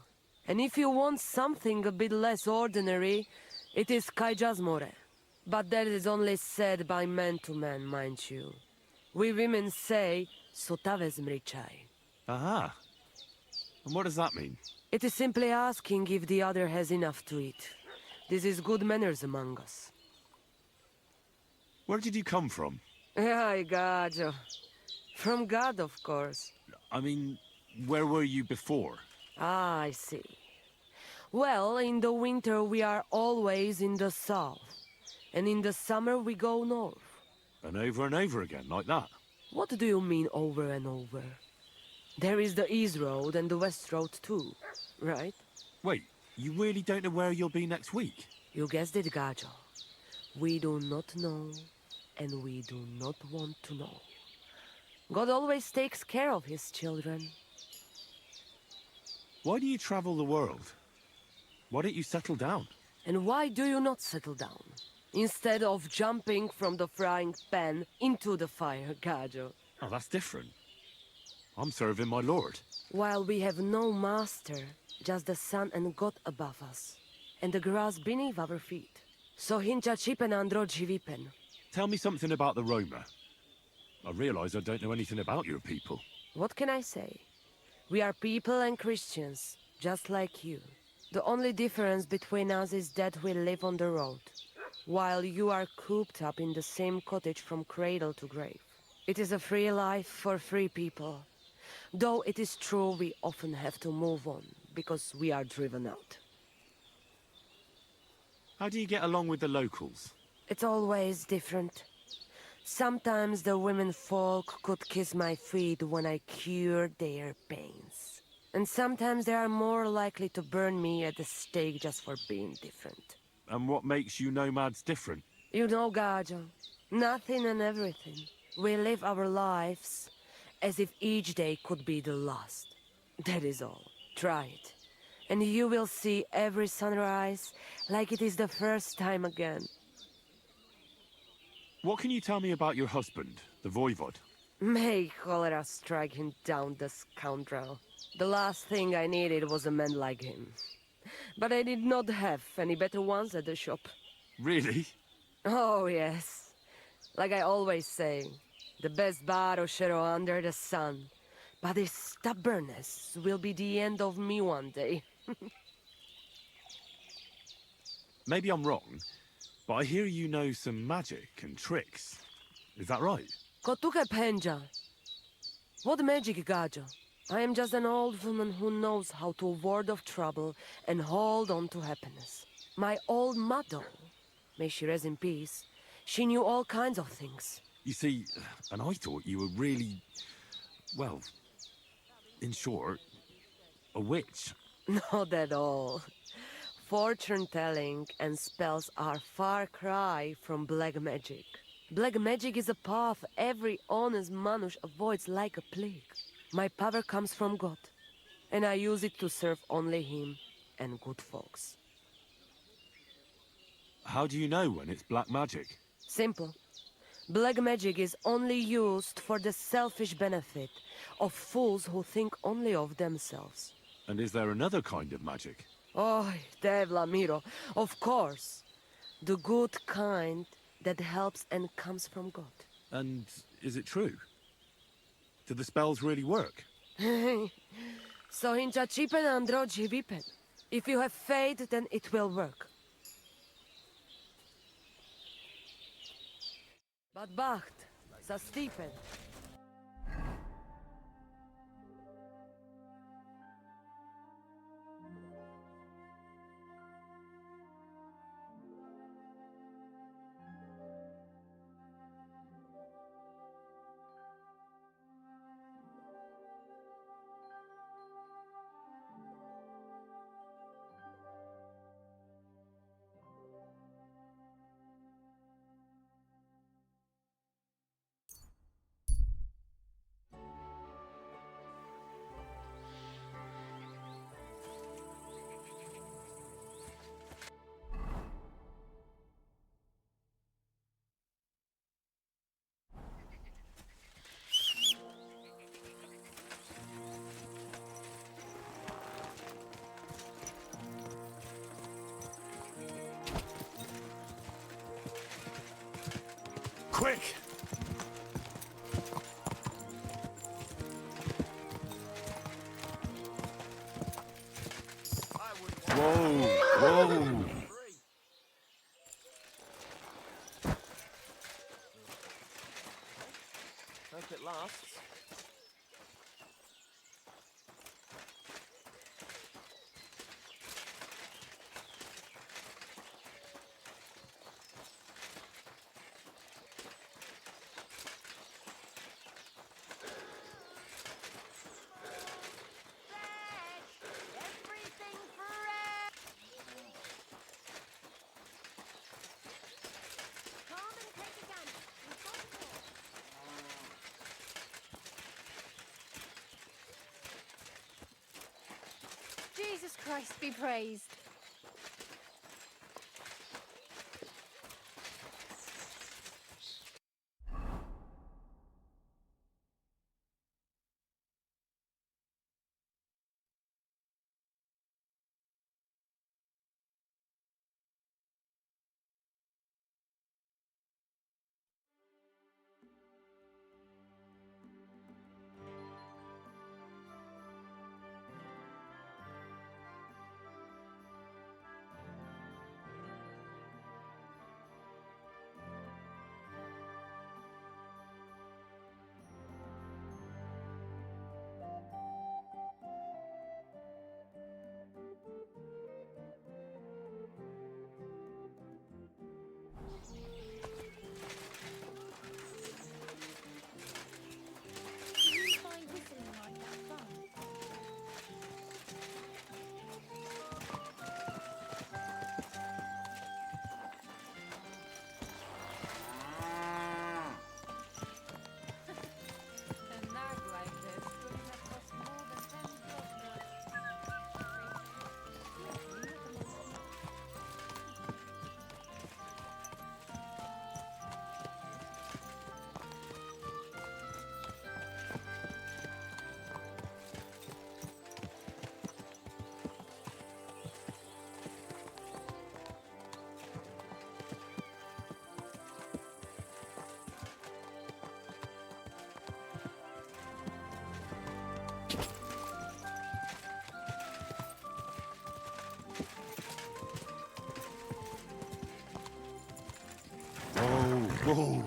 A: And if you want something a bit less ordinary, it is Kaijazmore. But that is only said by man to man, mind you. We women say, Sotaves mrichai.
C: Aha. And what does that mean?
A: It is simply asking if the other has enough to eat. This is good manners among us.
C: Where did you come from?
A: Ay, Gajo. From God, of course.
C: I mean, where were you before?
A: Ah, I see. Well, in the winter we are always in the south. And in the summer we go north.
C: And over again, like that?
A: What do you mean over and over? There is the East Road and the West Road too, right?
C: Wait, you really don't know where you'll be next week?
A: You guessed it, Gajo. We do not know, and we do not want to know. God always takes care of his children.
C: Why do you travel the world? Why don't you settle down?
A: And why do you not settle down? Instead of jumping from the frying pan into the fire, Gajo.
C: Oh, that's different. I'm serving my lord.
A: While we have no master, just the sun and God above us, and the grass beneath our feet. So hincha chipen andro jivipen.
C: Tell me something about the Roma. I realize I don't know anything about your people.
A: What can I say? We are people and Christians, just like you. The only difference between us is that we live on the road, while you are cooped up in the same cottage from cradle to grave. It is a free life for free people. Though it is true we often have to move on, because we are driven out.
C: How do you get along with the locals?
A: It's always different. Sometimes the women folk could kiss my feet when I cured their pains. And sometimes they are more likely to burn me at the stake just for being different.
C: And what makes you nomads different?
A: You know, Gajo, nothing and everything. We live our lives as if each day could be the last. That is all. Try it. And you will see every sunrise like it is the first time again.
C: What can you tell me about your husband, the Voivod?
A: May cholera strike him down, the scoundrel. The last thing I needed was a man like him. But I did not have any better ones at the shop.
C: Really?
A: Oh, yes. Like I always say, the best barrochero under the sun. But his stubbornness will be the end of me one day.
C: Maybe I'm wrong, but I hear you know some magic and tricks. Is that right?
A: Kotuke Penja. What magic, Gajo? I am just an old woman who knows how to ward off trouble and hold on to happiness. My old mother, may she rest in peace, she knew all kinds of things.
C: You see, and I thought you were really, well, in short, a witch.
A: Not at all. Fortune-telling and spells are far cry from black magic. Black magic is a path every honest manush avoids like a plague. My power comes from God, and I use it to serve only him and good folks.
C: How do you know when it's black magic?
A: Simple. Black magic is only used for the selfish benefit of fools who think only of themselves.
C: And is there another kind of magic?
A: Oh, Devla Miro, of course. The good kind that helps and comes from God.
C: And is it true? Do the spells really work?
A: So hincha chipen andro jivipen. If you have faith, then it will work. But bacht, sa Stephen.
C: Quick! Whoa! Whoa!
N: Hope it lasts.
T: Christ be praised.
L: Whoa!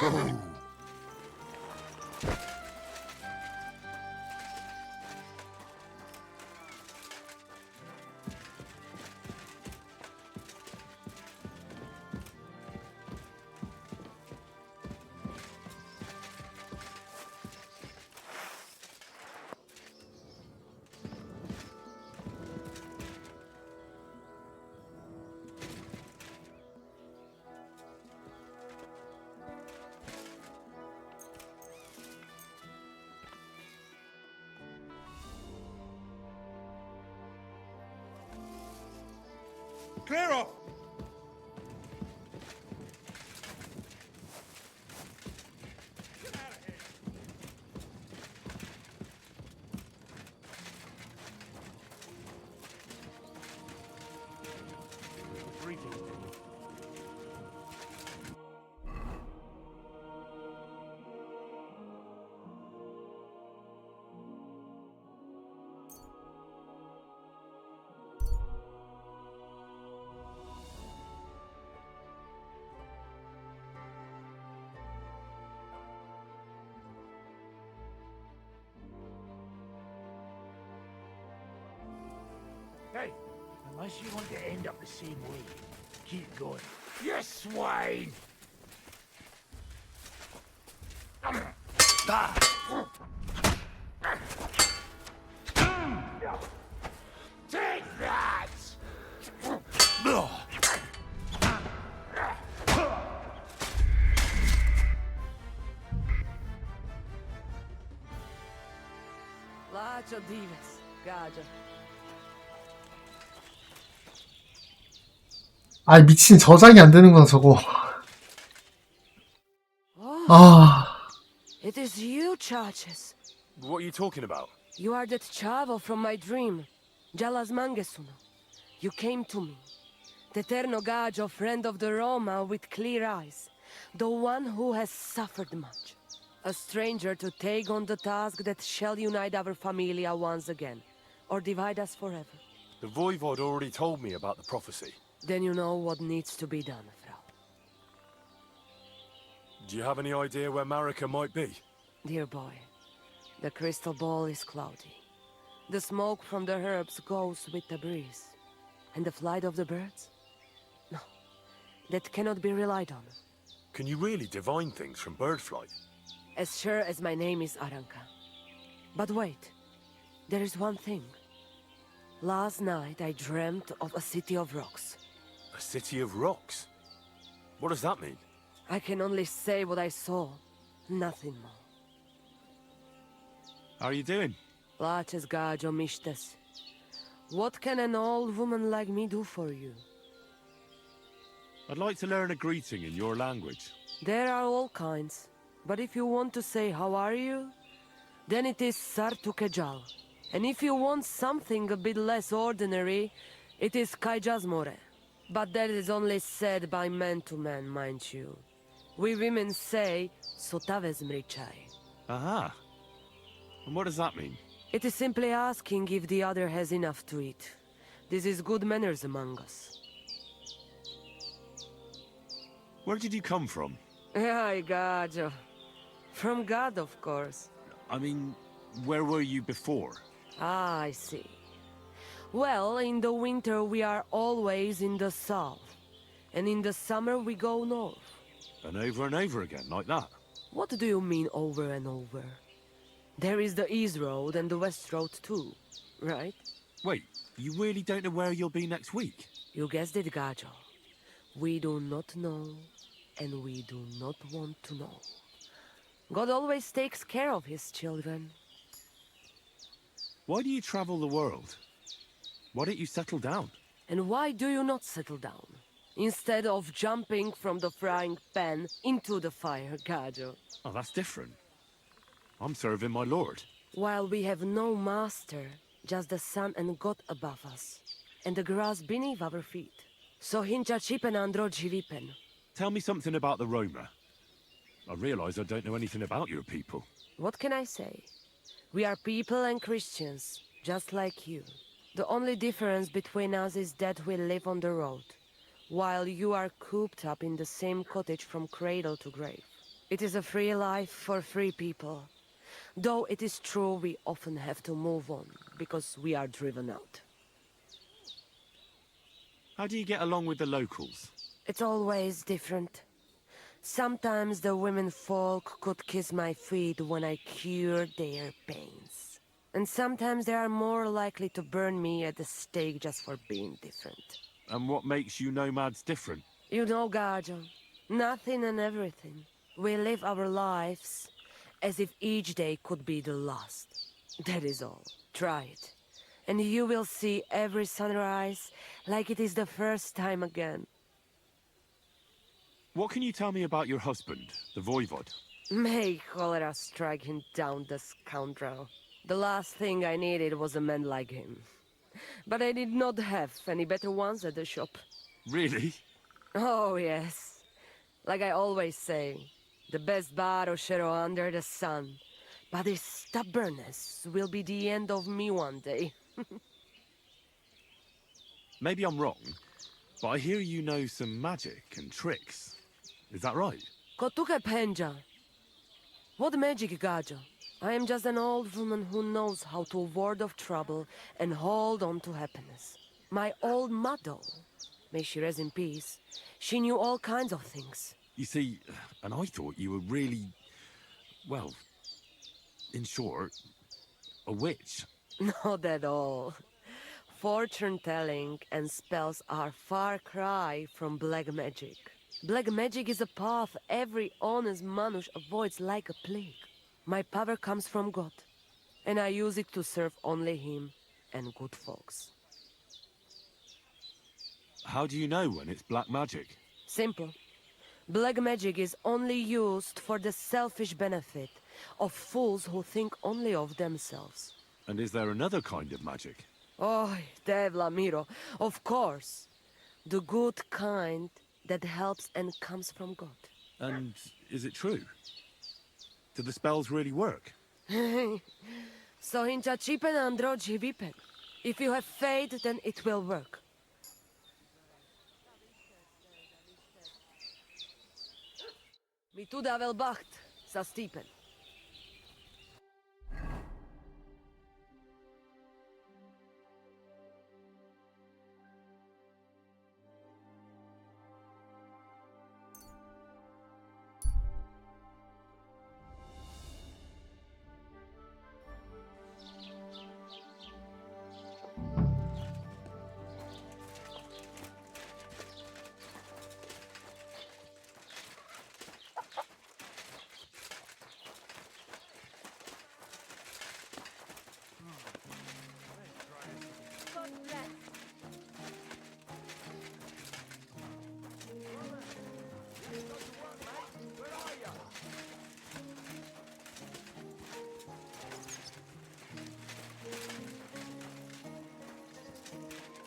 L: Whoa!
H: Clear off!
M: Hey, unless you want to end up the same way, keep going. You swine! Take that!
A: Lacio divas, gaja.
D: 아, 미친, 저장이 안 되는구나, 저거. 아.
A: It is you, Churches.
C: What are you talking about?
A: You are that chavo from my dream, Jalas Mangesuno. You came to me, the Eterno Gajo, friend of the Roma with clear eyes, the one who has suffered much. A stranger to take on the task that shall unite our familia once again, or divide us forever.
C: The Voivod already told me about the prophecy.
A: Then you know what needs to be done, Frau.
C: Do you have any idea where Marika might be?
A: Dear boy, the crystal ball is cloudy. The smoke from the herbs goes with the breeze. And the flight of the birds? No, that cannot be relied on.
C: Can you really divine things from bird flight?
A: As sure as my name is Aranka. But wait, there is one thing. Last night I dreamt of a city of rocks.
C: A city of rocks? What does that mean?
A: I can only say what I saw, nothing more.
C: How are you doing?
A: Places gajo mištes. What can an old woman like me do for you?
C: I'd like to learn a greeting in your language.
A: There are all kinds, but if you want to say how are you, then it is Sartukejal. And if you want something a bit less ordinary, it is Kaijazmore. But that is only said by man to man, mind you. We women say Sotavezmrichai.
C: Aha. And what does that mean?
A: It is simply asking if the other has enough to eat. This is good manners among us.
C: Where did you come from?
A: Ay, gajo. From God, of course.
C: I mean, where were you before?
A: Ah, I see. Well, in the winter we are always in the south. And in the summer we go north.
C: And over again, like that?
A: What do you mean over and over? There is the East Road and the West Road too, right?
C: Wait, you really don't know where you'll be next week?
A: You guessed it, gajo. We do not know, and we do not want to know. God always takes care of his children.
C: Why do you travel the world? Why don't you settle down?
A: And why do you not settle down? Instead of jumping from the frying pan into the fire, gajo.
C: Oh, that's different. I'm serving my lord.
A: While we have no master, just the sun and God above us, and the grass beneath our feet. So hincha chipen andro jivipen.
C: Tell me something about the Roma. I realize I don't know anything about your people.
A: What can I say? We are people and Christians, just like you. The only difference between us is that we live on the road, while you are cooped up in the same cottage from cradle to grave. It is a free life for free people. Though it is true we often have to move on, because we are driven out.
C: How do you get along with the locals?
A: It's always different. Sometimes the women folk could kiss my feet when I cured their pains. And sometimes they are more likely to burn me at the stake just for being different.
C: And what makes you nomads different?
A: You know, Gajo, nothing and everything. We live our lives as if each day could be the last. That is all. Try it. And you will see every sunrise like it is the first time again.
C: What can you tell me about your husband, the Voivod?
A: May cholera strike him down, the scoundrel. The last thing I needed was a man like him. But I did not have any better ones at the shop.
C: Really?
A: Oh, yes. Like I always say, the best Baroshero under the sun. But his stubbornness will be the end of me one day.
C: Maybe I'm wrong, but I hear you know some magic and tricks. Is that right?
A: Kotuke Penja. What magic, Gajo? I am just an old woman who knows how to ward off trouble and hold on to happiness. My old mother, may she rest in peace, she knew all kinds of things.
C: You see, and I thought you were really, well, in short, a witch.
A: Not at all. Fortune-telling and spells are far cry from black magic. Black magic is a path every honest manush avoids like a plague. My power comes from God, and I use it to serve only him and good folks.
C: How do you know when it's black magic?
A: Simple. Black magic is only used for the selfish benefit of fools who think only of themselves.
C: And is there another kind of magic?
A: Oh, Devla Miro, of course. The good kind that helps and comes from God.
C: And is it true? Do the spells really work?
A: So hincha chipen andro jivipen. If you have faith, then it will work. Mi tu davel bacht, sa stipen.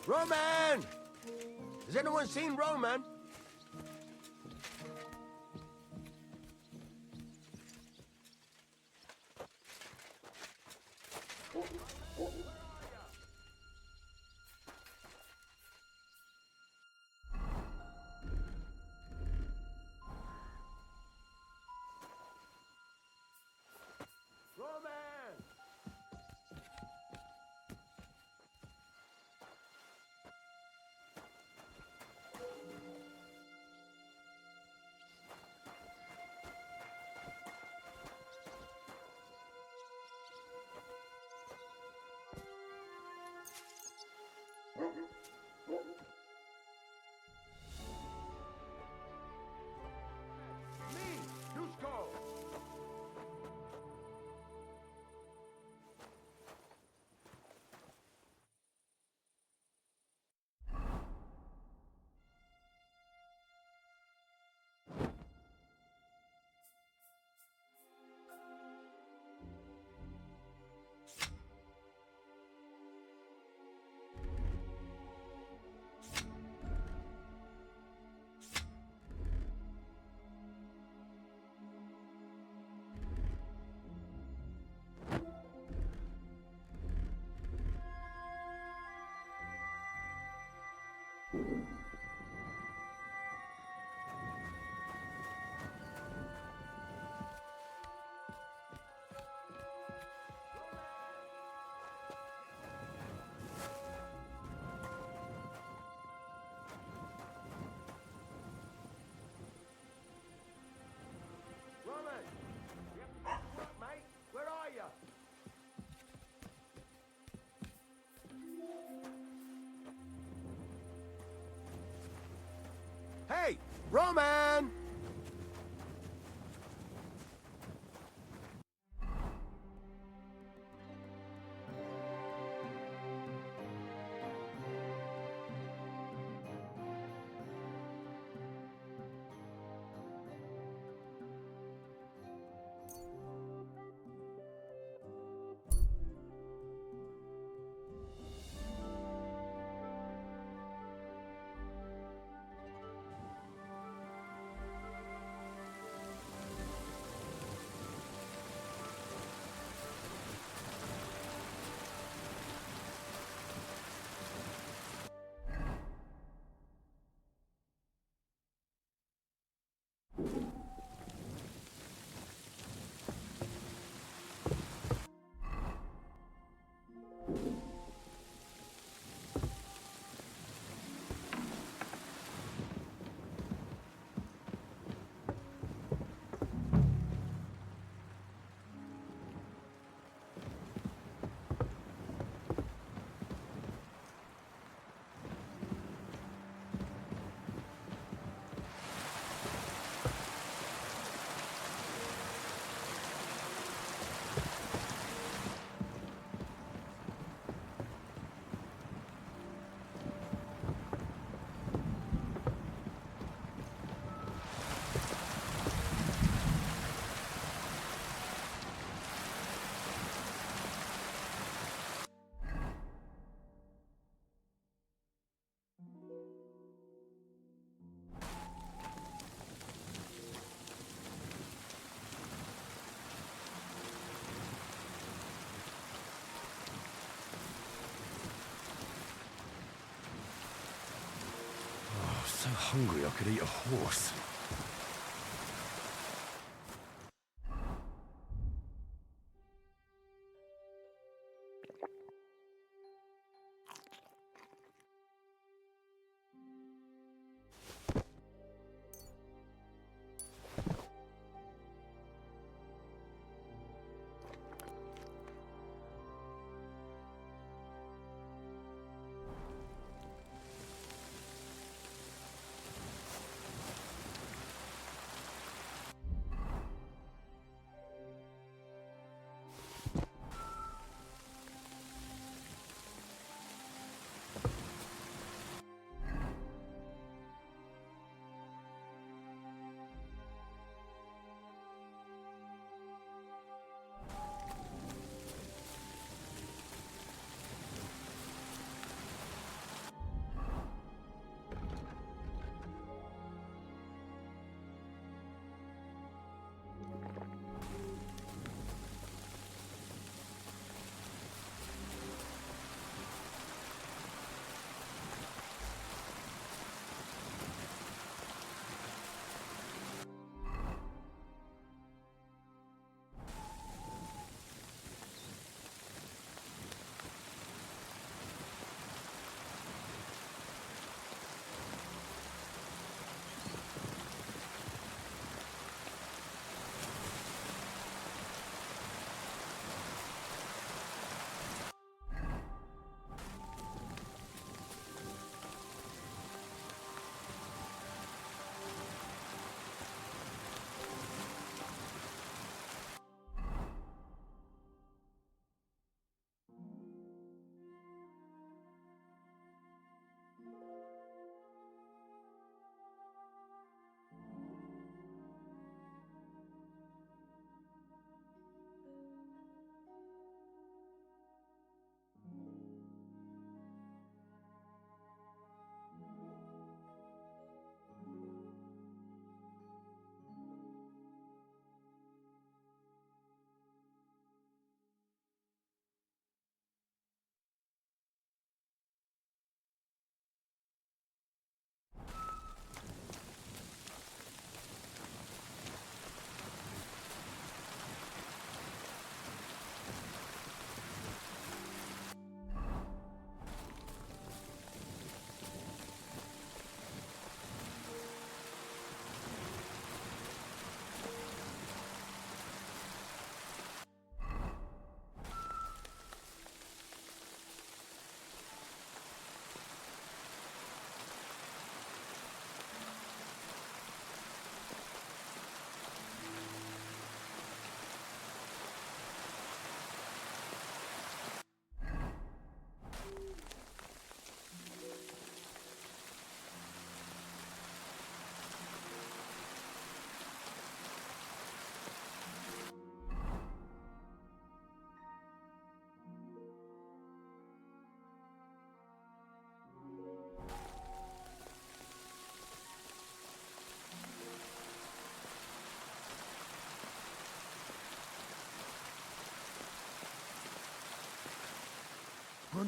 M: Roman! Has anyone seen Roman? Roman! Me, Dusko! Roman! We have to get to work, mate. Where are you? Hey! Roman!
L: Oh, so hungry I could eat a horse.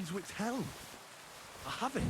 L: Kingswick's helm. I have it.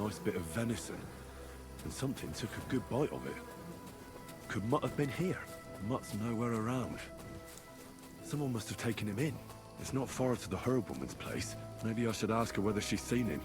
L: nice bit of venison, and something took a good bite of it. Could Mutt have been here? Mutt's nowhere around. Someone must have taken him in. It's not far to the herb-woman's place. Maybe I should ask her whether she's seen him.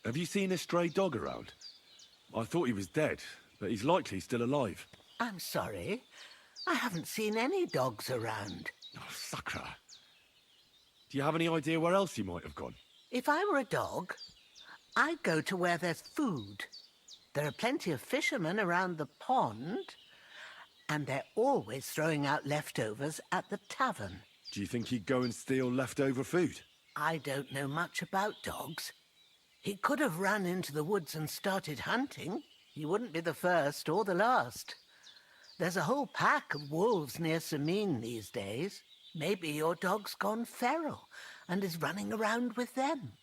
L: Have you seen a stray dog around? I thought he was dead, but he's likely still alive.
T: I'm sorry. I haven't seen any dogs around.
L: Oh, sucker. Do you have any idea where else he might have gone?
T: If I were a dog, I'd go to where there's food. There are plenty of fishermen around the pond, and they're always throwing out leftovers at the tavern.
L: Do you think he'd go and steal leftover food?
T: I don't know much about dogs. He could have run into the woods and started hunting. He wouldn't be the first or the last. There's a whole pack of wolves near Sameen these days. Maybe your dog's gone feral and is running around with them.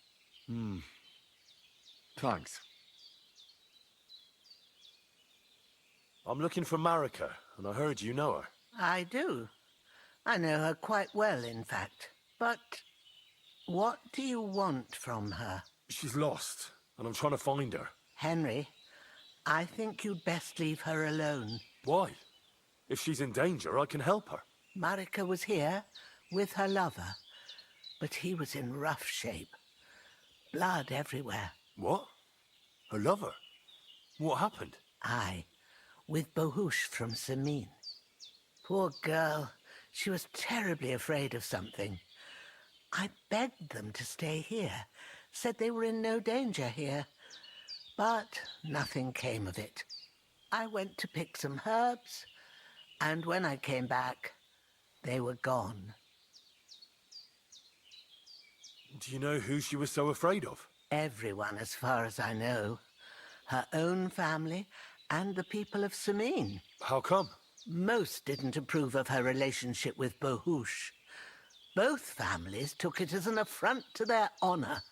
L: Thanks. I'm looking for Marika, and I heard you know her.
T: I do. I know her quite well, in fact. But what do you want from her?
L: She's lost, and I'm trying to find her.
T: Henry, I think you'd best leave her alone.
L: Why? If she's in danger, I can help her.
T: Marika was here with her lover, but he was in rough shape. Blood everywhere.
L: What? Her lover? What happened?
T: Aye, with Bohush from Sameen. Poor girl, she was terribly afraid of something. I begged them to stay here, said they were in no danger here, but nothing came of it. I went to pick some herbs, and when I came back, they were gone.
L: Do you know who she was so afraid of?
T: Everyone, as far as I know. Her own family and the people of Sameen.
L: How come?
T: Most didn't approve of her relationship with Bohush. Both families took it as an affront to their honor.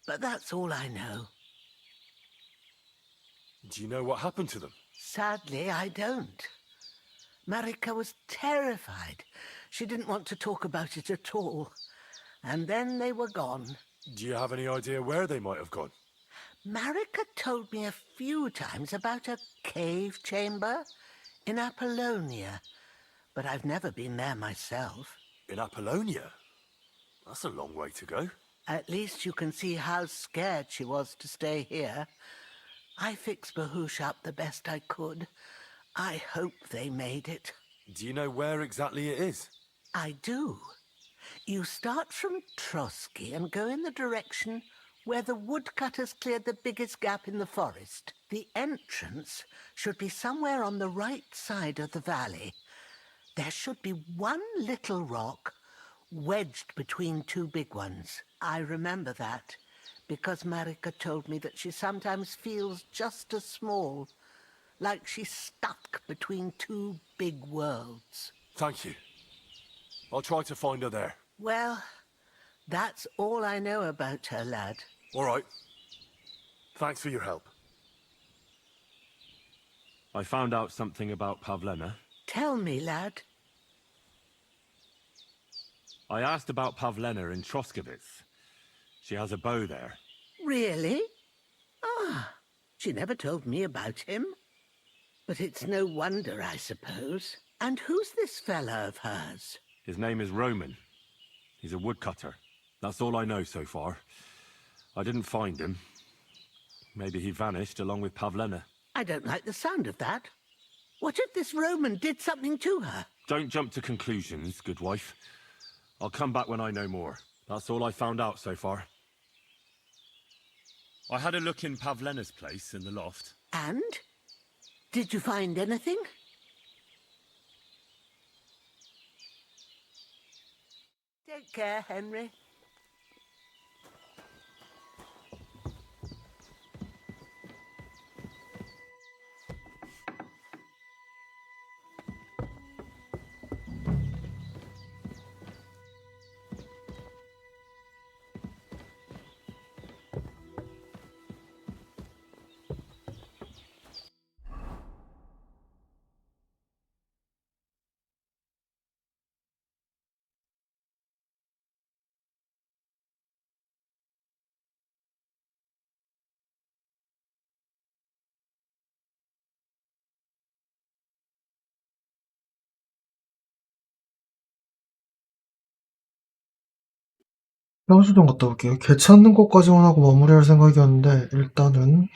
T: But that's all I know.
L: Do you know what happened to them?
T: Sadly, I don't. Marika was terrified. She didn't want to talk about it at all. And then they were gone.
L: Do you have any idea where they might have gone?
T: Marika told me a few times about a cave chamber in Apollonia, but I've never been there myself.
L: In Apollonia? That's a long way to go.
T: At least you can see how scared she was to stay here. I fixed Bohush up the best I could. I hope they made it.
L: Do you know where exactly it is?
T: I do. You start from Trotsky and go in the direction where the woodcutters cleared the biggest gap in the forest. The entrance should be somewhere on the right side of the valley. There should be one little rock wedged between two big ones. I remember that because Marika told me that she sometimes feels just as small, like she's stuck between two big worlds.
L: Thank you. I'll try to find her there.
T: Well, that's all I know about her, lad.
L: All right. Thanks for your help. I found out something about Pavlena.
T: Tell me, lad.
C: I asked about Pavlena in Troskovitz. She has a bow there.
T: Really? Ah, she never told me about him. But it's no wonder, I suppose. And who's this fella of hers?
C: His name is Roman. He's a woodcutter. That's all I know so far. I didn't find him. Maybe he vanished along with Pavlena.
T: I don't like the sound of that. What if this Roman did something to her?
C: Don't jump to conclusions, good wife. I'll come back when I know more. That's all I found out so far. I had a look in Pavlena's place in the loft.
T: And? Did you find anything? Take care, Henry.
D: 향수동 갔다 올게요. 개 찾는 것까지만 하고 마무리할 생각이었는데 일단은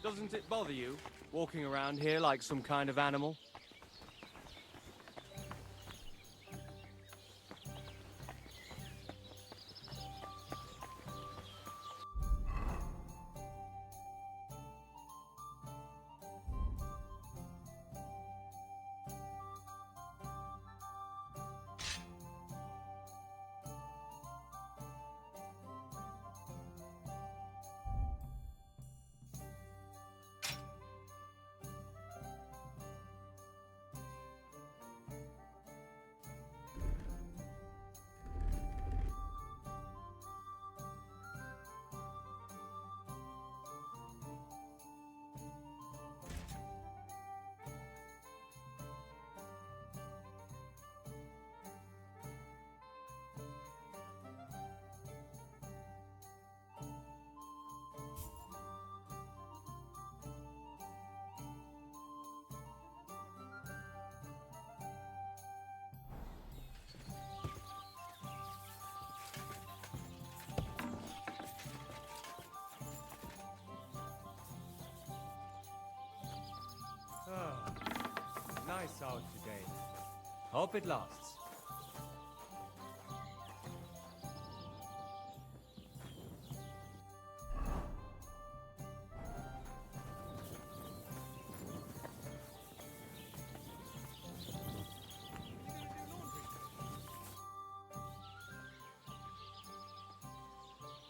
M: Doesn't it bother you, walking around here like some kind of animal? Ah, nice out today. Hope it lasts.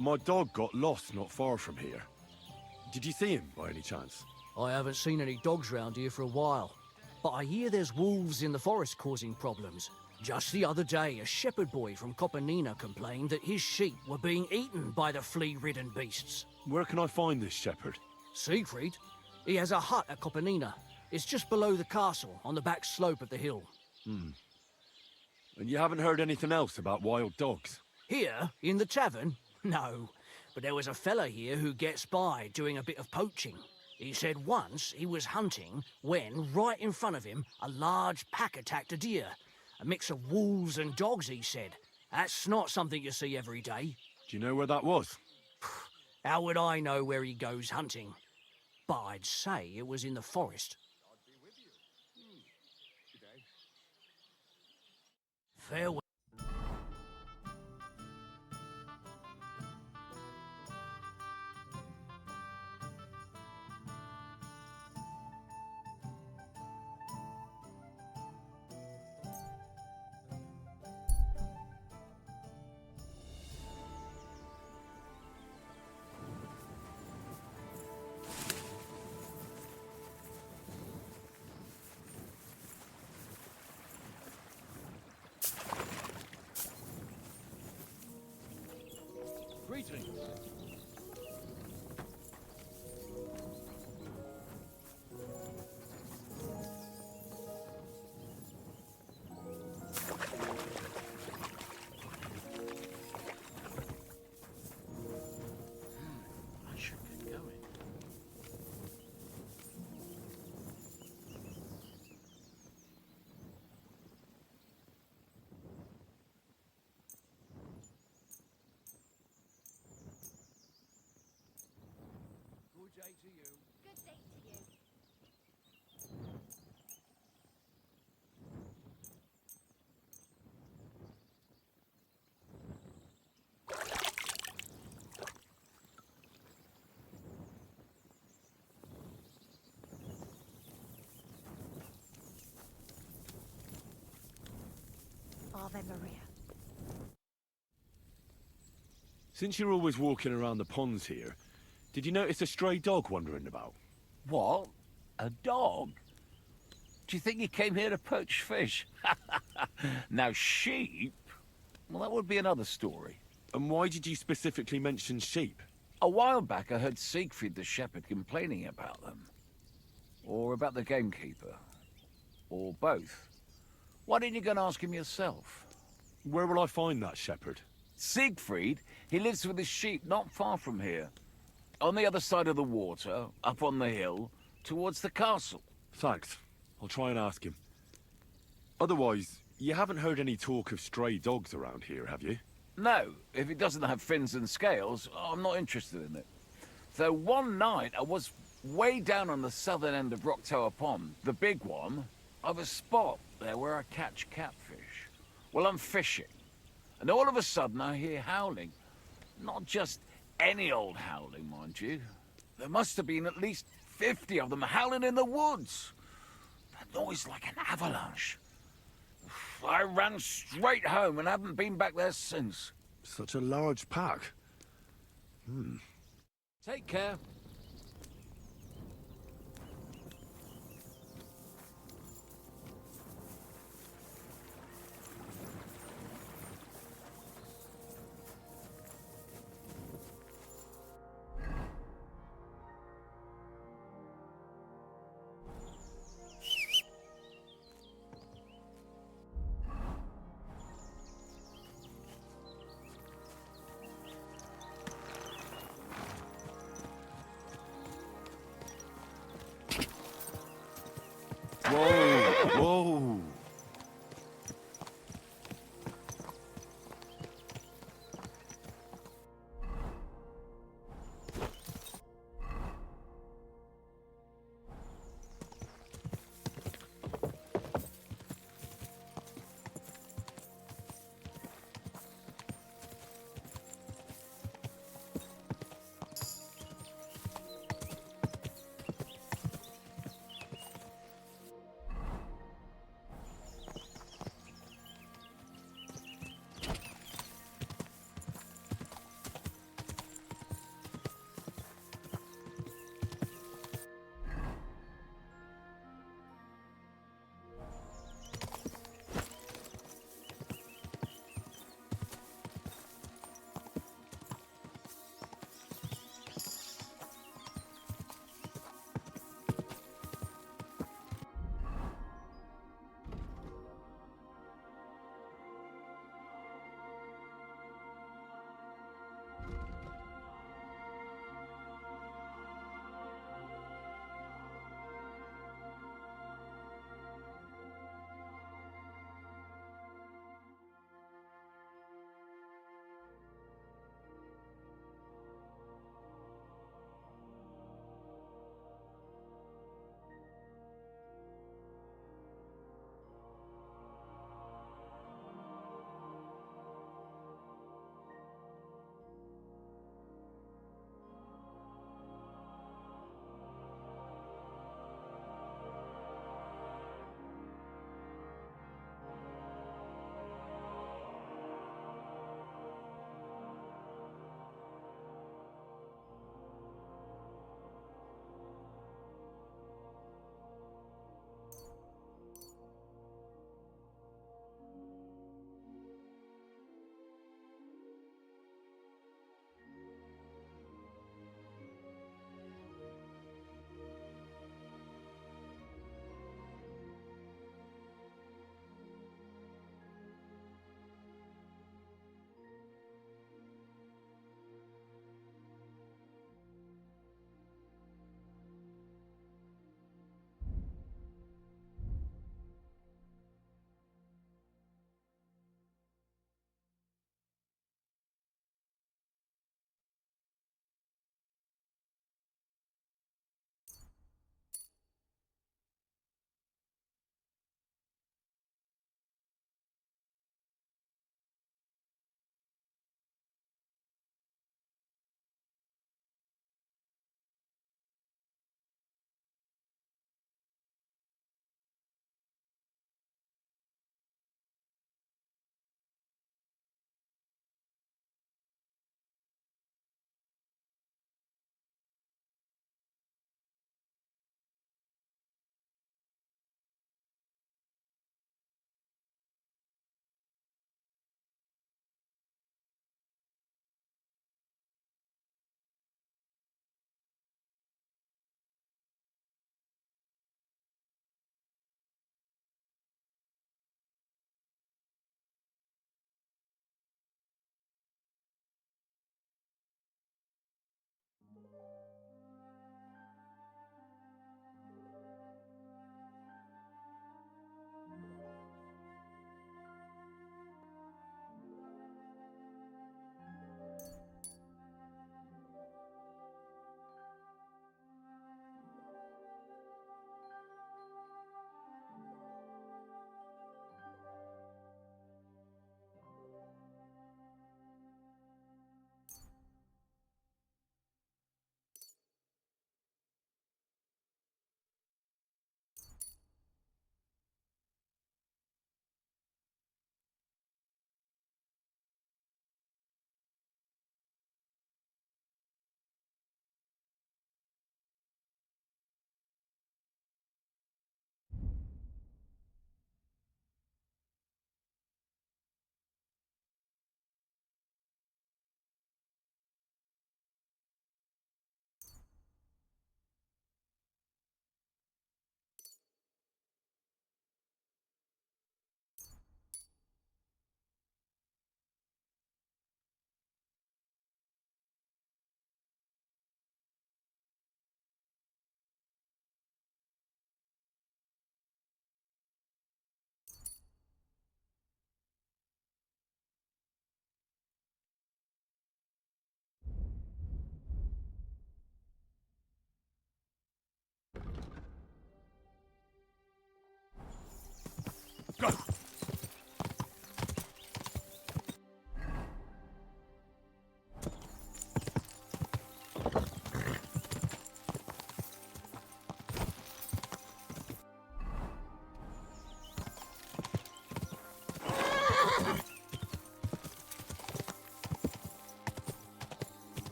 C: My dog got lost not far from here. Did you see him by any chance?
O: I haven't seen any dogs round here for a while, but I hear there's wolves in the forest causing problems. Just the other day, a shepherd boy from Kopanina complained that his sheep were being eaten by the flea-ridden beasts.
C: Where can I find this shepherd?
O: Siegfried? He has a hut at Kopanina. It's just below the castle, on the back slope of the hill.
C: Hmm. And you haven't heard anything else about wild dogs?
O: Here, in the tavern? No, but there was a fella here who gets by doing a bit of poaching. He said once he was hunting when, right in front of him, a large pack attacked a deer. A mix of wolves and dogs, he said. That's not something you see every day.
C: Do you know where that was?
O: How would I know where he goes hunting? But I'd say it was in the forest. Farewell.
M: Greetings.
O: I should get going.
M: Good day to you.
E: Good day to you. Ave Maria.
C: Since you're always walking around the ponds here, did you notice a stray dog wandering about?
U: What? A dog? Do you think he came here to poach fish? Now, sheep? Well, that would be another story.
C: And why did you specifically mention sheep?
U: A while back, I heard Siegfried the shepherd complaining about them. Or about the gamekeeper. Or both. Why didn't you go and ask him yourself?
C: Where will I find that shepherd?
U: Siegfried? He lives with his sheep not far from here. On the other side of the water, up on the hill, towards the castle.
C: Thanks. I'll try and ask him. Otherwise, you haven't heard any talk of stray dogs around here, have you?
U: No, if it doesn't have fins and scales, I'm not interested in it. Though one night I was way down on the southern end of Rock Tower Pond, the big one, I've a spot there where I catch catfish. Well, I'm fishing, and all of a sudden I hear howling. Not just any old howling, mind you. There must have been at least 50 of them howling in the woods. That noise like an avalanche. I ran straight home and haven't been back there since.
L: Such a large pack.
U: Take care.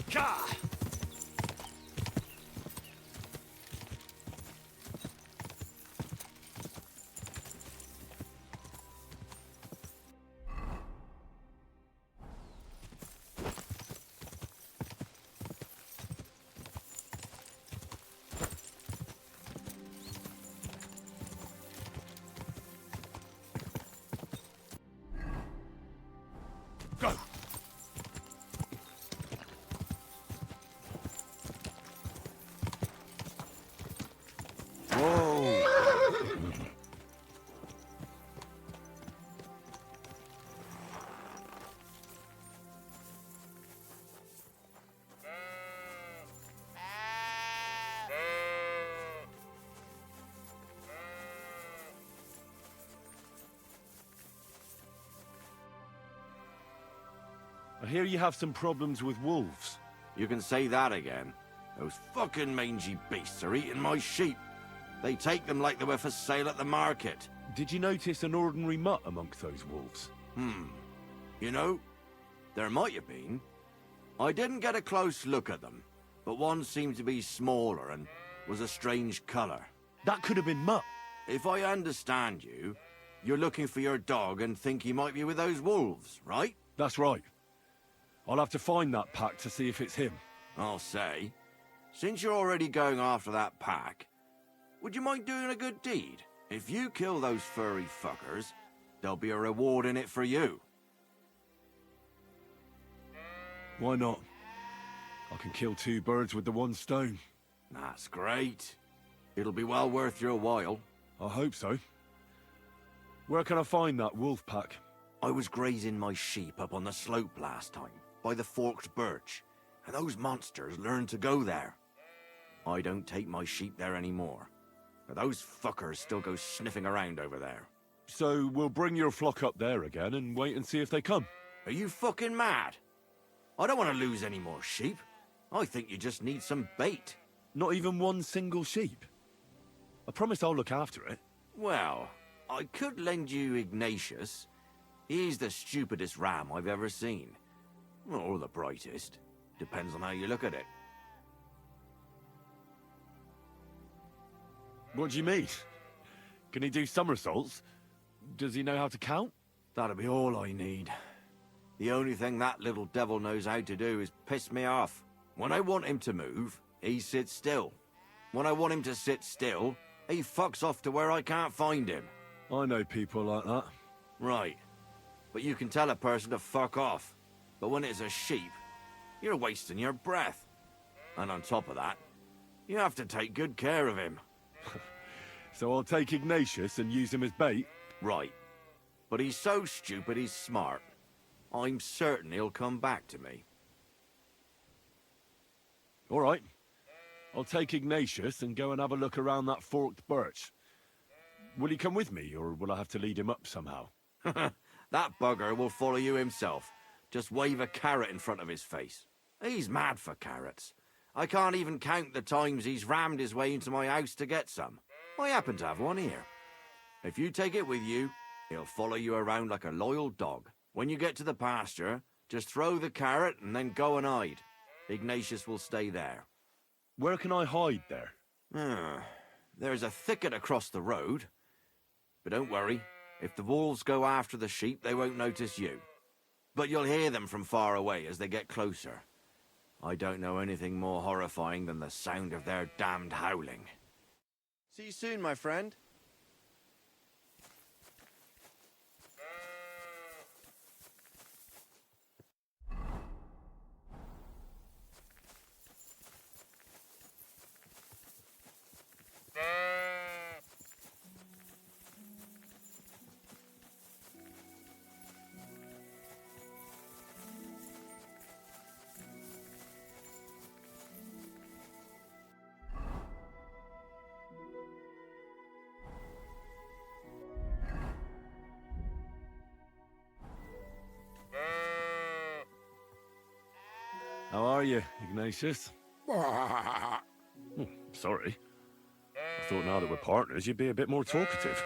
C: Gah! Go!
I: Whoa!
C: I hear you have some problems with wolves.
F: You can say that again. Those fucking mangy beasts are eating my sheep. They take them like they were for sale at the market.
C: Did you notice an ordinary mutt amongst those wolves?
F: You know, there might have been. I didn't get a close look at them, but one seemed to be smaller and was a strange colour.
C: That could have been Mutt.
F: If I understand you, you're looking for your dog and think he might be with those wolves, right?
C: That's right. I'll have to find that pack to see if it's him.
F: I'll say, since you're already going after that pack, would you mind doing a good deed? If you kill those furry fuckers, there'll be a reward in it for you.
C: Why not? I can kill two birds with the one stone.
F: That's great. It'll be well worth your while.
C: I hope so. Where can I find that wolf pack?
F: I was grazing my sheep up on the slope last time, by the forked birch, and those monsters learned to go there. I don't take my sheep there anymore, but those fuckers still go sniffing around over there.
C: So we'll bring your flock up there again and wait and see if they come.
F: Are you fucking mad? I don't want to lose any more sheep. I think you just need some bait.
C: Not even one single sheep? I promise I'll look after it.
F: Well, I could lend you Ignatius. He's the stupidest ram I've ever seen. Or the brightest. Depends on how you look at it.
C: What do you mean? Can he do somersaults? Does he know how to count?
F: That'll be all I need. The only thing that little devil knows how to do is piss me off. When I want him to move, he sits still. When I want him to sit still, he fucks off to where I can't find him.
C: I know people like that.
F: Right. But you can tell a person to fuck off. But when it's a sheep, you're wasting your breath. And on top of that, you have to take good care of him.
C: So I'll take Ignatius and use him as bait?
F: Right. But he's so stupid he's smart. I'm certain he'll come back to me.
C: All right. I'll take Ignatius and go and have a look around that forked birch. Will he come with me, or will I have to lead him up somehow?
F: That bugger will follow you himself. Just wave a carrot in front of his face. He's mad for carrots. I can't even count the times he's rammed his way into my house to get some. I happen to have one here. If you take it with you, he'll follow you around like a loyal dog. When you get to the pasture, just throw the carrot and then go and hide. Ignatius will stay there.
C: Where can I hide there?
F: There's a thicket across the road. But don't worry, if the wolves go after the sheep, they won't notice you. But you'll hear them from far away as they get closer. I don't know anything more horrifying than the sound of their damned howling. See you soon, my friend.
C: How are you, Ignatius? Sorry. I thought now that we're partners, you'd be a bit more talkative.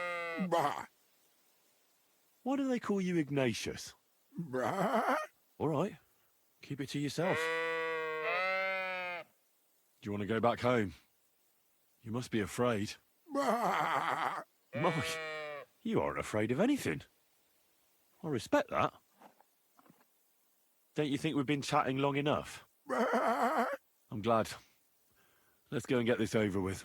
C: Why do they call you Ignatius? All right. Keep it to yourself. Do you want to go back home? You must be afraid. Mike, you aren't afraid of anything. I respect that. Don't you think we've been chatting long enough? I'm glad. Let's go and get this over with.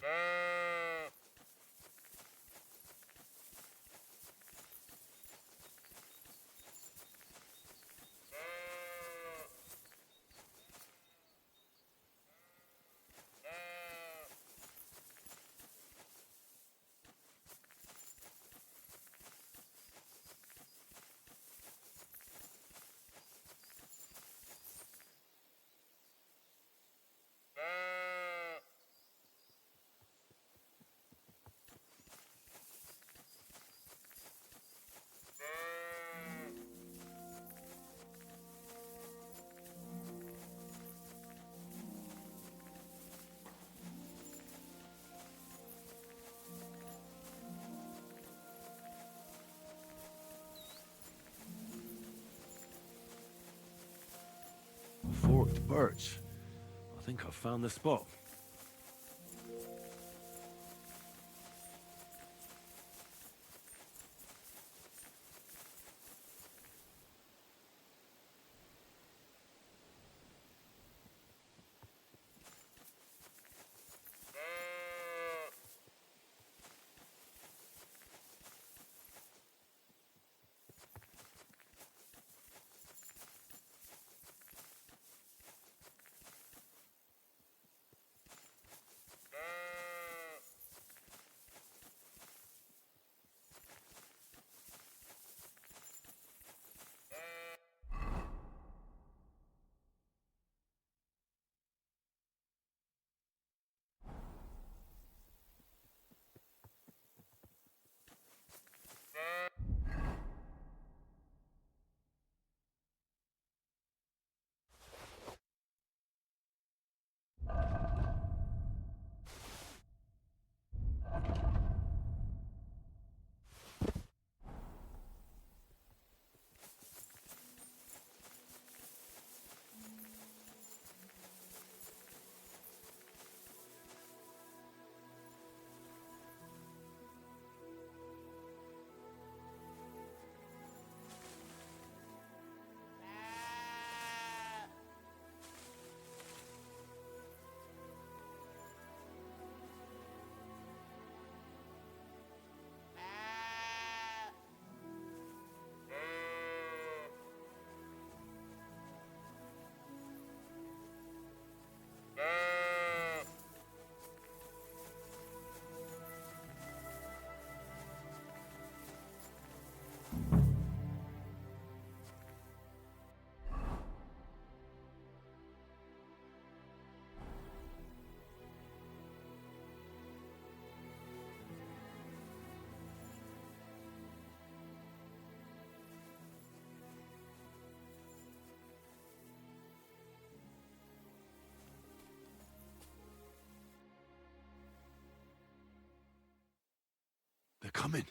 C: Forked birch. I think I've found the spot. They're coming.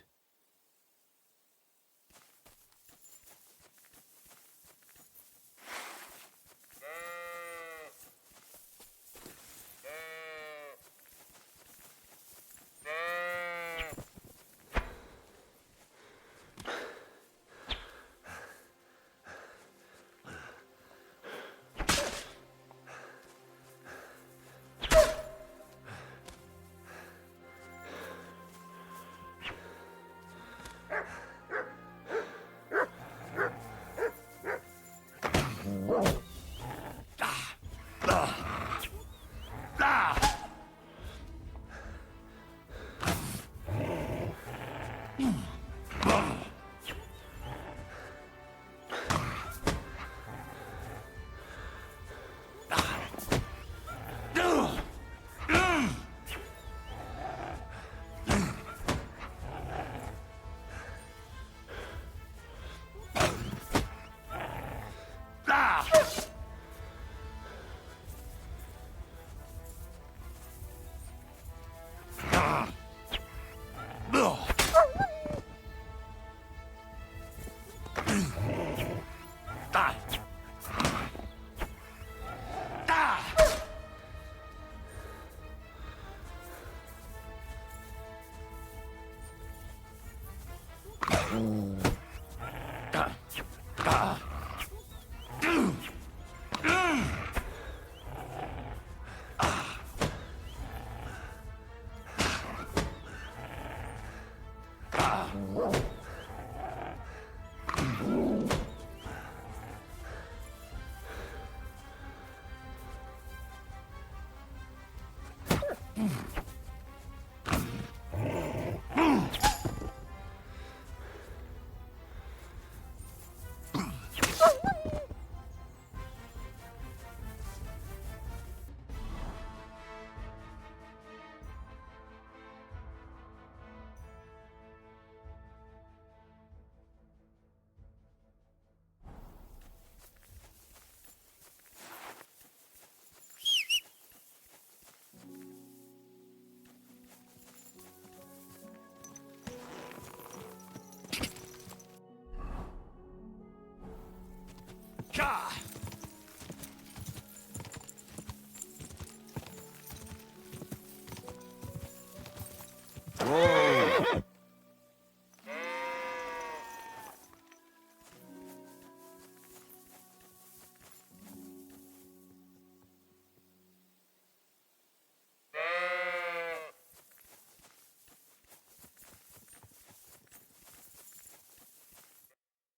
F: Whoa!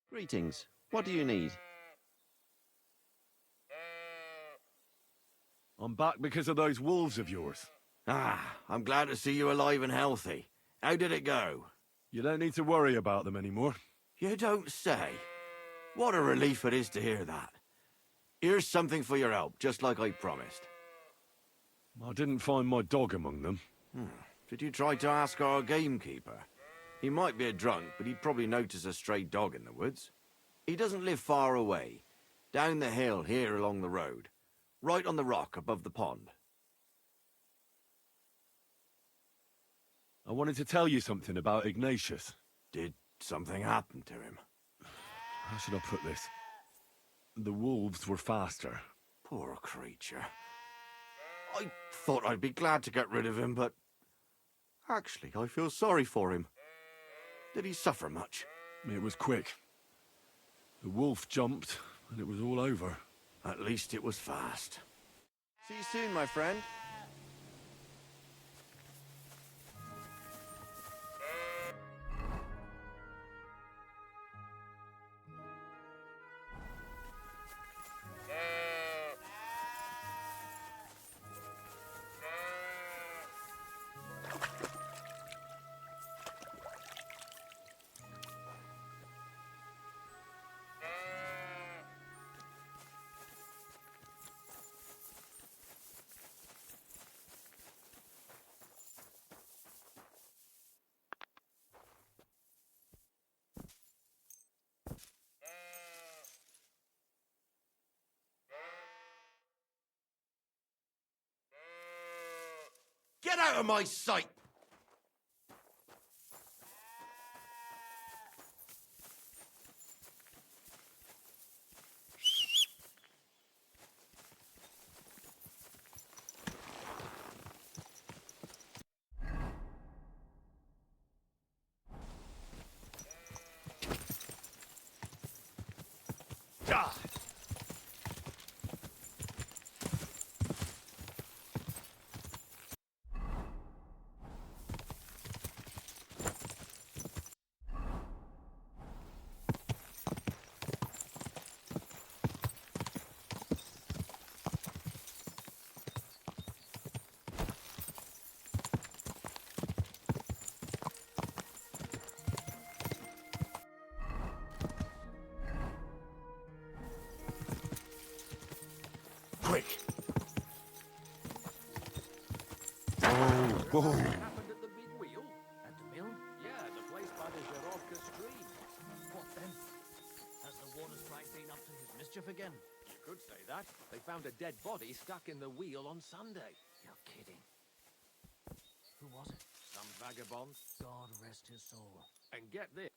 K: Greetings. What do you need?
C: I'm back because of those wolves of yours.
F: Ah, I'm glad to see you alive and healthy. How did it go?
C: You don't need to worry about them anymore.
F: You don't say. What a relief it is to hear that. Here's something for your help, just like I promised.
C: I didn't find my dog among them.
F: Did you try to ask our gamekeeper? He might be a drunk, but he'd probably notice a stray dog in the woods. He doesn't live far away. Down the hill here along the road. Right on the rock above the pond.
C: I wanted to tell you something about Ignatius.
F: Did something happen to him?
C: How should I put this? The wolves were faster.
F: Poor creature. I thought I'd be glad to get rid of him, but... Actually, I feel sorry for him. Did he suffer much?
C: It was quick. The wolf jumped, and it was all over.
F: At least it was fast.
K: See you soon, my friend.
F: Get out of my sight!
C: Quick!
M: Whoa! Happened at the big wheel? At the mill? Yeah, the place by the Zherovka stream. What then? Has the water sprite been up to his mischief again?
V: You could say that. They found a dead body stuck in the wheel on Sunday.
M: You're kidding. Who was it?
V: Some vagabond.
M: God rest his soul.
V: And get this.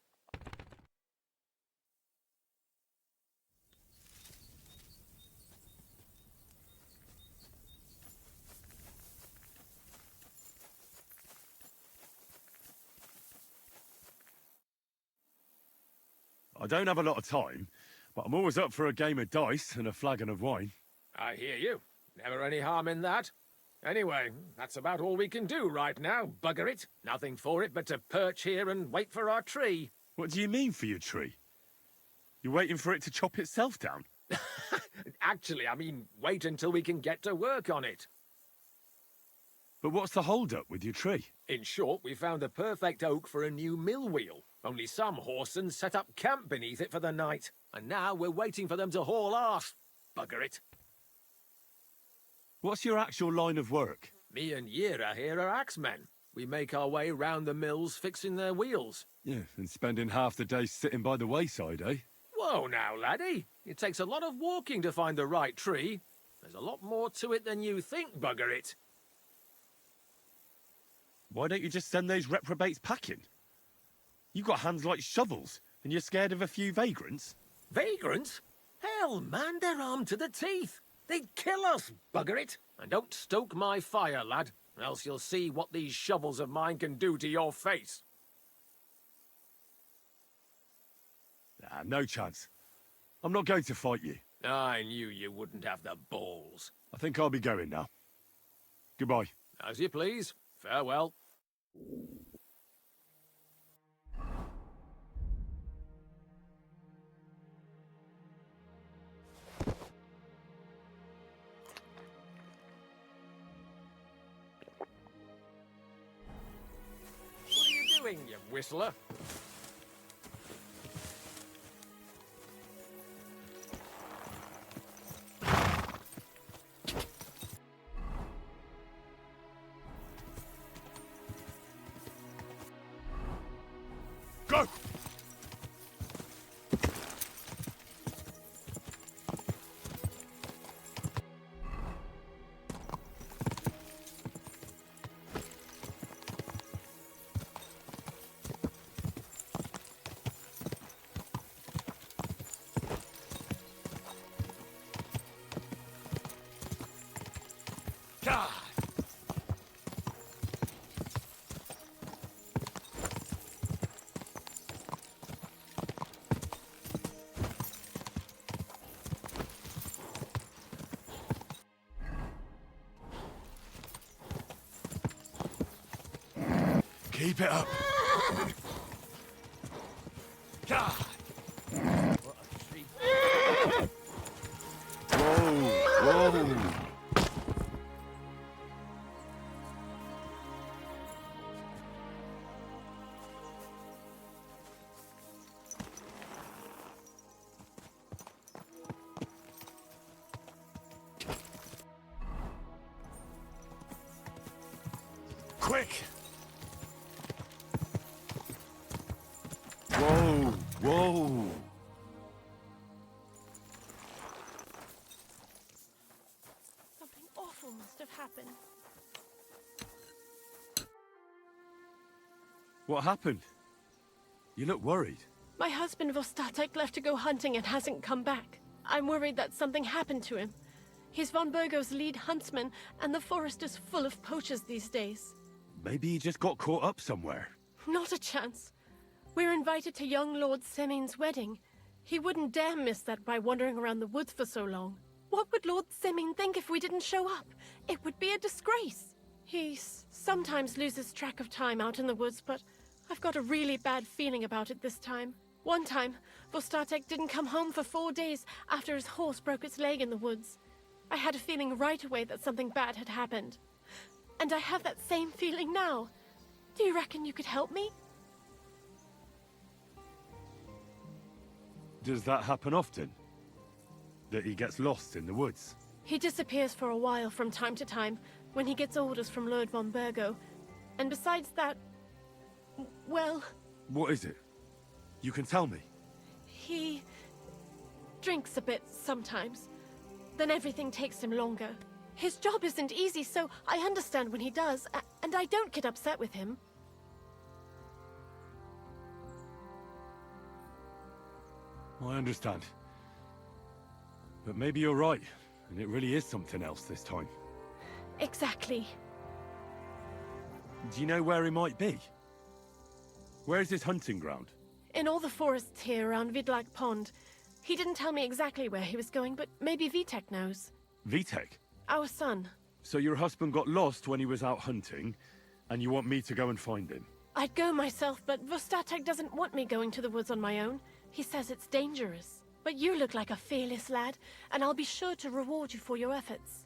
C: I don't have a lot of time, but I'm always up for a game of dice and a flagon of wine.
V: I hear you. Never any harm in that. Anyway, that's about all we can do right now, bugger it. Nothing for it but to perch here and wait for our tree.
C: What do you mean for your tree? You're waiting for it to chop itself down?
V: Actually, I mean, wait until we can get to work on it.
C: But what's the hold-up with your tree?
V: In short, we found the perfect oak for a new mill wheel. Only some horsens set up camp beneath it for the night. And now we're waiting for them to haul arse. Bugger it.
C: What's your actual line of work?
V: Me and Yira here are axemen. We make our way round the mills fixing their wheels.
C: Yeah, and spending half the day sitting by the wayside, eh?
V: Whoa now, laddie. It takes a lot of walking to find the right tree. There's a lot more to it than you think, bugger it.
C: Why don't you just send those reprobates packing? You got hands like shovels, and you're scared of a few vagrants?
V: Vagrants? Hell, man, they're armed to the teeth. They'd kill us, bugger it. And don't stoke my fire, lad, else you'll see what these shovels of mine can do to your face.
C: Nah, no chance. I'm not going to fight you.
V: I knew you wouldn't have the balls.
C: I think I'll be going now. Goodbye.
V: As you please. Farewell. What are you doing, you whistler?
C: Go! God! Keep it up. God! Whoa, whoa. Quick! Whoa, whoa.
G: Something awful must have happened.
C: What happened? You look worried.
G: My husband Vostatek left to go hunting and hasn't come back. I'm worried that something happened to him. He's von Burgo's lead huntsman, and the forest is full of poachers these days.
C: Maybe he just got caught up somewhere.
G: Not a chance. We're invited to young Lord Semin's wedding. He wouldn't dare miss that by wandering around the woods for so long. What would Lord Semin think if we didn't show up? It would be a disgrace. He sometimes loses track of time out in the woods, but I've got a really bad feeling about it this time. One time, Vostatek didn't come home for 4 days after his horse broke its leg in the woods. I had a feeling right away that something bad had happened. And I have that same feeling now. Do you reckon you could help me?
C: Does that happen often? That he gets lost in the woods?
G: He disappears for a while from time to time when he gets orders from Lord von Burgo. And besides that, well...
C: What is it? You can tell me.
G: He drinks a bit sometimes. Then everything takes him longer. His job isn't easy, so I understand when he does, and I don't get upset with him.
C: I understand. But maybe you're right, and it really is something else this time.
G: Exactly.
C: Do you know where he might be? Where is his hunting ground?
G: In all the forests here around Vidlak Pond. He didn't tell me exactly where he was going, but maybe Vitek knows.
C: Vitek?
G: Our son.
C: So your husband got lost when he was out hunting, and you want me to go and find him?
G: I'd go myself, but Vostatek doesn't want me going to the woods on my own. He says it's dangerous. But you look like a fearless lad, and I'll be sure to reward you for your efforts.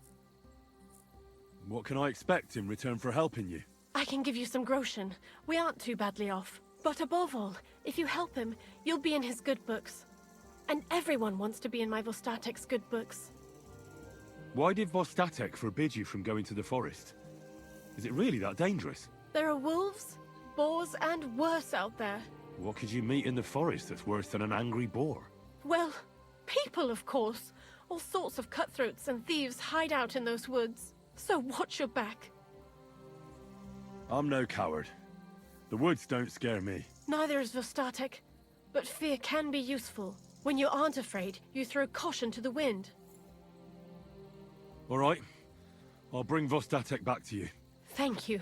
L: What can I expect in return for helping you?
G: I can give you some groschen. We aren't too badly off. But above all, if you help him, you'll be in his good books. And everyone wants to be in my Vostatek's good books.
L: Why did Vostatek forbid you from going to the forest? Is it really that dangerous?
G: There are wolves, boars, and worse out there.
L: What could you meet in the forest that's worse than an angry boar?
G: Well, people, of course. All sorts of cutthroats and thieves hide out in those woods. So watch your back.
L: I'm no coward. The woods don't scare me.
G: Neither is Vostatek. But fear can be useful. When you aren't afraid, you throw caution to the wind.
L: All right. I'll bring Vostatek back to you.
G: Thank you.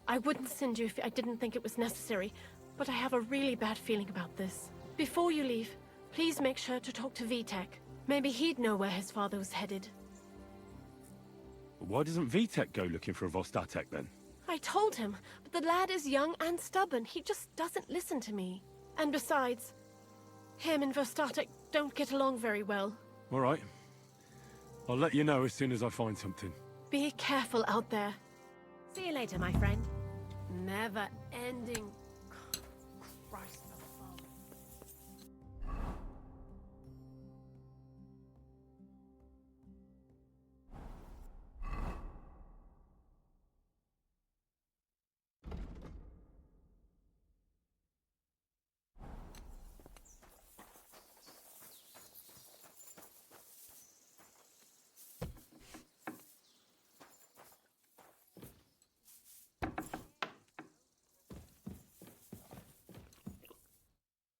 G: I wouldn't send you if I didn't think it was necessary, but I have a really bad feeling about this. Before you leave, please make sure to talk to Vitek. Maybe he'd know where his father was headed.
L: Why doesn't Vitek go looking for Vostatek then?
G: I told him, but the lad is young and stubborn. He just doesn't listen to me. And besides, him and Vostatek don't get along very well.
L: All right. I'll let you know as soon as I find something.
G: Be careful out there.
A: See you later, my friend.
G: Never ending. Christ.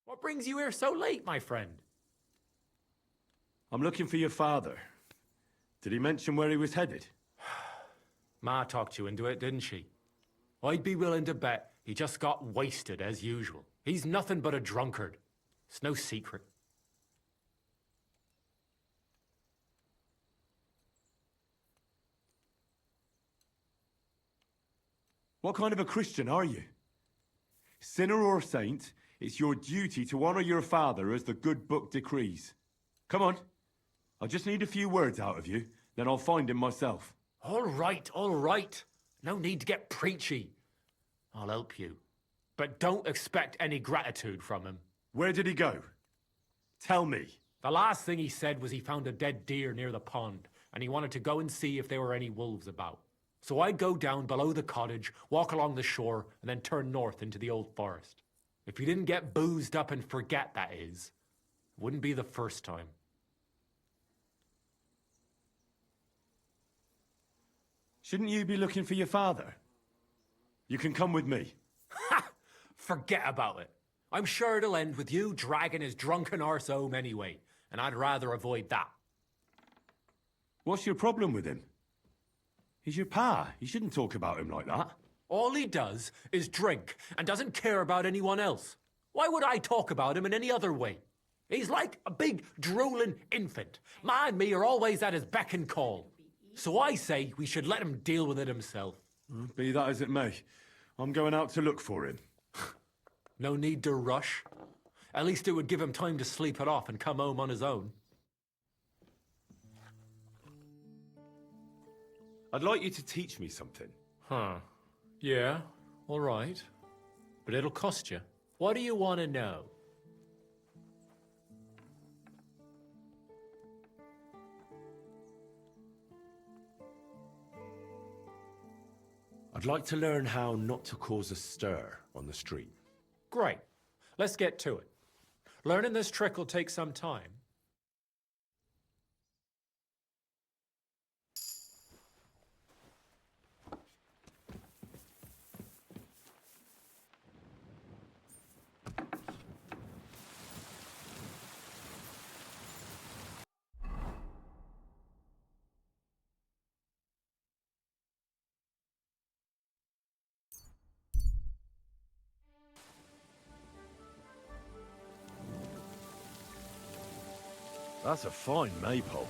B: What brings you here so late, my friend?
L: I'm looking for your father. Did he mention where he was headed?
B: Ma talked you into it, didn't she? I'd be willing to bet he just got wasted as usual. He's nothing but a drunkard. It's no secret.
L: What kind of a Christian are you? Sinner or saint, it's your duty to honor your father as the good book decrees. Come on. I just need a few words out of you, then I'll find him myself.
B: All right, all right. No need to get preachy. I'll help you. But don't expect any gratitude from him.
L: Where did he go? Tell me.
B: The last thing he said was he found a dead deer near the pond, and he wanted to go and see if there were any wolves about. So I'd go down below the cottage, walk along the shore, and then turn north into the old forest. If you didn't get boozed up and forget, that is, it wouldn't be the first time.
L: Shouldn't you be looking for your father? You can come with me.
B: Ha! Forget about it. I'm sure it'll end with you dragging his drunken arse home anyway, and I'd rather avoid that.
L: What's your problem with him? He's your pa. You shouldn't talk about him like that.
B: All he does is drink and doesn't care about anyone else. Why would I talk about him in any other way? He's like a big, drooling infant. Ma and me are always at his beck and call. So I say we should let him deal with it himself.
L: Be that as it may, I'm going out to look for him.
B: No need to rush. At least it would give him time to sleep it off and come home on his own.
L: I'd like you to teach me something.
B: Huh. Yeah, all right. But it'll cost you. What do you want to know?
L: I'd like to learn how not to cause a stir on the street.
B: Great. Let's get to it. Learning this trick will take some time.
L: That's a fine maypole.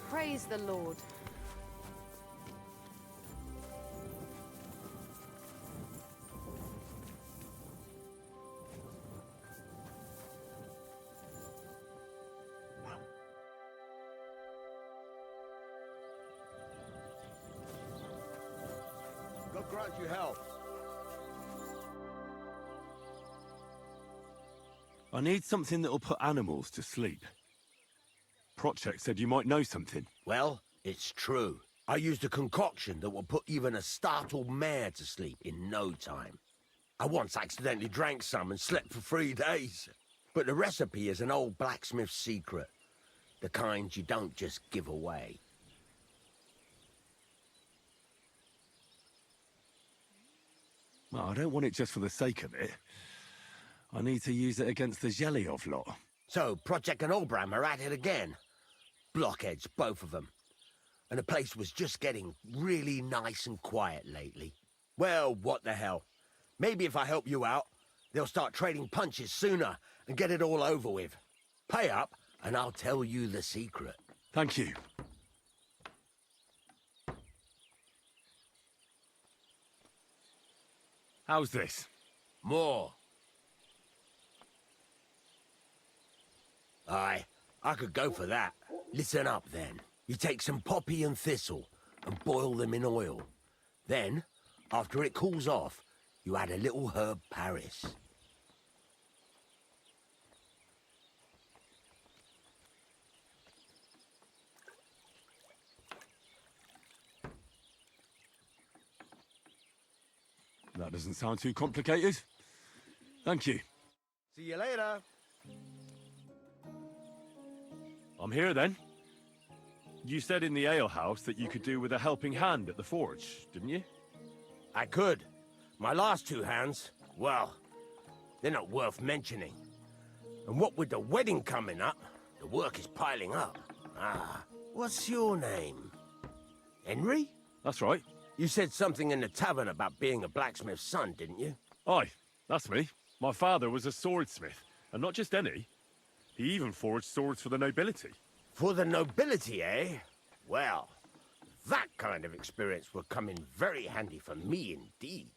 A: Praise the Lord.
I: God grant you help.
C: I need something that'll put animals to sleep. Project said you might know something.
J: Well, it's true. I used a concoction that will put even a startled mare to sleep in no time. I once accidentally drank some and slept for 3 days. But the recipe is an old blacksmith's secret. The kind you don't just give away.
C: Well, I don't want it just for the sake of it. I need to use it against the Zhelyov lot.
J: So, Project and Olbram are at it again. Blockheads, both of them. And the place was just getting really nice and quiet lately. Well, what the hell. Maybe if I help you out, they'll start trading punches sooner and get it all over with. Pay up, and I'll tell you the secret.
C: Thank you. How's this?
J: More. Aye, I could go for that. Listen up, then. You take some poppy and thistle and boil them in oil. Then, after it cools off, you add a little herb Paris.
C: That doesn't sound too complicated. Thank you.
J: See you later.
C: I'm here then. You said in the alehouse that you could do with a helping hand at the forge, didn't you?
J: I could. My last two hands, well, they're not worth mentioning. And what with the wedding coming up, the work is piling up. Ah, what's your name? Henry?
C: That's right.
J: You said something in the tavern about being a blacksmith's son, didn't you?
C: Aye, that's me. My father was a swordsmith, and not just any. He even forged swords for the nobility.
J: For the nobility, eh? Well, that kind of experience will come in very handy for me indeed.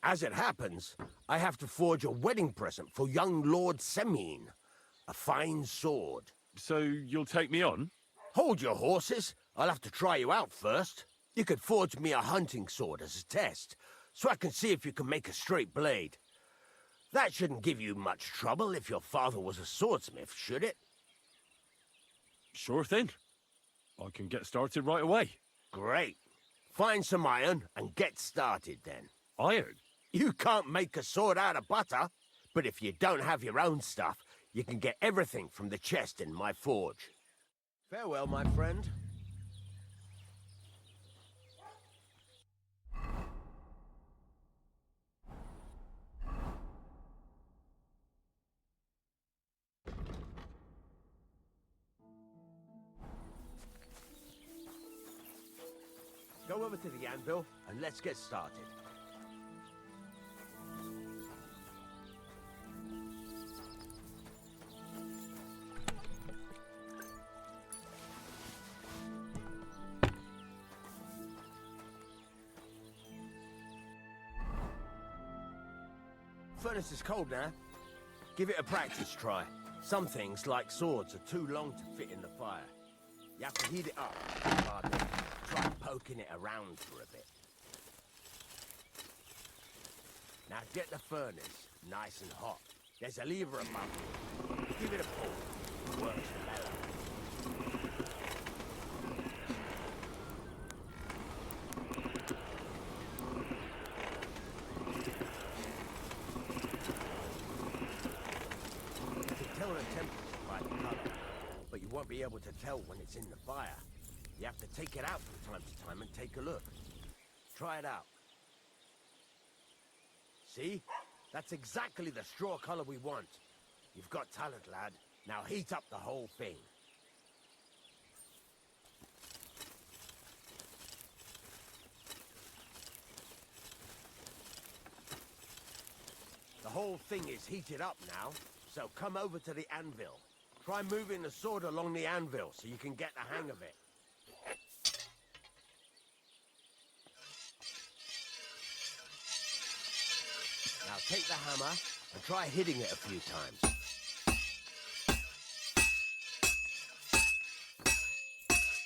J: As it happens, I have to forge a wedding present for young Lord Semine. A fine sword.
C: So you'll take me on?
J: Hold your horses. I'll have to try you out first. You could forge me a hunting sword as a test, so I can see if you can make a straight blade. That shouldn't give you much trouble if your father was a swordsmith, should it?
C: Sure thing. I can get started right away.
J: Great. Find some iron and get started then.
C: Iron?
J: You can't make a sword out of butter, but if you don't have your own stuff, you can get everything from the chest in my forge. Farewell, my friend. Go over to the anvil and let's get started. Furnace is cold now. Give it a practice try. Some things, like swords, are too long to fit in the fire. You have to heat it up. Try poking it around for a bit. Now get the furnace nice and hot. There's a lever above it. Give it a pull. It works better. You can tell the temperature by the color, but you won't be able to tell when it's in the fire. You have to take it out from time to time and take a look. Try it out. See? That's exactly the straw color we want. You've got talent, lad. Now heat up the whole thing. The whole thing is heated up now, so come over to the anvil. Try moving the sword along the anvil so you can get the hang of it. Now take the hammer and try hitting it a few times.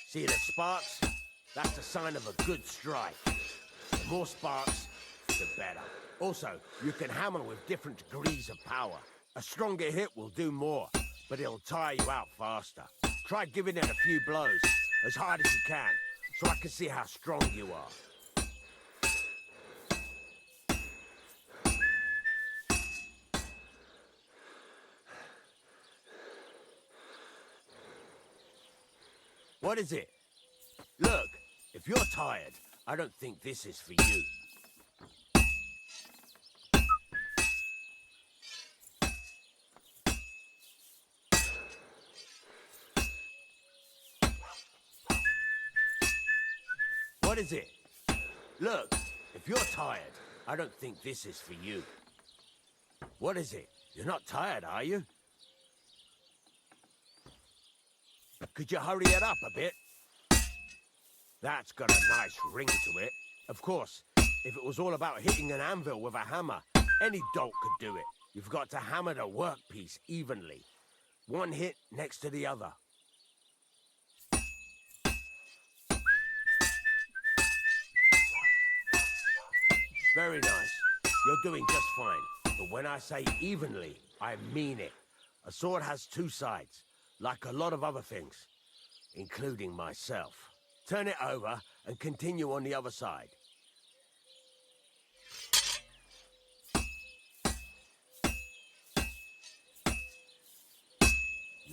J: See the sparks? That's a sign of a good strike. The more sparks, the better. Also, you can hammer with different degrees of power. A stronger hit will do more, but it'll tire you out faster. Try giving it a few blows, as hard as you can, so I can see how strong you are. What is it? Look, if you're tired, I don't think this is for you. What is it? Look, if you're tired, I don't think this is for you. What is it? You're not tired, are you? Could you hurry it up a bit? That's got a nice ring to it. Of course, if it was all about hitting an anvil with a hammer, any dolt could do it. You've got to hammer the workpiece evenly. One hit next to the other. Very nice. You're doing just fine. But when I say evenly, I mean it. A sword has two sides, like a lot of other things, including myself. Turn it over and continue on the other side.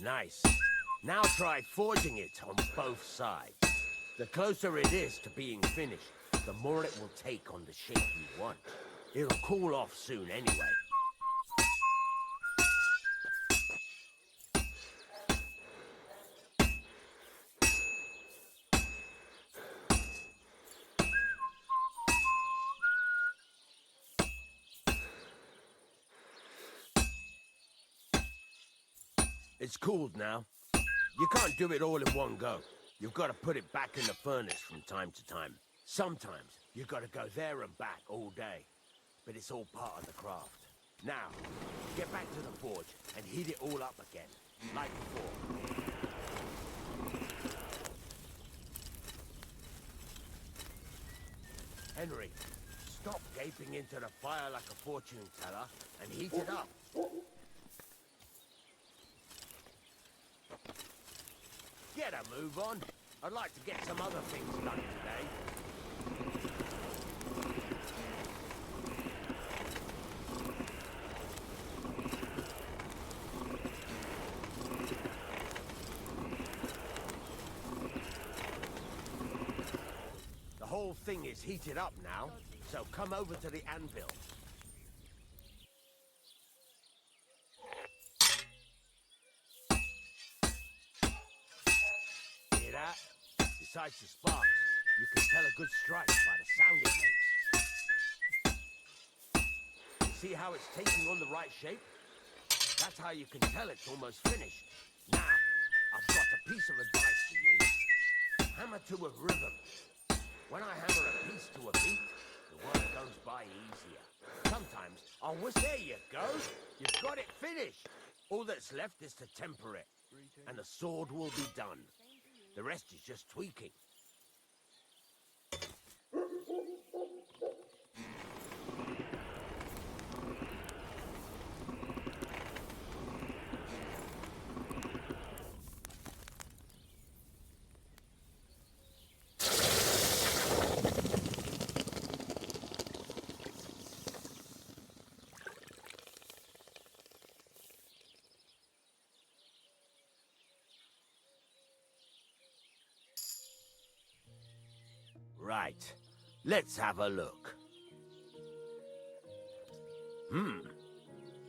J: Nice. Now try forging it on both sides. The closer it is to being finished, the more it will take on the shape you want. It'll cool off soon anyway. It's cooled now. You can't do it all in one go. You've got to put it back in the furnace from time to time. Sometimes you've got to go there and back all day. But it's all part of the craft. Now, get back to the forge and heat it all up again, like before. Henry, stop gaping into the fire like a fortune teller and heat it up. Get a move on. I'd like to get some other things done today. The whole thing is heated up now, so come over to the anvil. Hear that? Besides the sparks, you can tell a good strike by the sound it makes. See how it's taking on the right shape? That's how you can tell it's almost finished. Now, I've got a piece of advice for you. Hammer to a rhythm. When I hammer a piece to a beat, the work goes by easier. Sometimes I'll whistle. There you go. You've got it finished. All that's left is to temper it, and the sword will be done. The rest is just tweaking. Right. Let's have a look.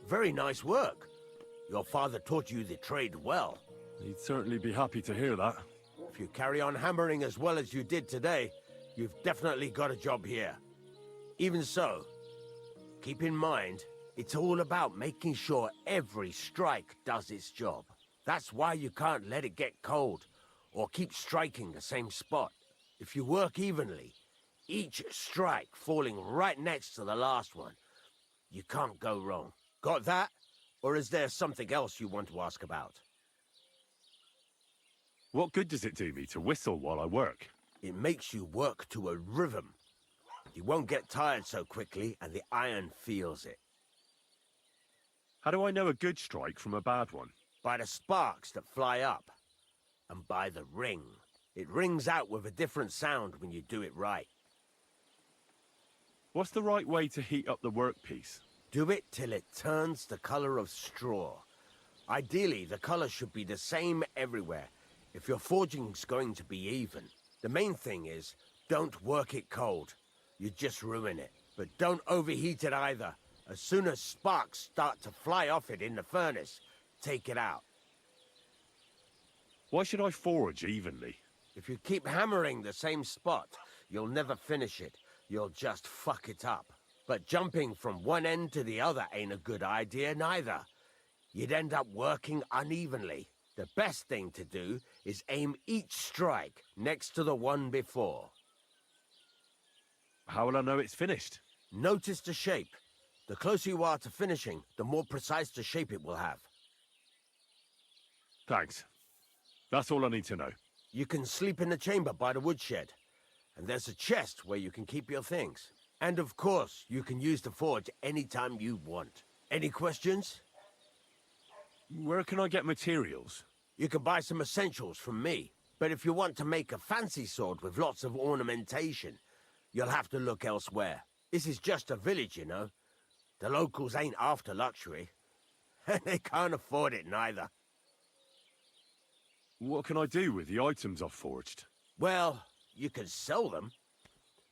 J: Very nice work. Your father taught you the trade well.
C: He'd certainly be happy to hear that.
J: If you carry on hammering as well as you did today, you've definitely got a job here. Even so, keep in mind, it's all about making sure every strike does its job. That's why you can't let it get cold, or keep striking the same spot. If you work evenly, each strike falling right next to the last one, you can't go wrong. Got that? Or is there something else you want to ask about?
C: What good does it do me to whistle while I work?
J: It makes you work to a rhythm. You won't get tired so quickly, and the iron feels it.
C: How do I know a good strike from a bad one?
J: By the sparks that fly up, and by the ring. It rings out with a different sound when you do it right.
C: What's the right way to heat up the workpiece?
J: Do it till it turns the color of straw. Ideally, the color should be the same everywhere, if your forging's going to be even. The main thing is, don't work it cold. You just ruin it. But don't overheat it either. As soon as sparks start to fly off it in the furnace, take it out.
C: Why should I forge evenly?
J: If you keep hammering the same spot, you'll never finish it. You'll just fuck it up. But jumping from one end to the other ain't a good idea neither. You'd end up working unevenly. The best thing to do is aim each strike next to the one before.
C: How will I know it's finished?
J: Notice the shape. The closer you are to finishing, the more precise the shape it will have.
C: Thanks. That's all I need to know.
J: You can sleep in the chamber by the woodshed. And there's a chest where you can keep your things. And of course, you can use the forge anytime you want. Any questions?
C: Where can I get materials?
J: You can buy some essentials from me. But if you want to make a fancy sword with lots of ornamentation, you'll have to look elsewhere. This is just a village, you know. The locals ain't after luxury. And they can't afford it neither.
C: What can I do with the items I've forged?
J: Well, you can sell them,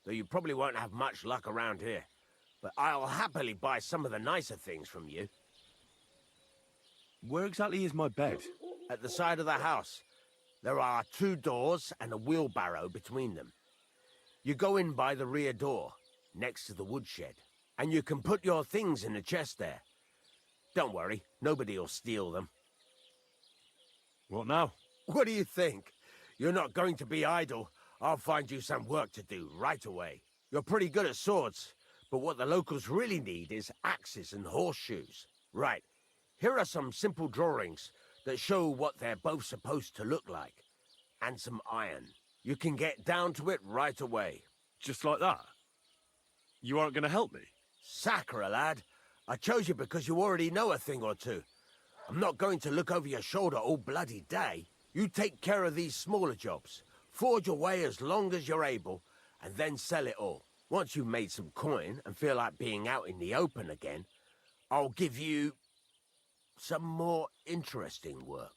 J: though you probably won't have much luck around here. But I'll happily buy some of the nicer things from you.
C: Where exactly is my bed?
J: At the side of the house. There are 2 doors and a wheelbarrow between them. You go in by the rear door, next to the woodshed, and you can put your things in the chest there. Don't worry, nobody'll steal them.
C: What now?
J: What do you think? You're not going to be idle. I'll find you some work to do right away. You're pretty good at swords, but what the locals really need is axes and horseshoes. Right, here are some simple drawings that show what they're both supposed to look like. And some iron. You can get down to it right away.
C: Just like that? You aren't going to help me?
J: Sacre, lad. I chose you because you already know a thing or two. I'm not going to look over your shoulder all bloody day. You take care of these smaller jobs. Forge away as long as you're able, and then sell it all. Once you've made some coin and feel like being out in the open again, I'll give you some more interesting work.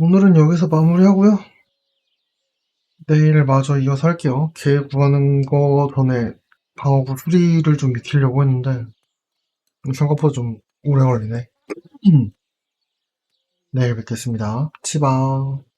D: 오늘은 여기서 마무리하고요. 내일 마저 이어서 할게요. 개 구하는 거 전에 방어구 수리를 좀 익히려고 했는데 생각보다 좀 오래 걸리네. 내일 뵙겠습니다. 치방.